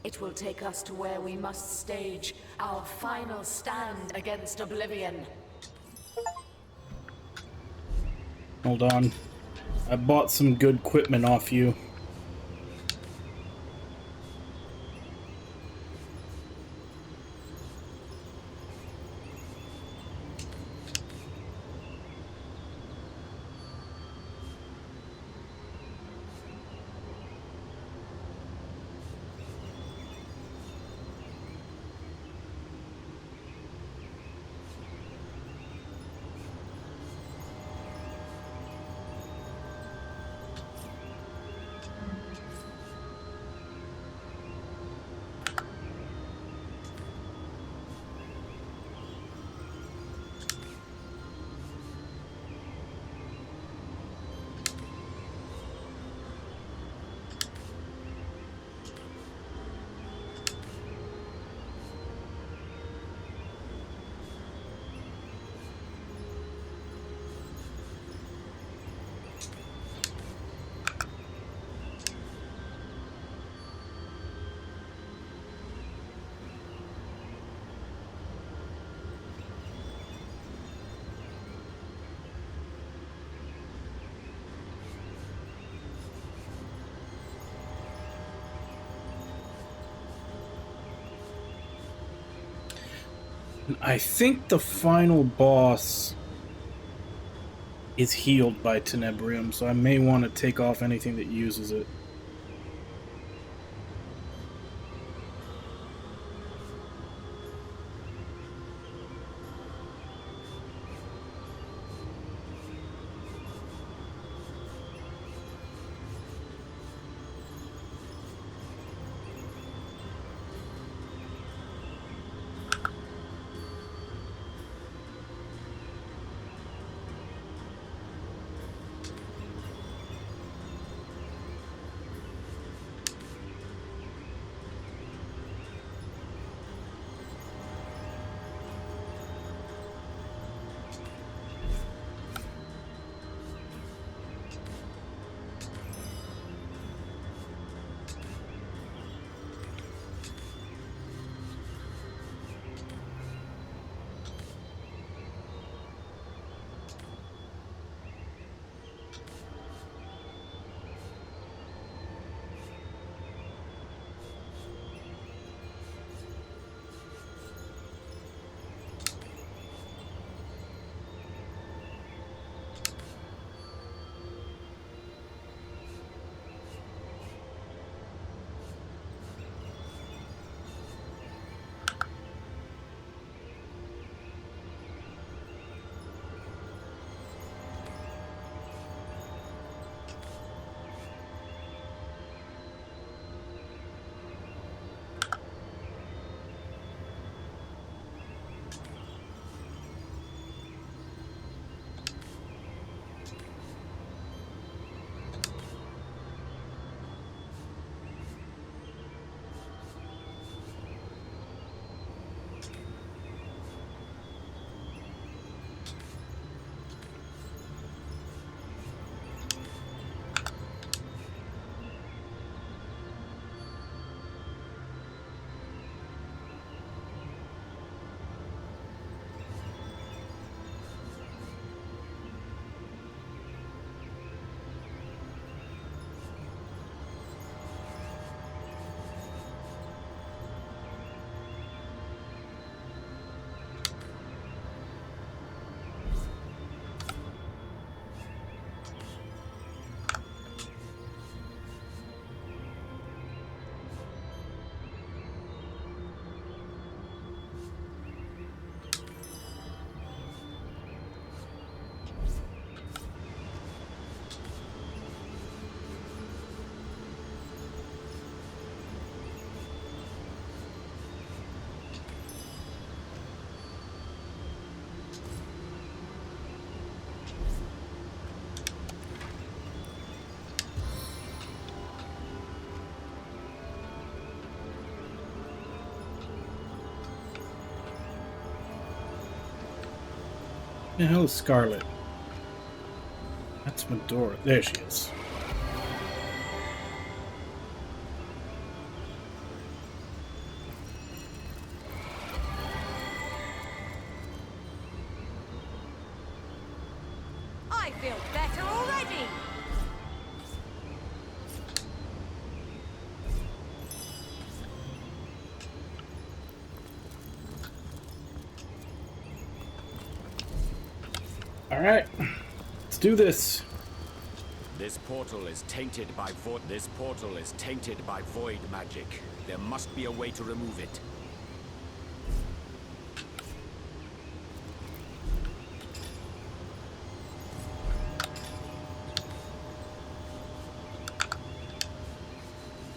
It will take us to where we must stage our final stand against Oblivion. Hold on. I bought some good equipment off you. I think the final boss is healed by Tenebrium, so I may want to take off anything that uses it. The hell is Scarlet? That's Medora. There she is. I feel better already! Alright. Let's do this. This portal is tainted by void magic. There must be a way to remove it.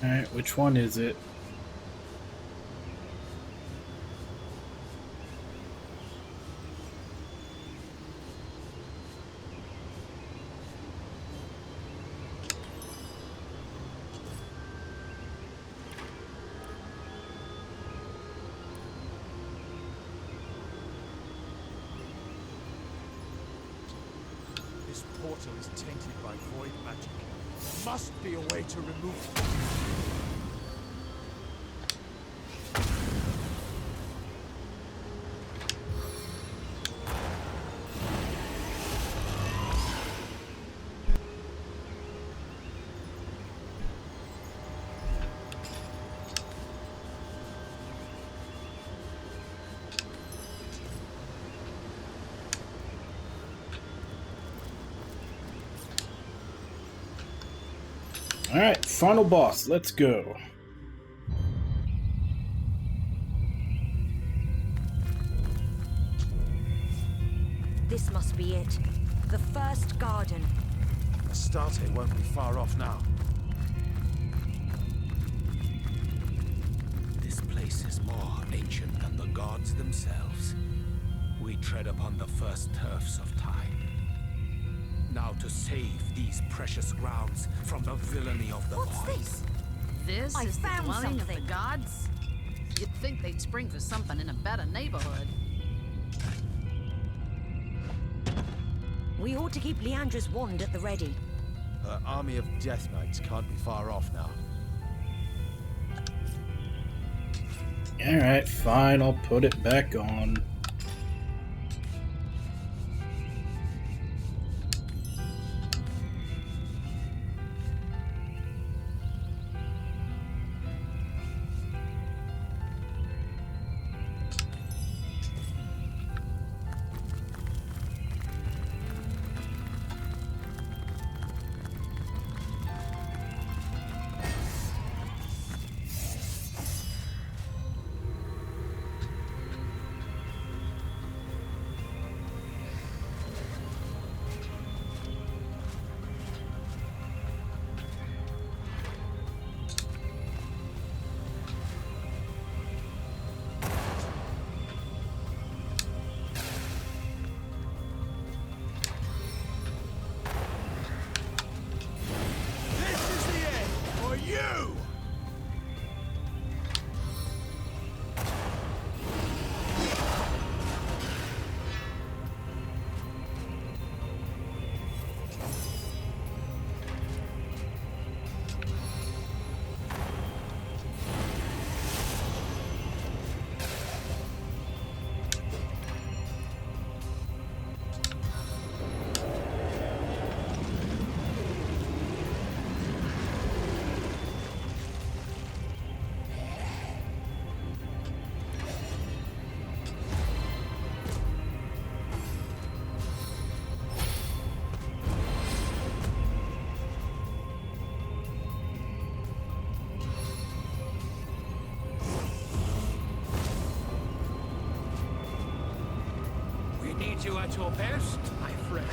Alright, which one is it? This portal is tainted by void magic. There must be a way to remove it. Alright, final boss. Let's go. This must be it. The first garden. Astarte won't be far off now. This place is more ancient than the gods themselves. We tread upon the first turfs of time. Now to save these precious grounds from the villainy of the void. This I is the found dwelling of something. the gods? You'd think they'd spring for something in a better neighborhood. We ought to keep Leandra's wand at the ready. Her army of Death Knights can't be far off now. Alright, fine. I'll put it back on. We need you at your best, my friend.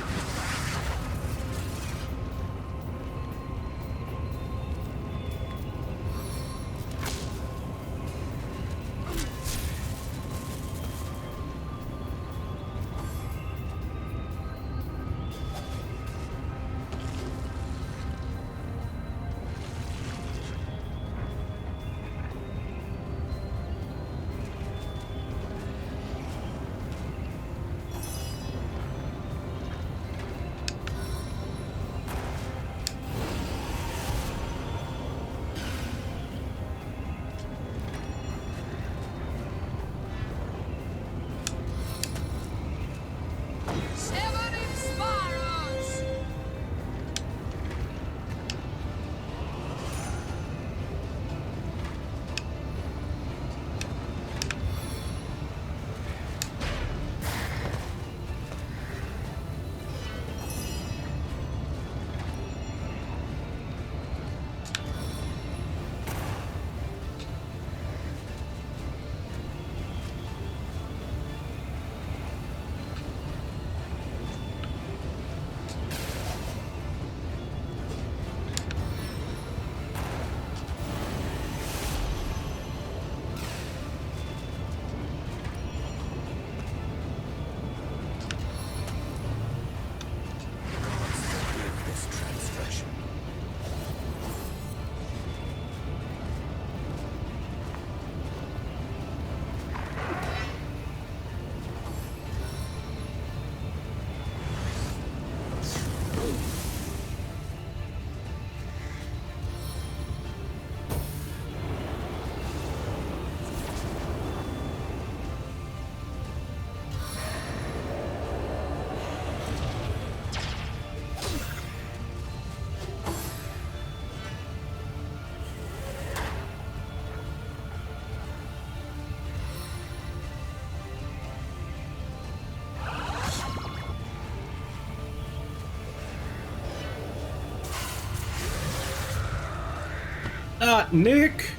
Nick!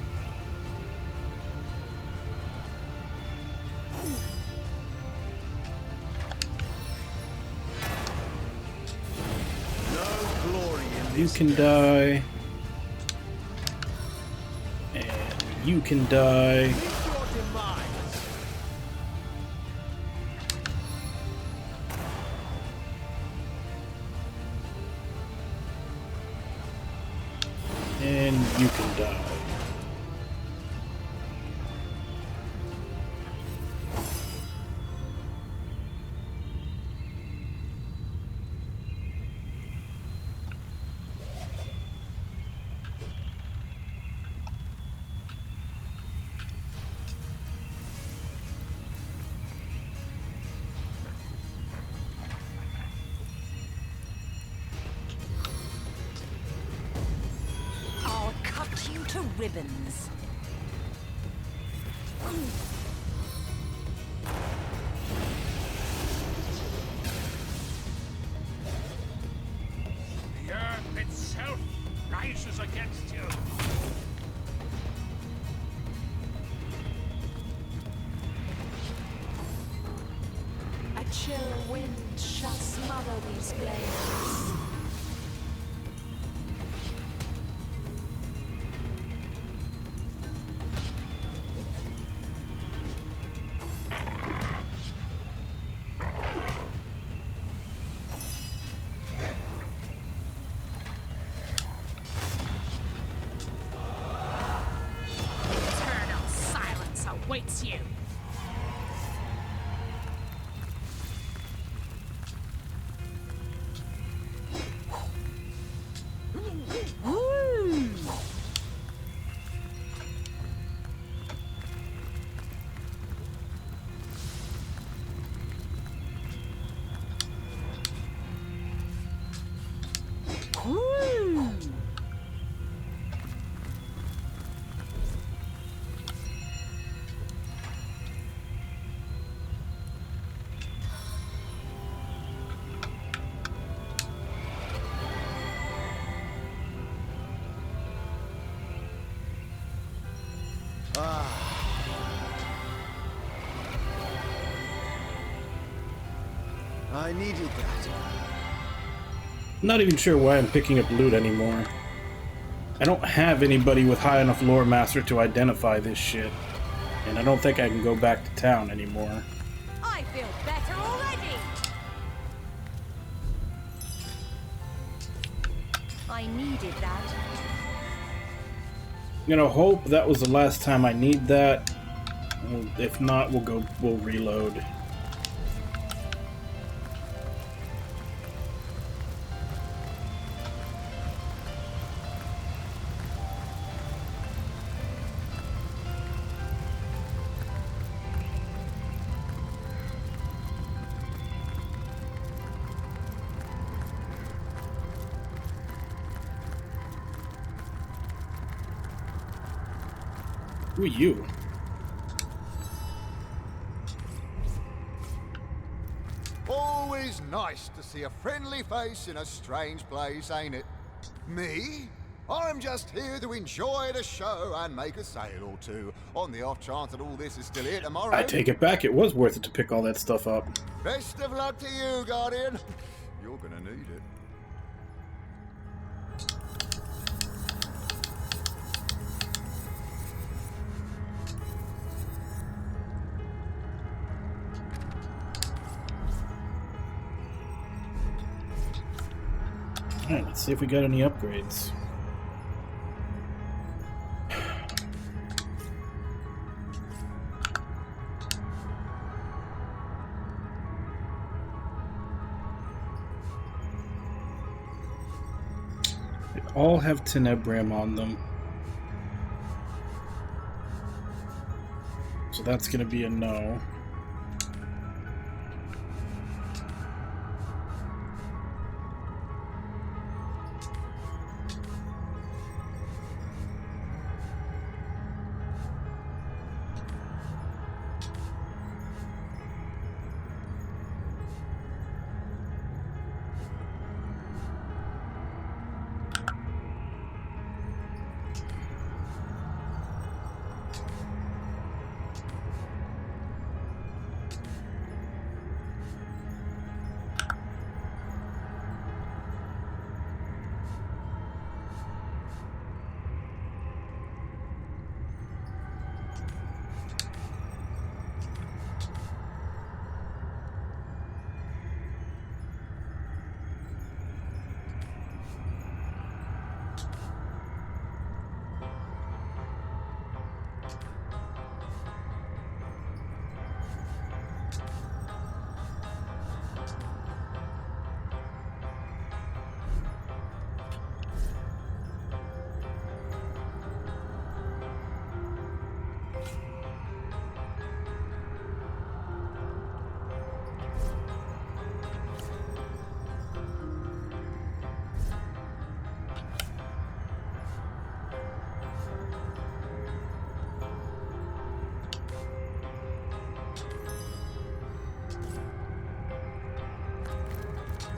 No glory in You this can death. die. And you can die. Meet your demise. And you can die. I'll cut you to ribbons. The earth itself rises against you. A chill wind shall smother these flames. Eternal silence awaits you. I needed that. Not even sure why I'm picking up loot anymore. I don't have anybody with high enough lore master to identify this shit. And I don't think I can go back to town anymore. I feel better already. I needed that. I'm gonna hope that was the last time I need that. If not, we'll reload. Who are you? Always nice to see a friendly face in a strange place, ain't it? Me? I'm just here to enjoy the show and make a sale or two, on the off chance that all this is still here tomorrow. I take it back, it was worth it to pick all that stuff up. Best of luck to you, Guardian. You're gonna need it. Alright, let's see if we got any upgrades. They all have Tenebram on them. So that's going to be a no.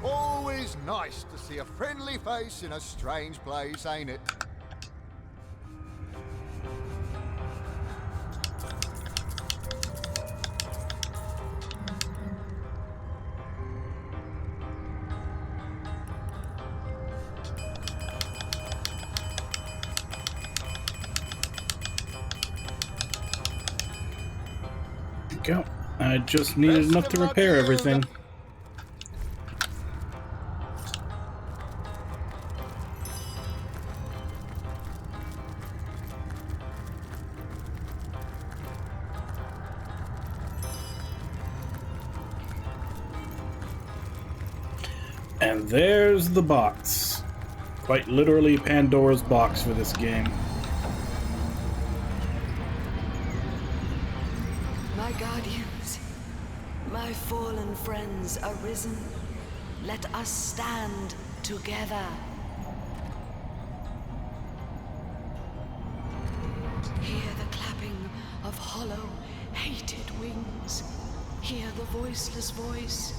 Always nice to see a friendly face in a strange place, ain't it? Go. I just needed enough to repair everything. And there's the box. Quite literally Pandora's box for this game. My guardians, my fallen friends arisen, let us stand together. Hear the clapping of hollow, hated wings. Hear the voiceless voice.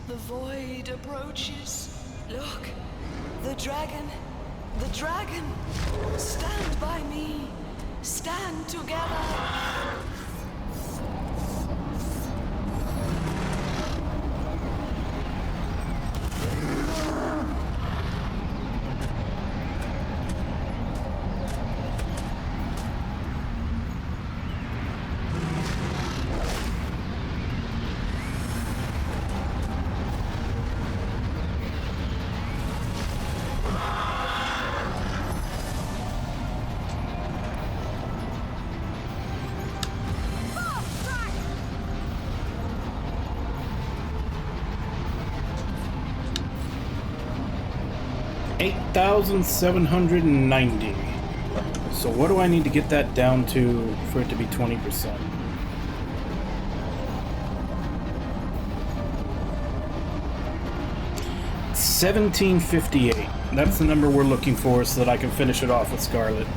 The void approaches. Look, the dragon, stand by me, stand together. $8,790. So what do I need to get that down to for it to be 20%? $1,758. That's the number we're looking for so that I can finish it off with Scarlet.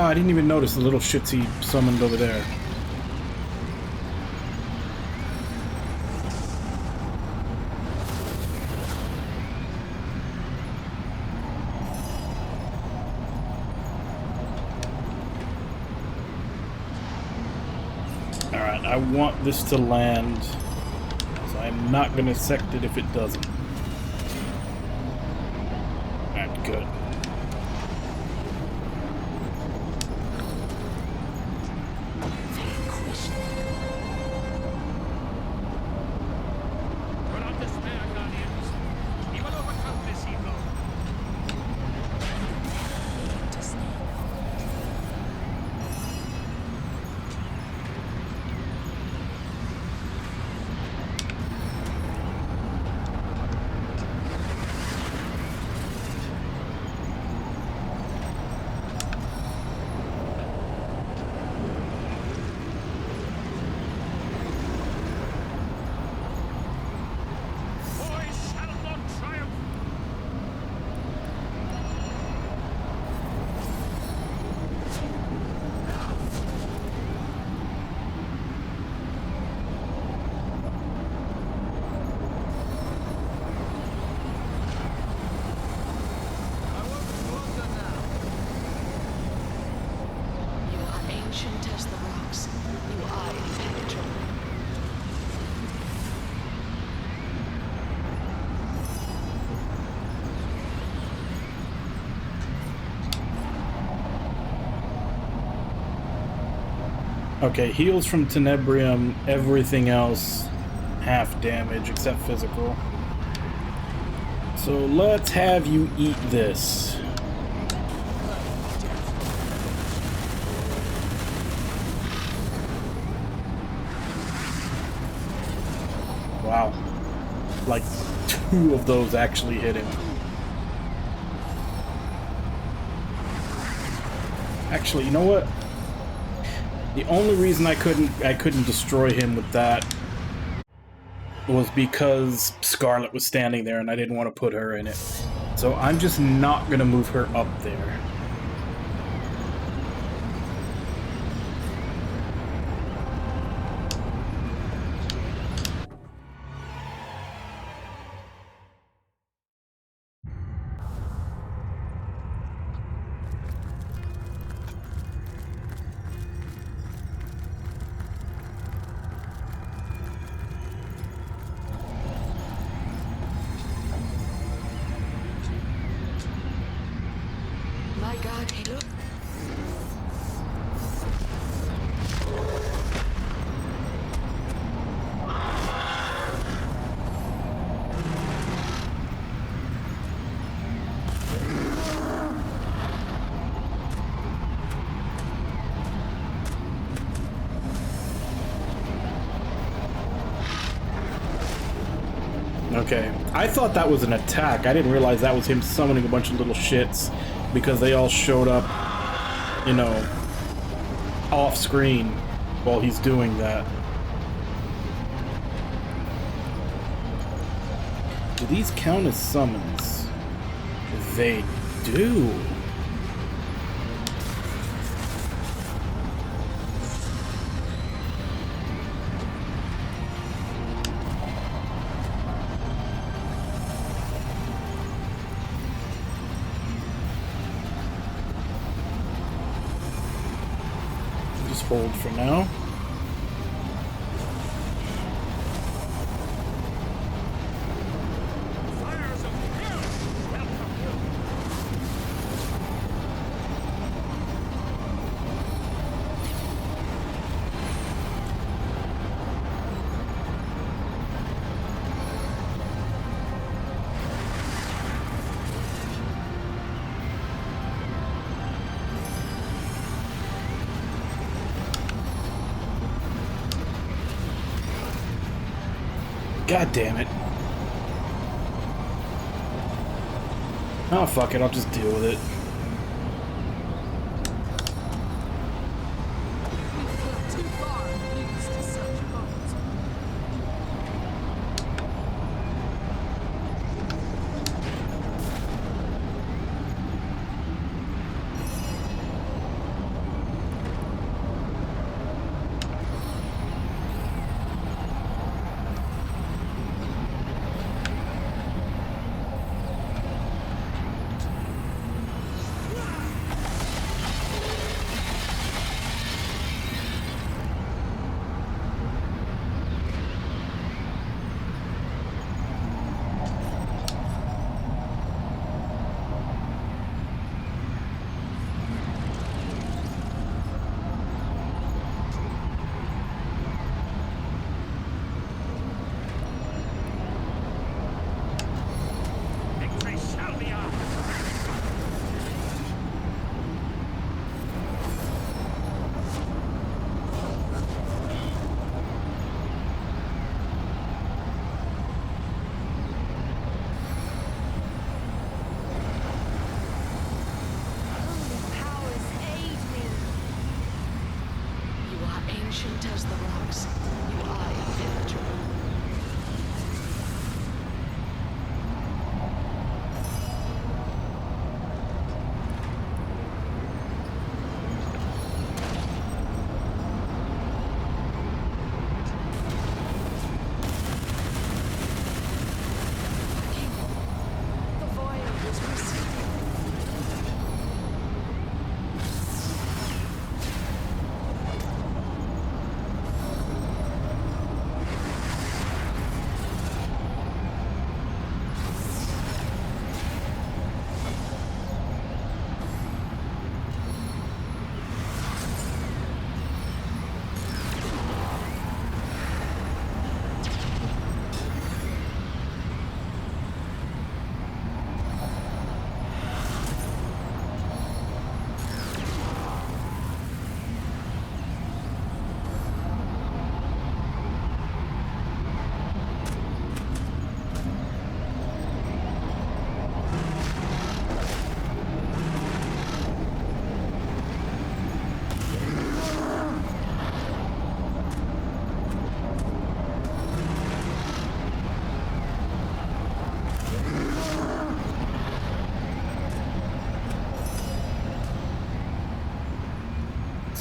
Oh, I didn't even notice the little shits he summoned over there. Alright, I want this to land, so I'm not going to sect it if it doesn't. Alright, good. Okay, heals from Tenebrium, everything else half damage except physical. So let's have you eat this. Wow. Like 2 of those actually hit him. Actually, you know what? The only reason I couldn't destroy him with that was because Scarlet was standing there and I didn't want to put her in it. So I'm just not gonna move her up there. My God, he look. Okay, I thought that was an attack. I didn't realize that was him summoning a bunch of little shits because they all showed up, you know, off screen while he's doing that. Do these count as summons? They do. Hold for now. God damn it. Oh, fuck it, I'll just deal with it.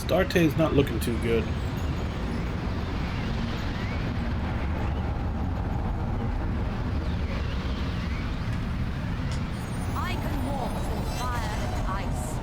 Astarte's not looking too good. I can walk through fire and ice.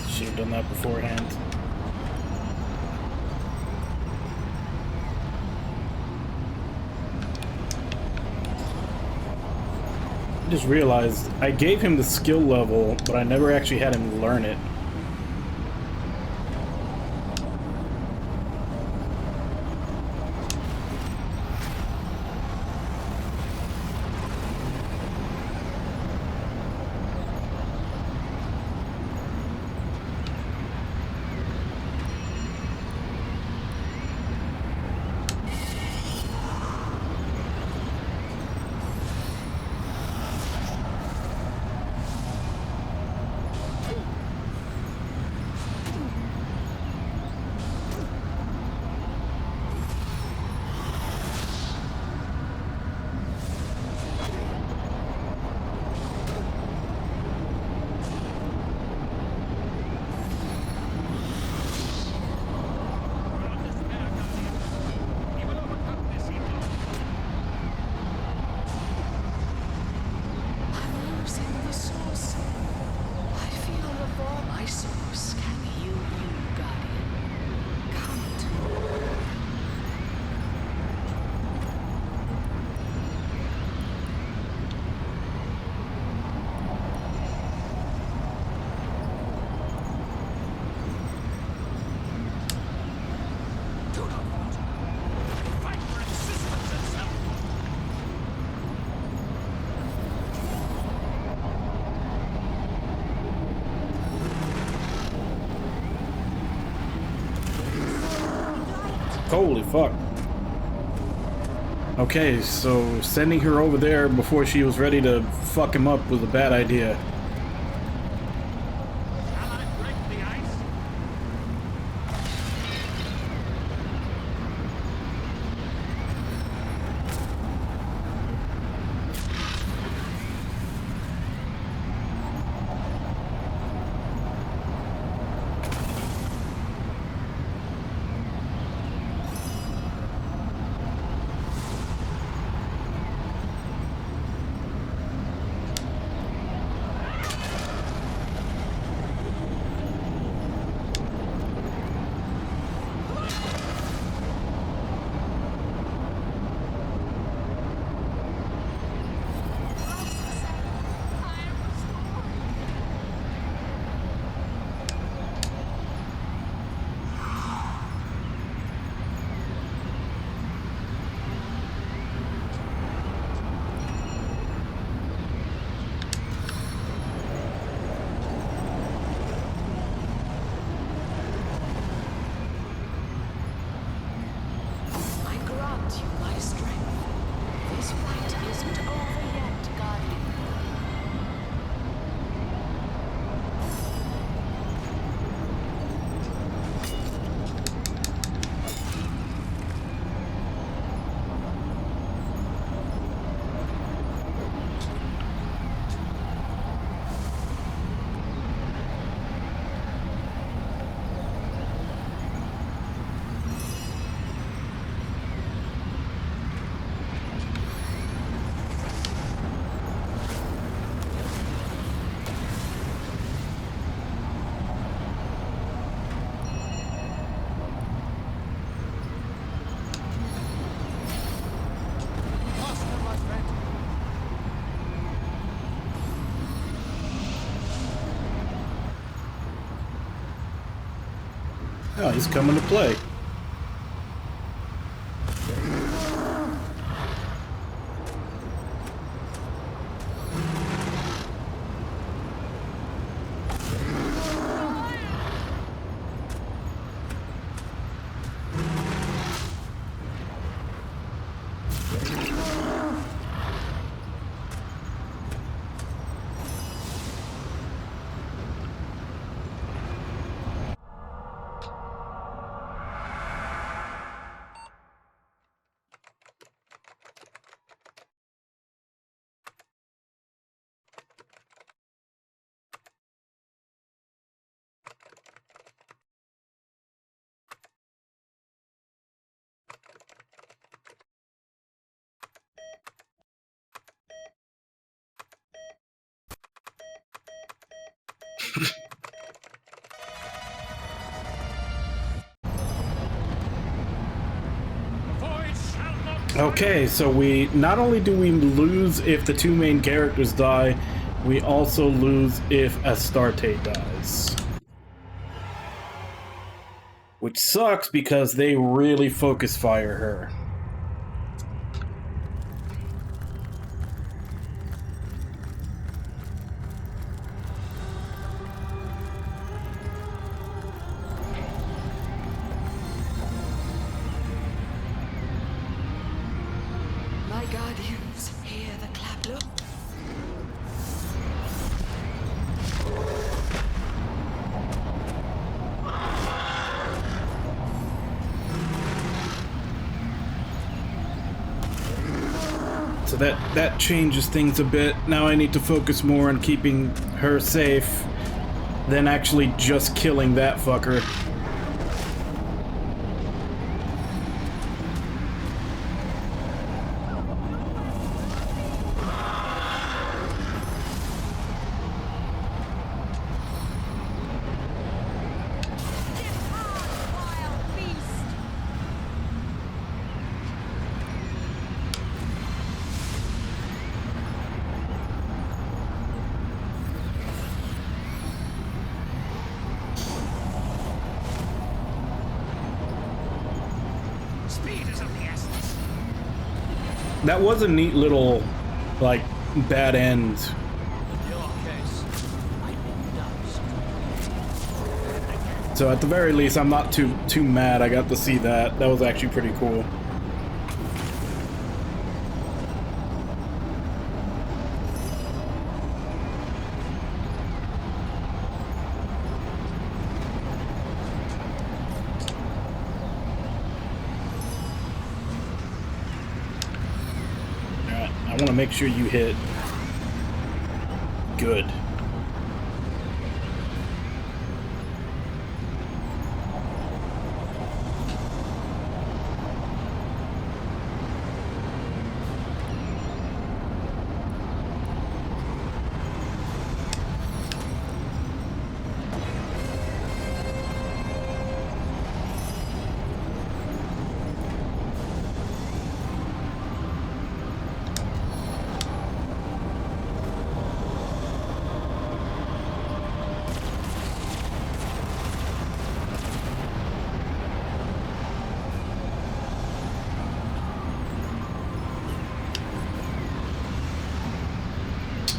Should have done that beforehand. I just realized I gave him the skill level, but I never actually had him learn it. Holy fuck. Okay, so sending her over there before she was ready to fuck him up was a bad idea. Oh, he's coming to play. Okay, so we not only do we lose if the two main characters die, we also lose if Astarte dies. Which sucks because they really focus fire her. My guardians, hear the clap. Look. So that changes things a bit. Now I need to focus more on keeping her safe than actually just killing that fucker. That was a neat little, like, bad end. So at the very least, I'm not too mad I got to see that. That was actually pretty cool. I want to make sure you hit good.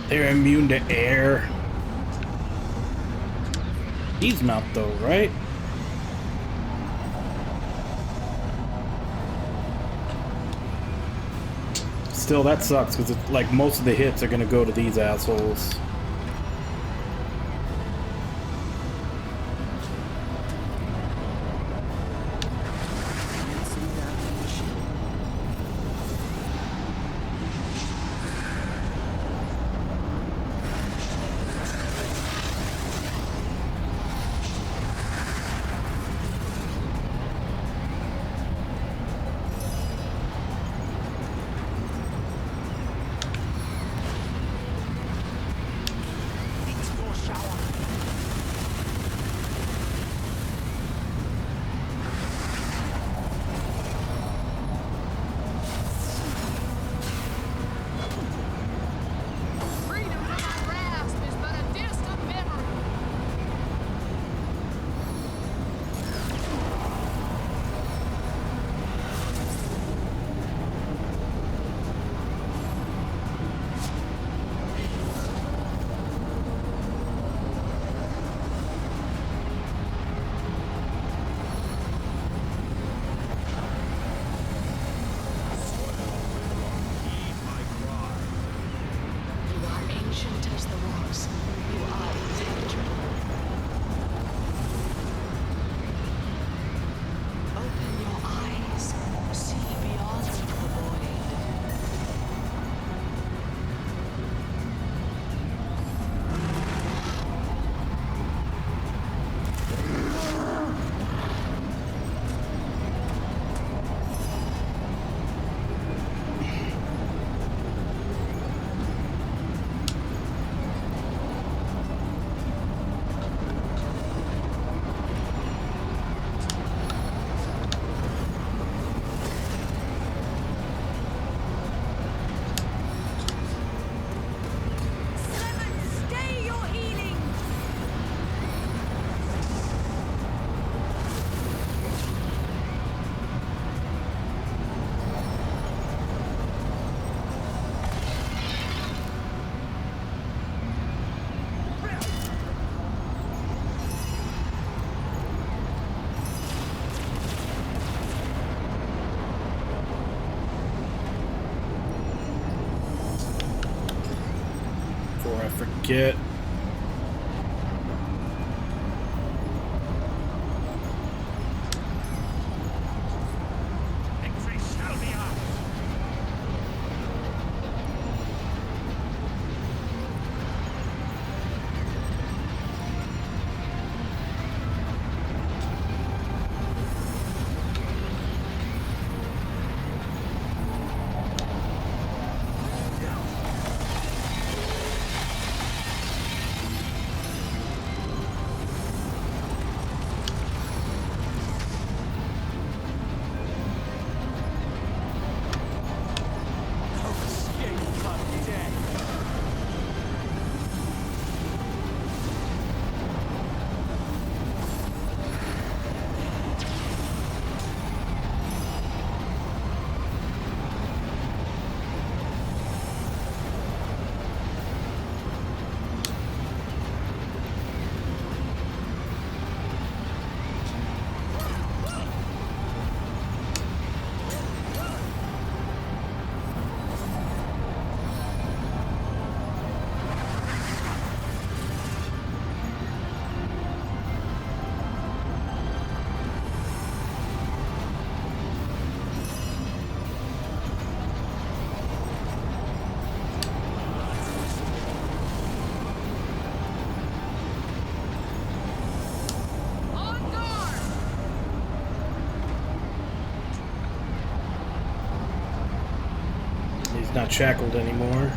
They're immune to air. He's not though, right? Still, that sucks because like most of the hits are gonna go to these assholes. forget. Victory shall be ours. He's not shackled anymore.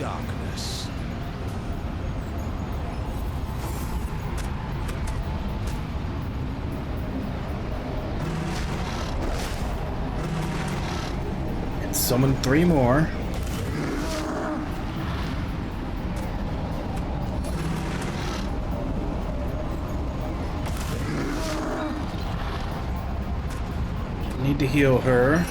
darkness. And summon 3 more. Need to heal her.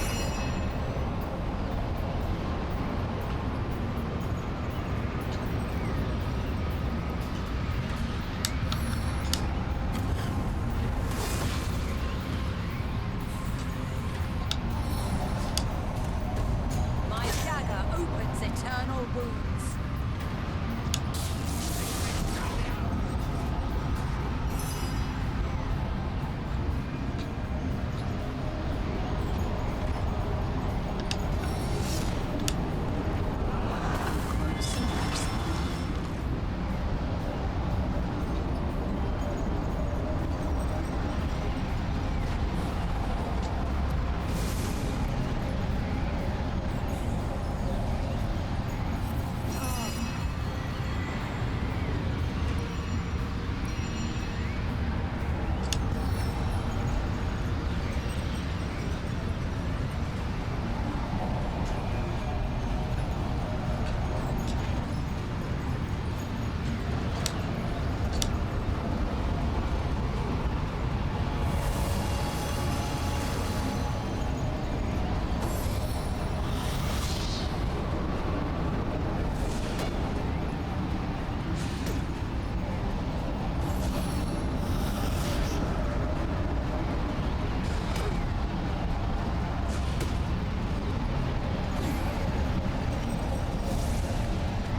My dagger opens eternal wounds.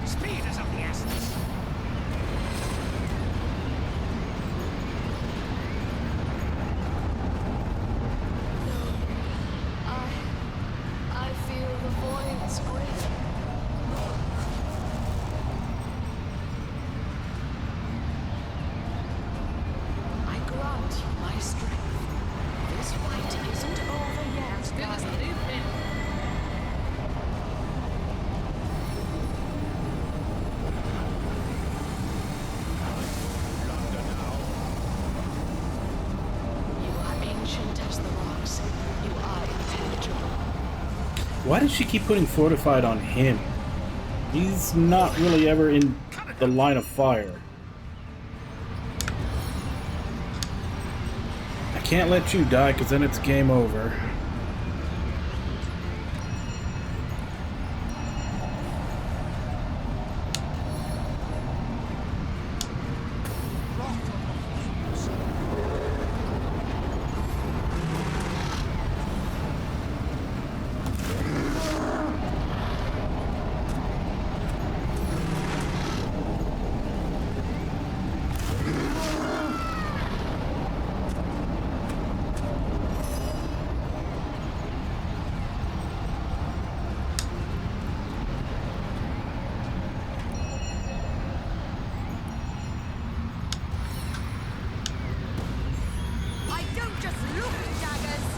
Speed is of the essence. I feel the void's grip. I grant you my strength. This fight isn't over yet. Still as they've been. You are ancient as the rocks. You are impenetrable. Why does she keep putting fortified on him? He's not really ever in the line of fire. I can't let you die, because then it's game over. I don't just look at daggers.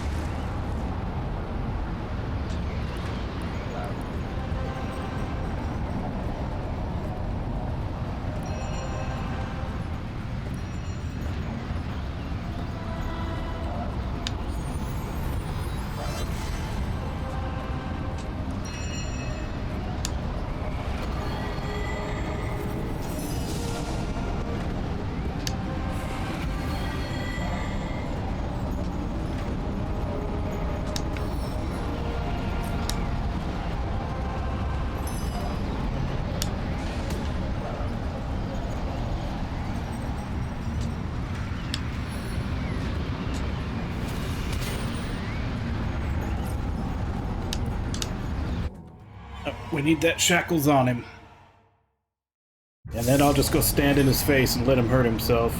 We need that shackles on him. And then I'll just go stand in his face and let him hurt himself.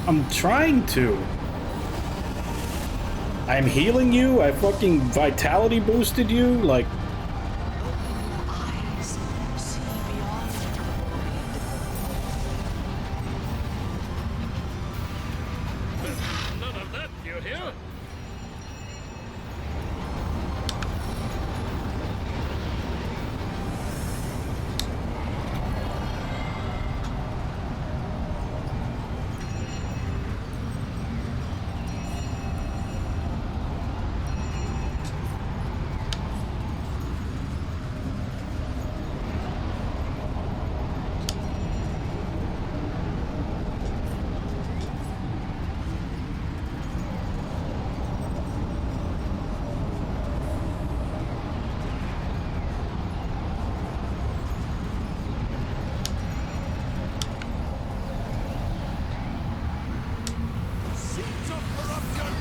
I'm trying to. I'm healing you. I fucking vitality boosted you. Like, None of that, you hear? Seeds of corruption!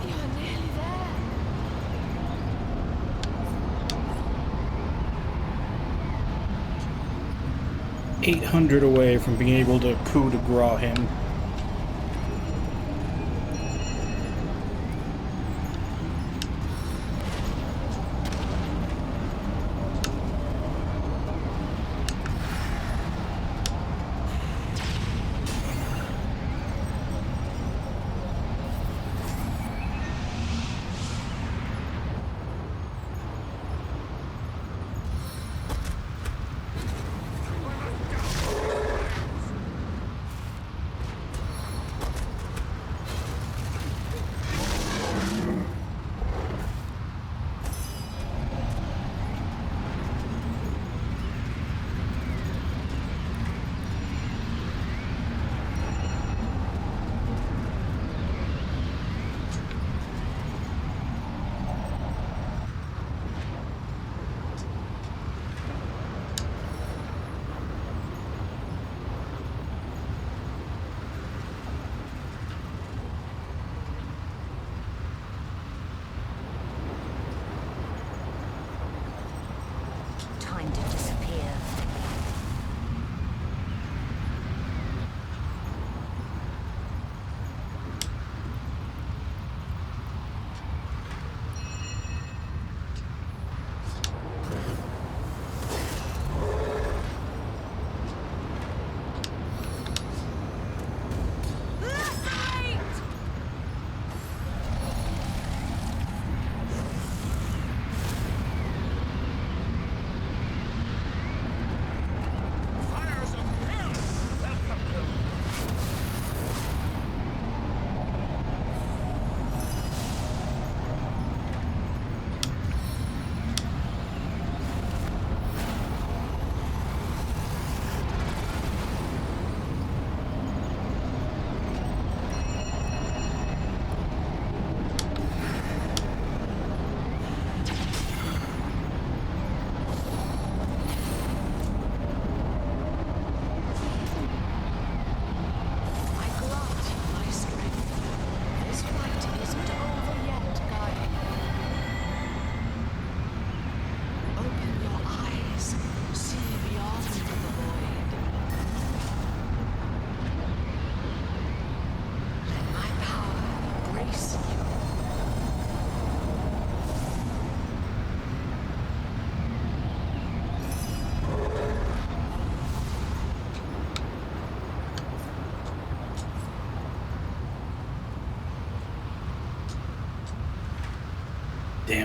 You're nearly there. 800 away from being able to coup de grace him.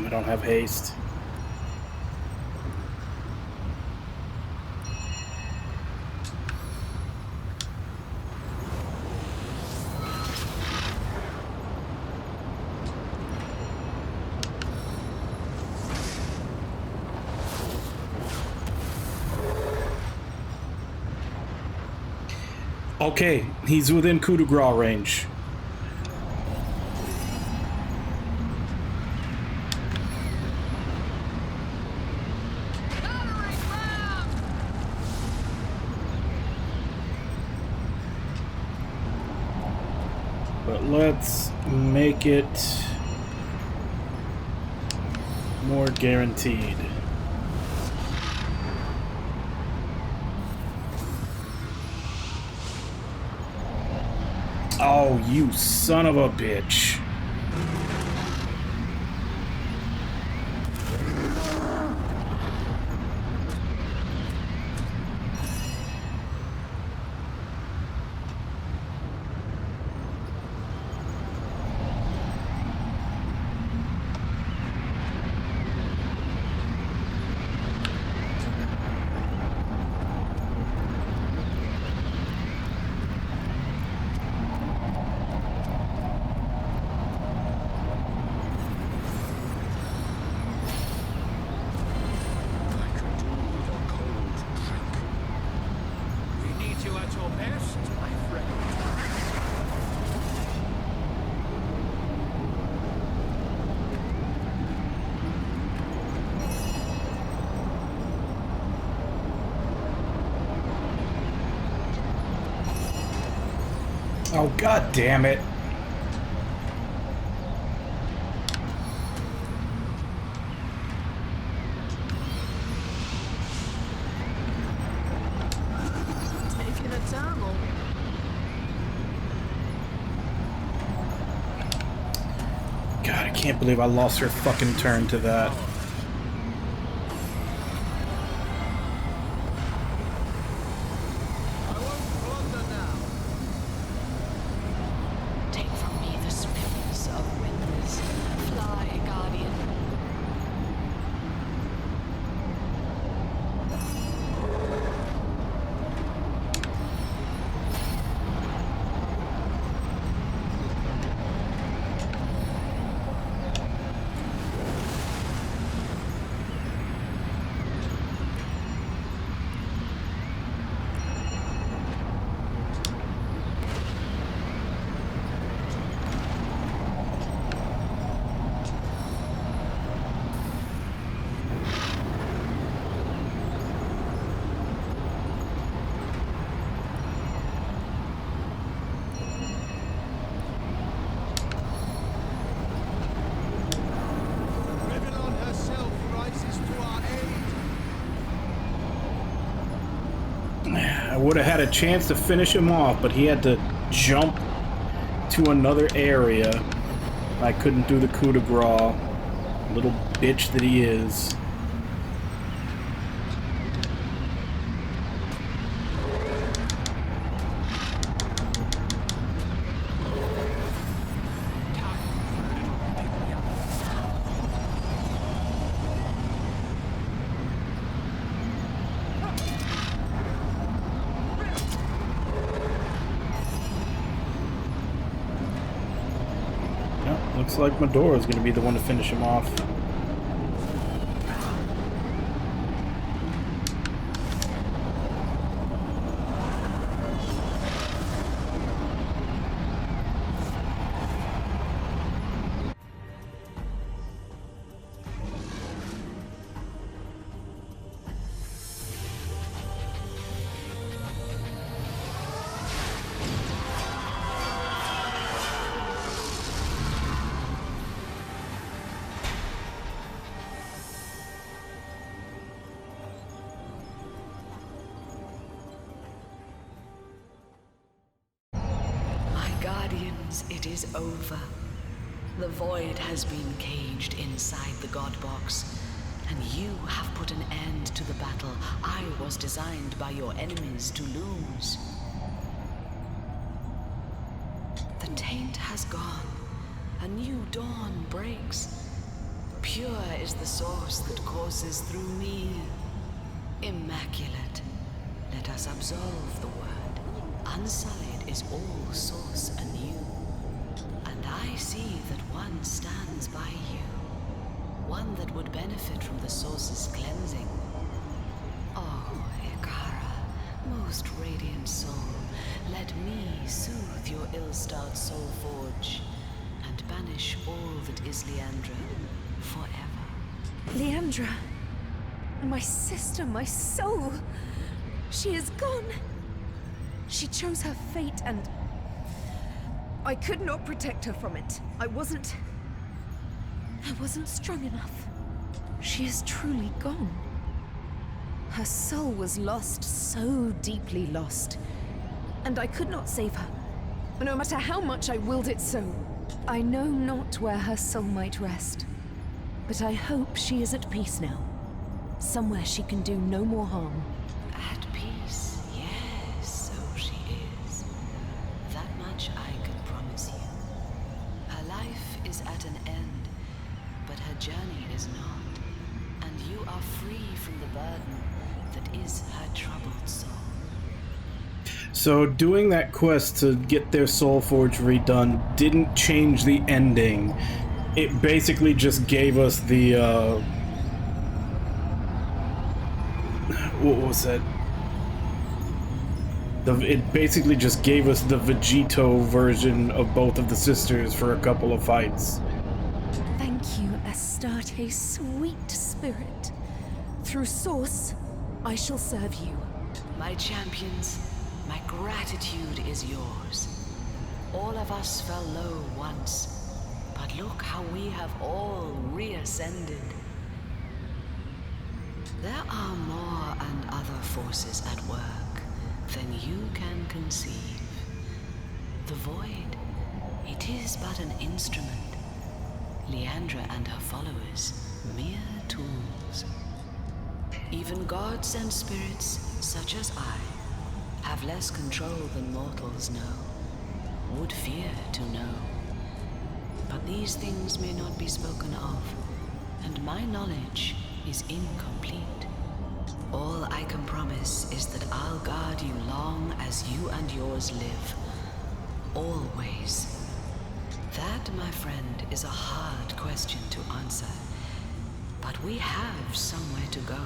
I don't have haste. Okay, he's within coup de grace range. But let's make it more guaranteed. Oh, you son of a bitch. Oh, god damn it. Taking a tumble. God, I can't believe I lost her fucking turn to that. Take from me the swiftness of winds. Fly, Guardian. I would have had a chance to finish him off, but he had to jump to another area. I couldn't do the coup de grace. Little bitch that he is. Looks like Medora's going to be the one to finish him off. It is over. The void has been caged inside the God Box, and you have put an end to the battle I was designed by your enemies to lose. The taint has gone. A new dawn breaks. Pure is the source that courses through me. Immaculate. Let us absolve the word. Unsullied is all source anew. And I see that one stands by you. One that would benefit from the source's cleansing. Oh, Ikara, most radiant soul, let me soothe your ill-starred soul forge and banish all that is Leandra forever. Leandra, my sister, my soul, she is gone. She chose her fate and I could not protect her from it. I wasn't strong enough. She is truly gone. Her soul was lost, so deeply lost. And I could not save her, no matter how much I willed it so. I know not where her soul might rest, but I hope she is at peace now. Somewhere she can do no more harm. At peace, yes, so she is. That much I can promise you. Her life is at an end, but her journey is not. And you are free from the burden that is her troubled soul. So doing that quest to get their soul forge redone didn't change the ending. It basically just gave us the, what was it? It basically just gave us the Vegito version of both of the sisters for a couple of fights. Thank you, Astarte, sweet spirit. Through Source, I shall serve you. My champions, my gratitude is yours. All of us fell low once, but look how we have all reascended. There are more and other forces at work than you can conceive. The Void, it is but an instrument. Leandra and her followers, mere tools. Even gods and spirits, such as I, have less control than mortals know, would fear to know. But these things may not be spoken of, and my knowledge is incomplete. All I can promise is that I'll guard you long as you and yours live. Always. That, my friend, is a hard question to answer. But we have somewhere to go,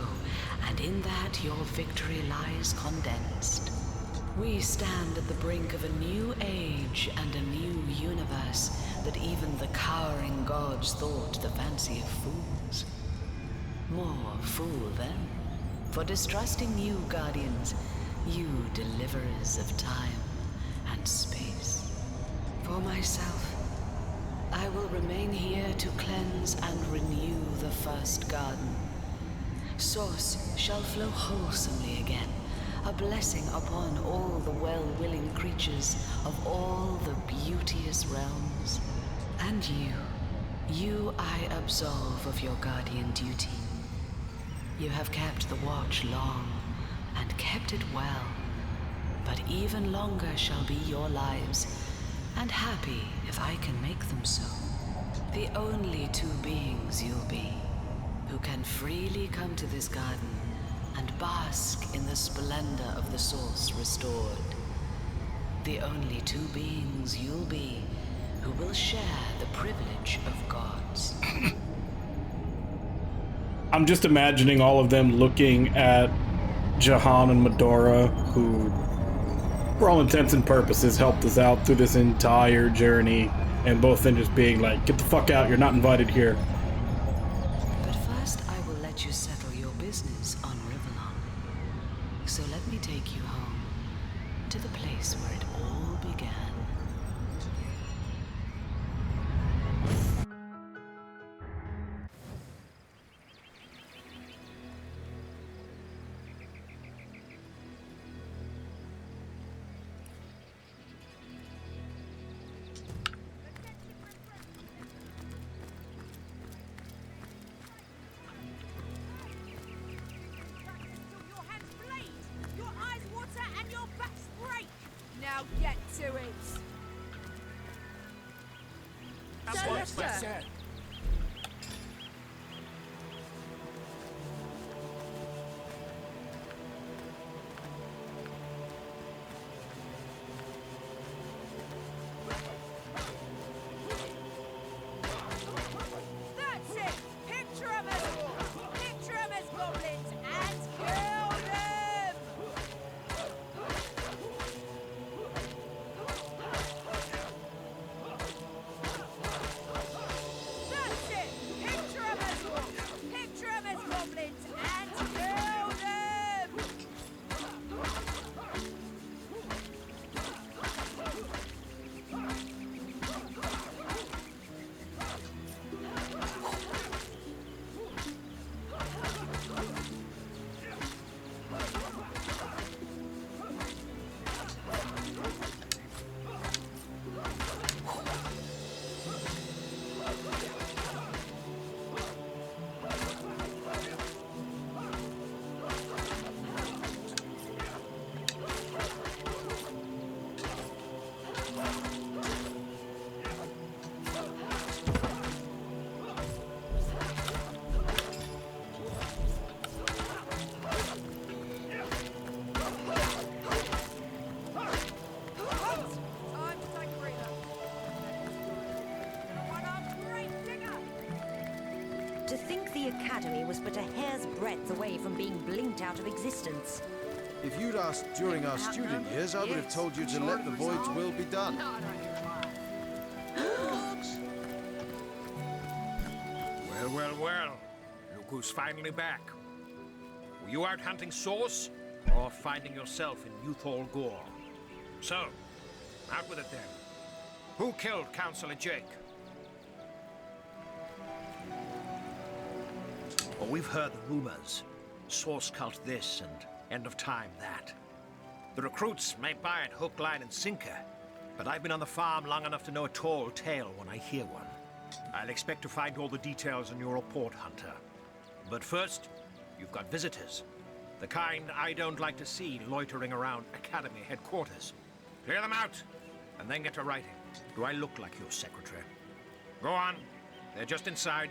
and in that your victory lies condensed. We stand at the brink of a new age and a new universe that even the cowering gods thought the fancy of fools. More fool then, for distrusting you, guardians, you deliverers of time and space. For myself, I will remain here to cleanse and renew the first garden. Source shall flow wholesomely again, a blessing upon all the well-willing creatures of all the beauteous realms. And you I absolve of your guardian duty. You have kept the watch long, and kept it well, but even longer shall be your lives, and happy if I can make them so. The only two beings you'll be, who can freely come to this garden and bask in the splendor of the Source restored. The only two beings you'll be, who will share the privilege of gods. I'm just imagining all of them looking at Jahan and Medora, who, for all intents and purposes, helped us out through this entire journey, and both of them just being like, get the fuck out, you're not invited here. But first I will let you settle your business on Rivellon. So let me take you home, to the place where it all began. Now get to it! That's what I said. academy was but a hair's breadth away from being blinked out of existence. If you'd asked during our student years, I would have told you to let the Void's will be done. Well, well, well. Look who's finally back. Were you out hunting Source, or finding yourself in Youthall Gore? So, out with it then. Who killed Councillor Jake? Well, we've heard the rumors. Source cult this and End of Time that. The recruits may buy it hook, line, and sinker, but I've been on the farm long enough to know a tall tale when I hear one. I'll expect to find all the details in your report, Hunter. But first, you've got visitors. The kind I don't like to see loitering around Academy headquarters. Clear them out, and then get to writing. Do I look like your secretary? Go on. They're just inside.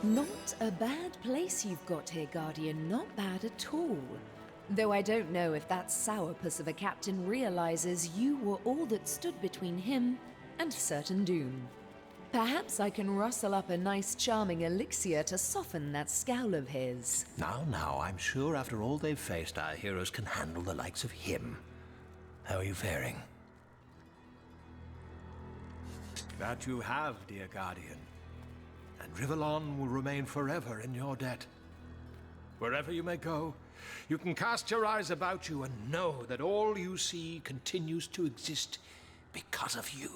Not a bad place you've got here, Guardian. Not bad at all. Though I don't know if that sourpuss of a captain realizes you were all that stood between him and certain doom. Perhaps I can rustle up a nice charming elixir to soften that scowl of his. Now, I'm sure after all they've faced, our heroes can handle the likes of him. How are you faring? That you have, dear Guardian. And Rivellon will remain forever in your debt. Wherever you may go, you can cast your eyes about you and know that all you see continues to exist because of you.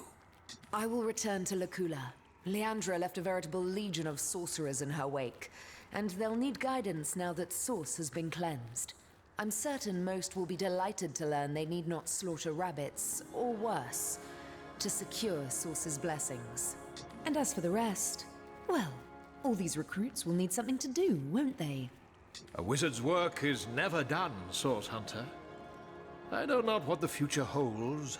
I will return to Lacula. Leandra left a veritable legion of sorcerers in her wake, and they'll need guidance now that Source has been cleansed. I'm certain most will be delighted to learn they need not slaughter rabbits, or worse, to secure Source's blessings. And as for the rest, well, all these recruits will need something to do, won't they? A wizard's work is never done, Source Hunter. I know not what the future holds,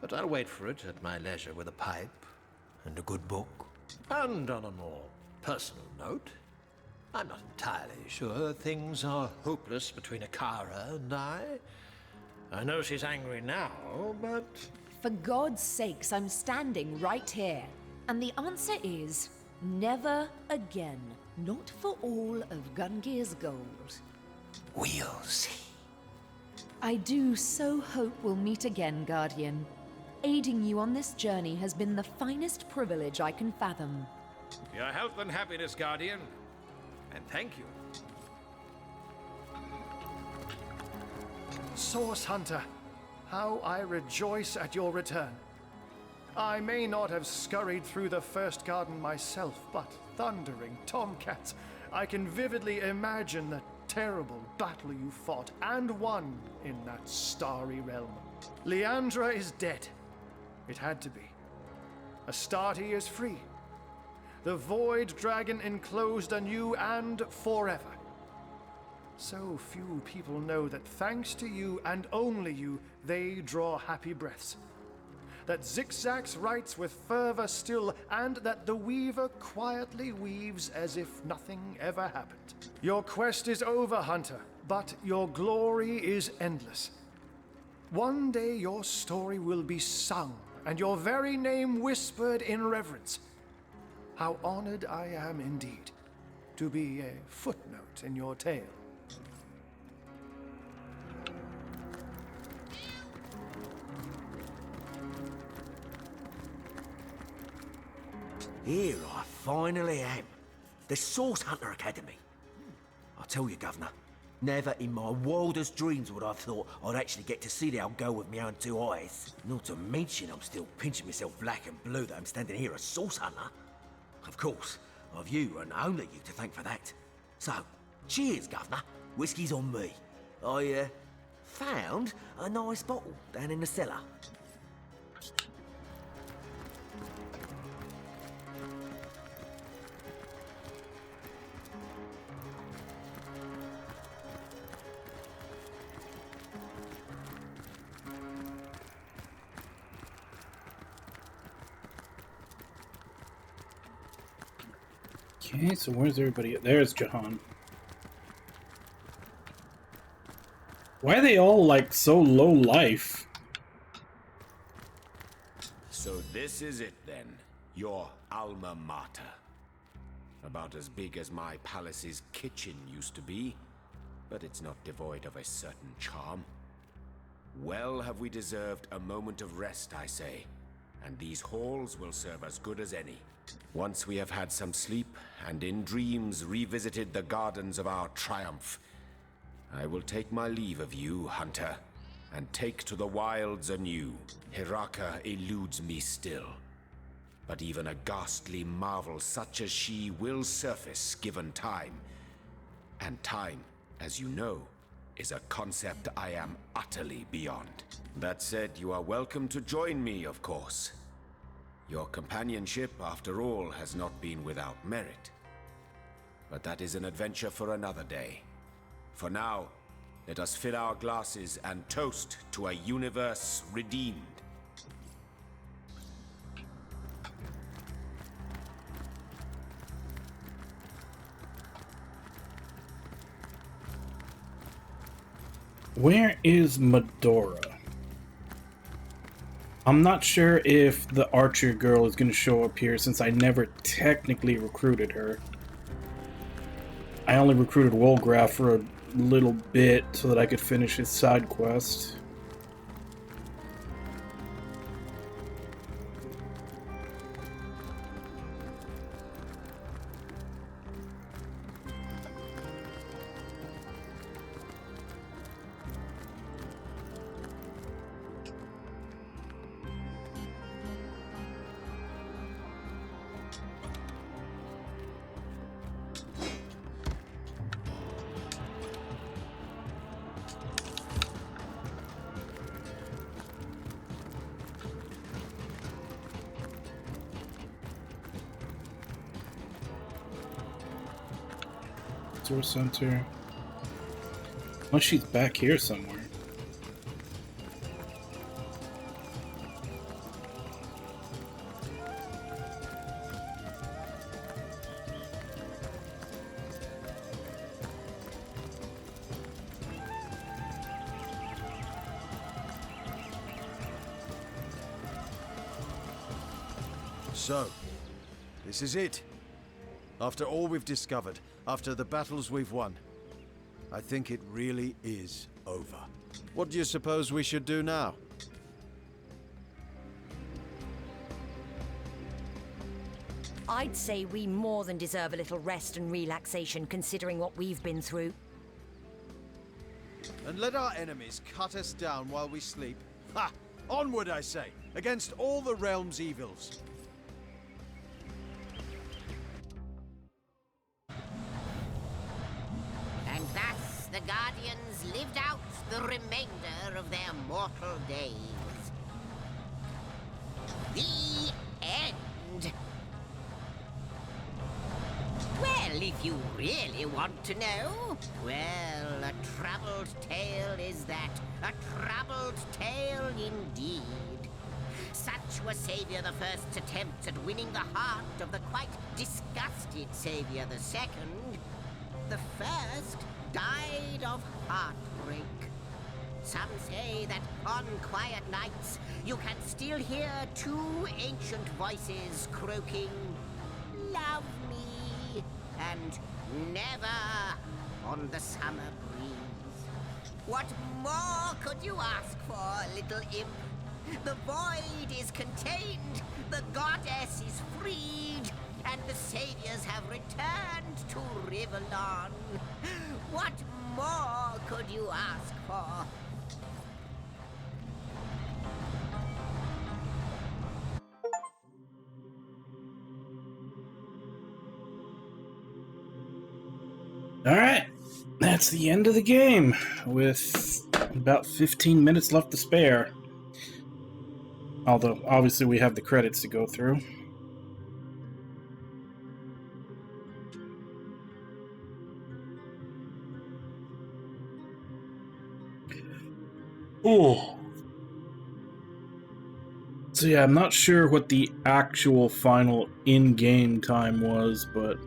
but I'll wait for it at my leisure with a pipe and a good book. And on a more personal note, I'm not entirely sure things are hopeless between Akara and I. I know she's angry now, but... For God's sakes, I'm standing right here. And the answer is, never again. Not for all of Gungear's gold. We'll see. I do so hope we'll meet again, Guardian. Aiding you on this journey has been the finest privilege I can fathom. Your health and happiness, Guardian. And thank you. Source Hunter, how I rejoice at your return. I may not have scurried through the first garden myself, but thundering tomcats, I can vividly imagine the terrible battle you fought and won in that starry realm. Leandra is dead. It had to be. Astarte is free. The Void Dragon enclosed anew and forever. So few people know that thanks to you and only you, they draw happy breaths. That Zigzags writes with fervor still, and that the Weaver quietly weaves as if nothing ever happened. Your quest is over, Hunter, but your glory is endless. One day your story will be sung, and your very name whispered in reverence. How honored I am indeed to be a footnote in your tale. Here I finally am. The Source Hunter Academy. I tell you, Governor, never in my wildest dreams would I have thought I'd actually get to see the old girl with my own two eyes. Not to mention I'm still pinching myself black and blue that I'm standing here a Source Hunter. Of course, I've you and only you to thank for that. So, cheers, Governor. Whiskey's on me. I, found a nice bottle down in the cellar. Okay, so where's everybody? There's Jahan. Why are they all, like, so low life? So this is it then, your alma mater. About as big as my palace's kitchen used to be, but it's not devoid of a certain charm. Well have we deserved a moment of rest, I say, and these halls will serve as good as any. Once we have had some sleep, and in dreams revisited the gardens of our triumph, I will take my leave of you, Hunter, and take to the wilds anew. Hiraka eludes me still, but even a ghastly marvel such as she will surface given time. And time, as you know, is a concept I am utterly beyond. That said, you are welcome to join me, of course. Your companionship, after all, has not been without merit. But that is an adventure for another day. For now, let us fill our glasses and toast to a universe redeemed. Where is Medora? I'm not sure if the archer girl is going to show up here since I never technically recruited her. I only recruited Wolgraf for a little bit so that I could finish his side quest. Center. Unless she's back here somewhere. So, this is it. After all we've discovered, after the battles we've won, I think it really is over. What do you suppose we should do now? I'd say we more than deserve a little rest and relaxation considering what we've been through. And let our enemies cut us down while we sleep? Ha! Onward, I say, against all the realm's evils. And thus the Guardians lived out the remainder of their mortal days. The end. Well, if you really want to know, well, a troubled tale is that. A troubled tale indeed. Such was Savior the First's attempts at winning the heart of the quite disgusted Savior the Second. The first died of heartbreak. Some say that on quiet nights you can still hear two ancient voices croaking, "Love me," and "Never" on the summer breeze. What more could you ask for, little imp? The void is contained, the goddess is freed, and the saviors have returned to Rivellon. What more could you ask for? Alright, that's the end of the game, with about 15 minutes left to spare. Although, obviously we have the credits to go through. Oh. So yeah, I'm not sure what the actual final in-game time was, but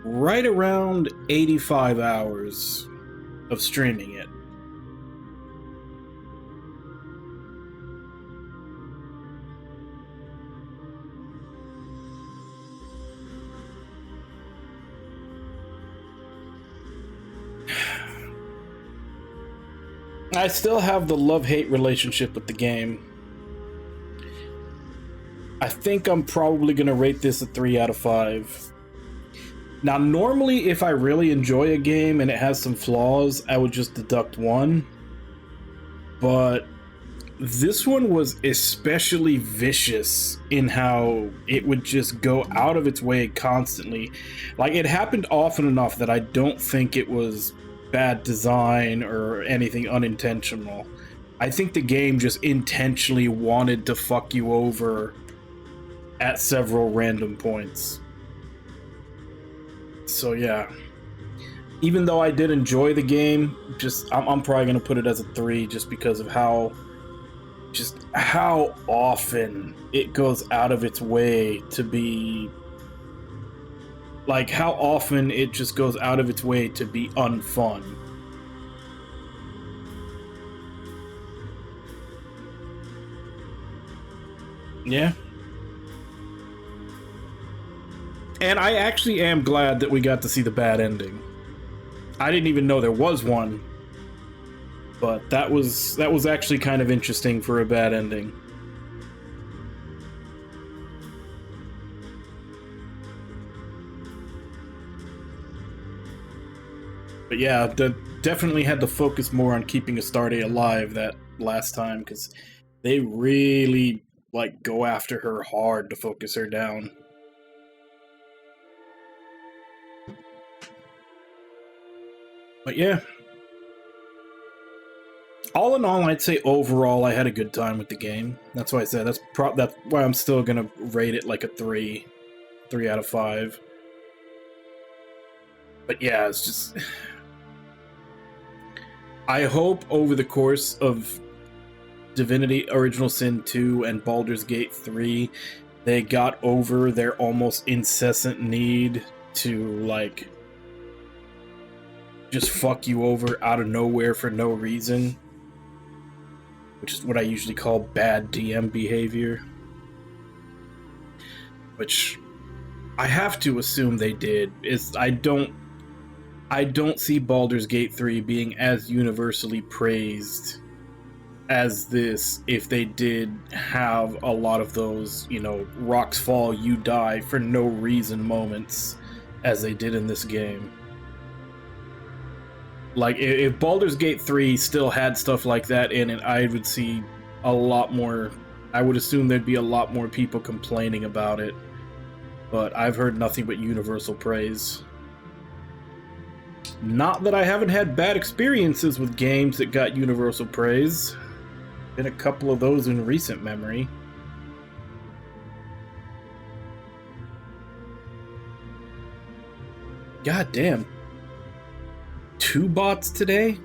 right around 85 hours of streaming it. I still have the love-hate relationship with the game. I think I'm probably going to rate this a 3 out of 5. Now, normally, if I really enjoy a game and it has some flaws, I would just deduct 1. But this one was especially vicious in how it would just go out of its way constantly. Like, it happened often enough that I don't think it was bad design or anything unintentional. I think the game just intentionally wanted to fuck you over at several random points. So yeah, even though I did enjoy the game, I'm probably gonna put it as a 3 just because of how often it goes out of its way to be like how often it just goes out of its way to be unfun. Yeah. And I actually am glad that we got to see the bad ending. I didn't even know there was one, but that was actually kind of interesting for a bad ending. But yeah, definitely had to focus more on keeping Astarte alive that last time, because they really like go after her hard to focus her down. But yeah, all in all, I'd say overall I had a good time with the game. That's why I said that's why I'm still gonna rate it like a 3 out of 5. But yeah, it's just I hope over the course of Divinity Original Sin 2 and Baldur's Gate 3, they got over their almost incessant need to, like, just fuck you over out of nowhere for no reason. Which is what I usually call bad DM behavior. Which I have to assume they did. I don't see Baldur's Gate 3 being as universally praised as this if they did have a lot of those, you know, rocks fall, you die for no reason moments as they did in this game. Like, if Baldur's Gate 3 still had stuff like that in it, I would see a lot more. I would assume there'd be a lot more people complaining about it. But I've heard nothing but universal praise. Not that I haven't had bad experiences with games that got universal praise. Been a couple of those in recent memory. God damn. 2 bots today?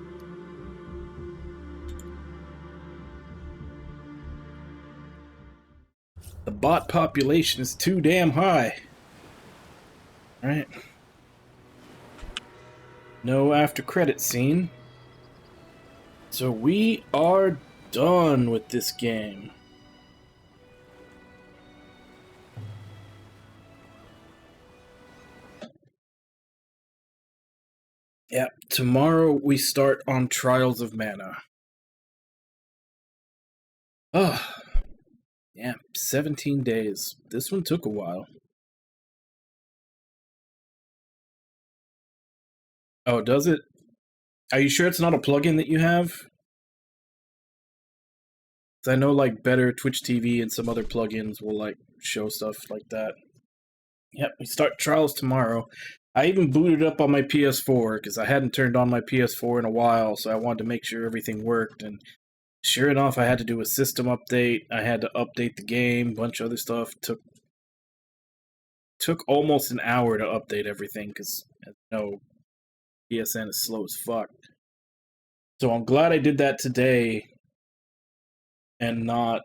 The bot population is too damn high. Alright. No after credit scene. So we are done with this game. Yep, tomorrow we start on Trials of Mana. Oh, yeah, 17 days. This one took a while. Oh, does it? Are you sure it's not a plugin that you have? I know, like, Better Twitch TV and some other plugins will, like, show stuff like that. Yep, we start Trials tomorrow. I even booted up on my PS4, because I hadn't turned on my PS4 in a while, so I wanted to make sure everything worked, and sure enough, I had to do a system update, I had to update the game, bunch of other stuff. Took almost an hour to update everything, because, as you know, PSN is slow as fuck. So I'm glad I did that today, and not...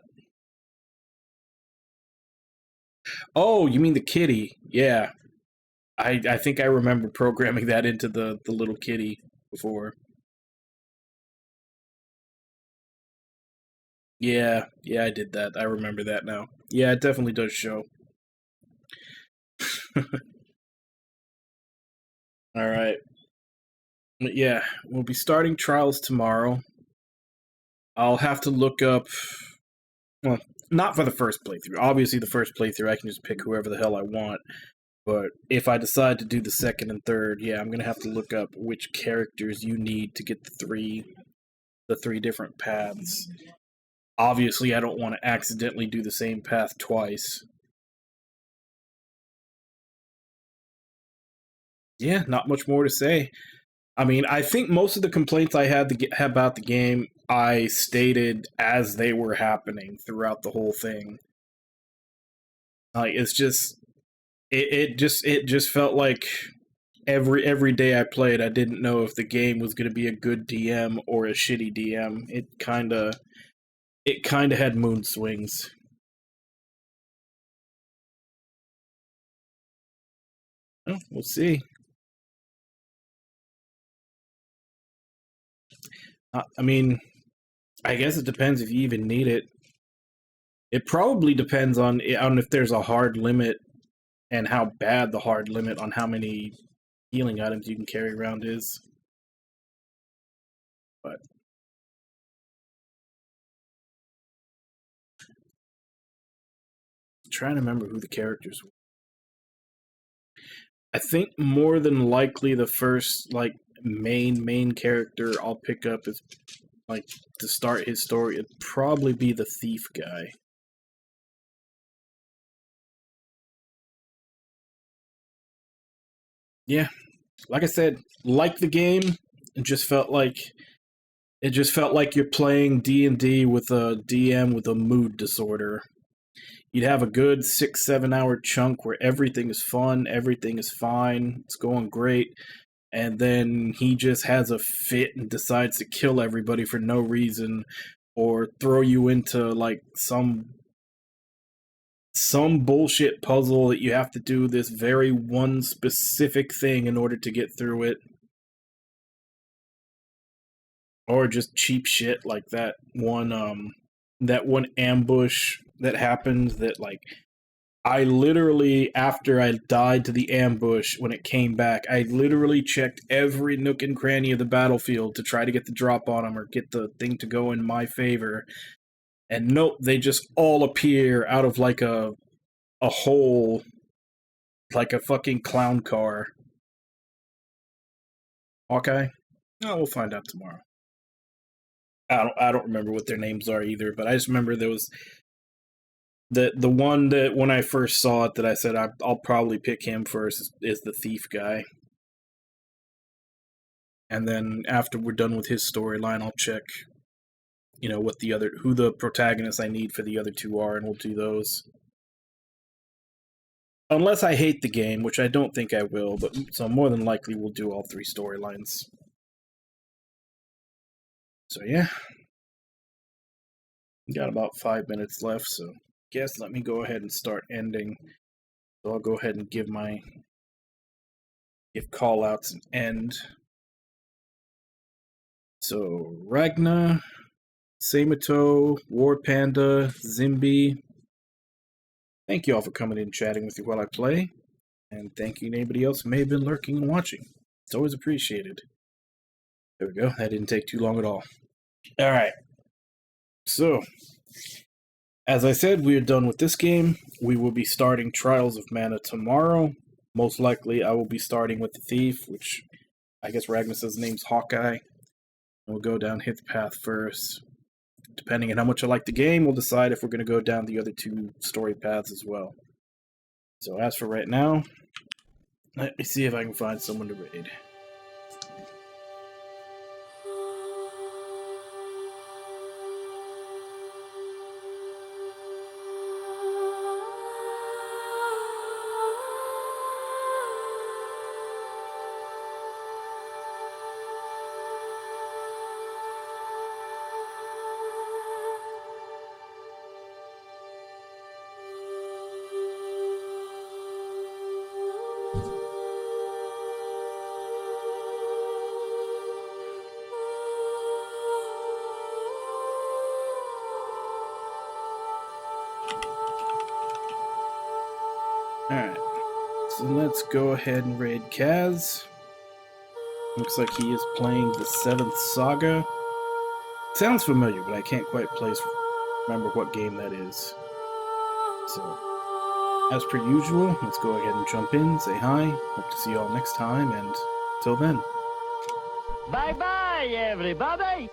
Oh, you mean the kitty? Yeah. I think I remember programming that into the little kitty before. Yeah, I did that. I remember that now. Yeah, it definitely does show. Alright. But yeah, we'll be starting Trials tomorrow. I'll have to look up. Well, not for the first playthrough. Obviously, the first playthrough I can just pick whoever the hell I want. But if I decide to do the second and third, yeah, I'm gonna have to look up which characters you need to get the three different paths. Obviously, I don't want to accidentally do the same path twice. Yeah, not much more to say. I mean, I think most of the complaints I had about the game, I stated as they were happening throughout the whole thing. Like, it's just, it just felt like every day I played, I didn't know if the game was going to be a good DM or a shitty DM. It kind of had mood swings. Well, we'll see. I mean, I guess it depends if you even need it. It probably depends on if there's a hard limit and how bad the hard limit on how many healing items you can carry around is. But I'm trying to remember who the characters were. I think more than likely the first like main character I'll pick up is like to start his story. It'd probably be the thief guy. Yeah, like I said, like the game, it just felt like you're playing D&D with a DM with a mood disorder. You'd have a good 6-7 hour chunk where everything is fun, everything is fine, it's going great, and then he just has a fit and decides to kill everybody for no reason, or throw you into like some bullshit puzzle that you have to do this very one specific thing in order to get through it. Or just cheap shit like that one ambush that happened that like I literally, after I died to the ambush, when it came back, I literally checked every nook and cranny of the battlefield to try to get the drop on them or get the thing to go in my favor. And nope, they just all appear out of like a hole, like a fucking clown car. Hawkeye? Oh, we'll find out tomorrow. I don't remember what their names are either, but I just remember there was the one that when I first saw it that I said I'll probably pick him first is the thief guy. And then after we're done with his storyline, I'll check, what who the protagonists I need for the other two are, and we'll do those. Unless I hate the game, which I don't think I will, but so more than likely we'll do all three storylines. So yeah. We got about 5 minutes left, so guess let me go ahead and start ending. So I'll go ahead and give call-outs an end. So Ragna, Samato, War Panda, Zimby. Thank you all for coming in and chatting with me while I play. And thank you to anybody else who may have been lurking and watching. It's always appreciated. There we go. That didn't take too long at all. Alright. So, as I said, we are done with this game. We will be starting Trials of Mana tomorrow. Most likely, I will be starting with the Thief, which I guess Ragnar says his name's Hawkeye. We'll go down his path first. Depending on how much I like the game, we'll decide if we're going to go down the other two story paths as well. So as for right now, let me see if I can find someone to raid. Alright, so let's go ahead and raid Kaz. Looks like he is playing the 7th Saga. sounds familiar, but I can't quite remember what game that is. So, as per usual, let's go ahead and jump in, say hi, hope to see you all next time, and till then. Bye-bye, everybody!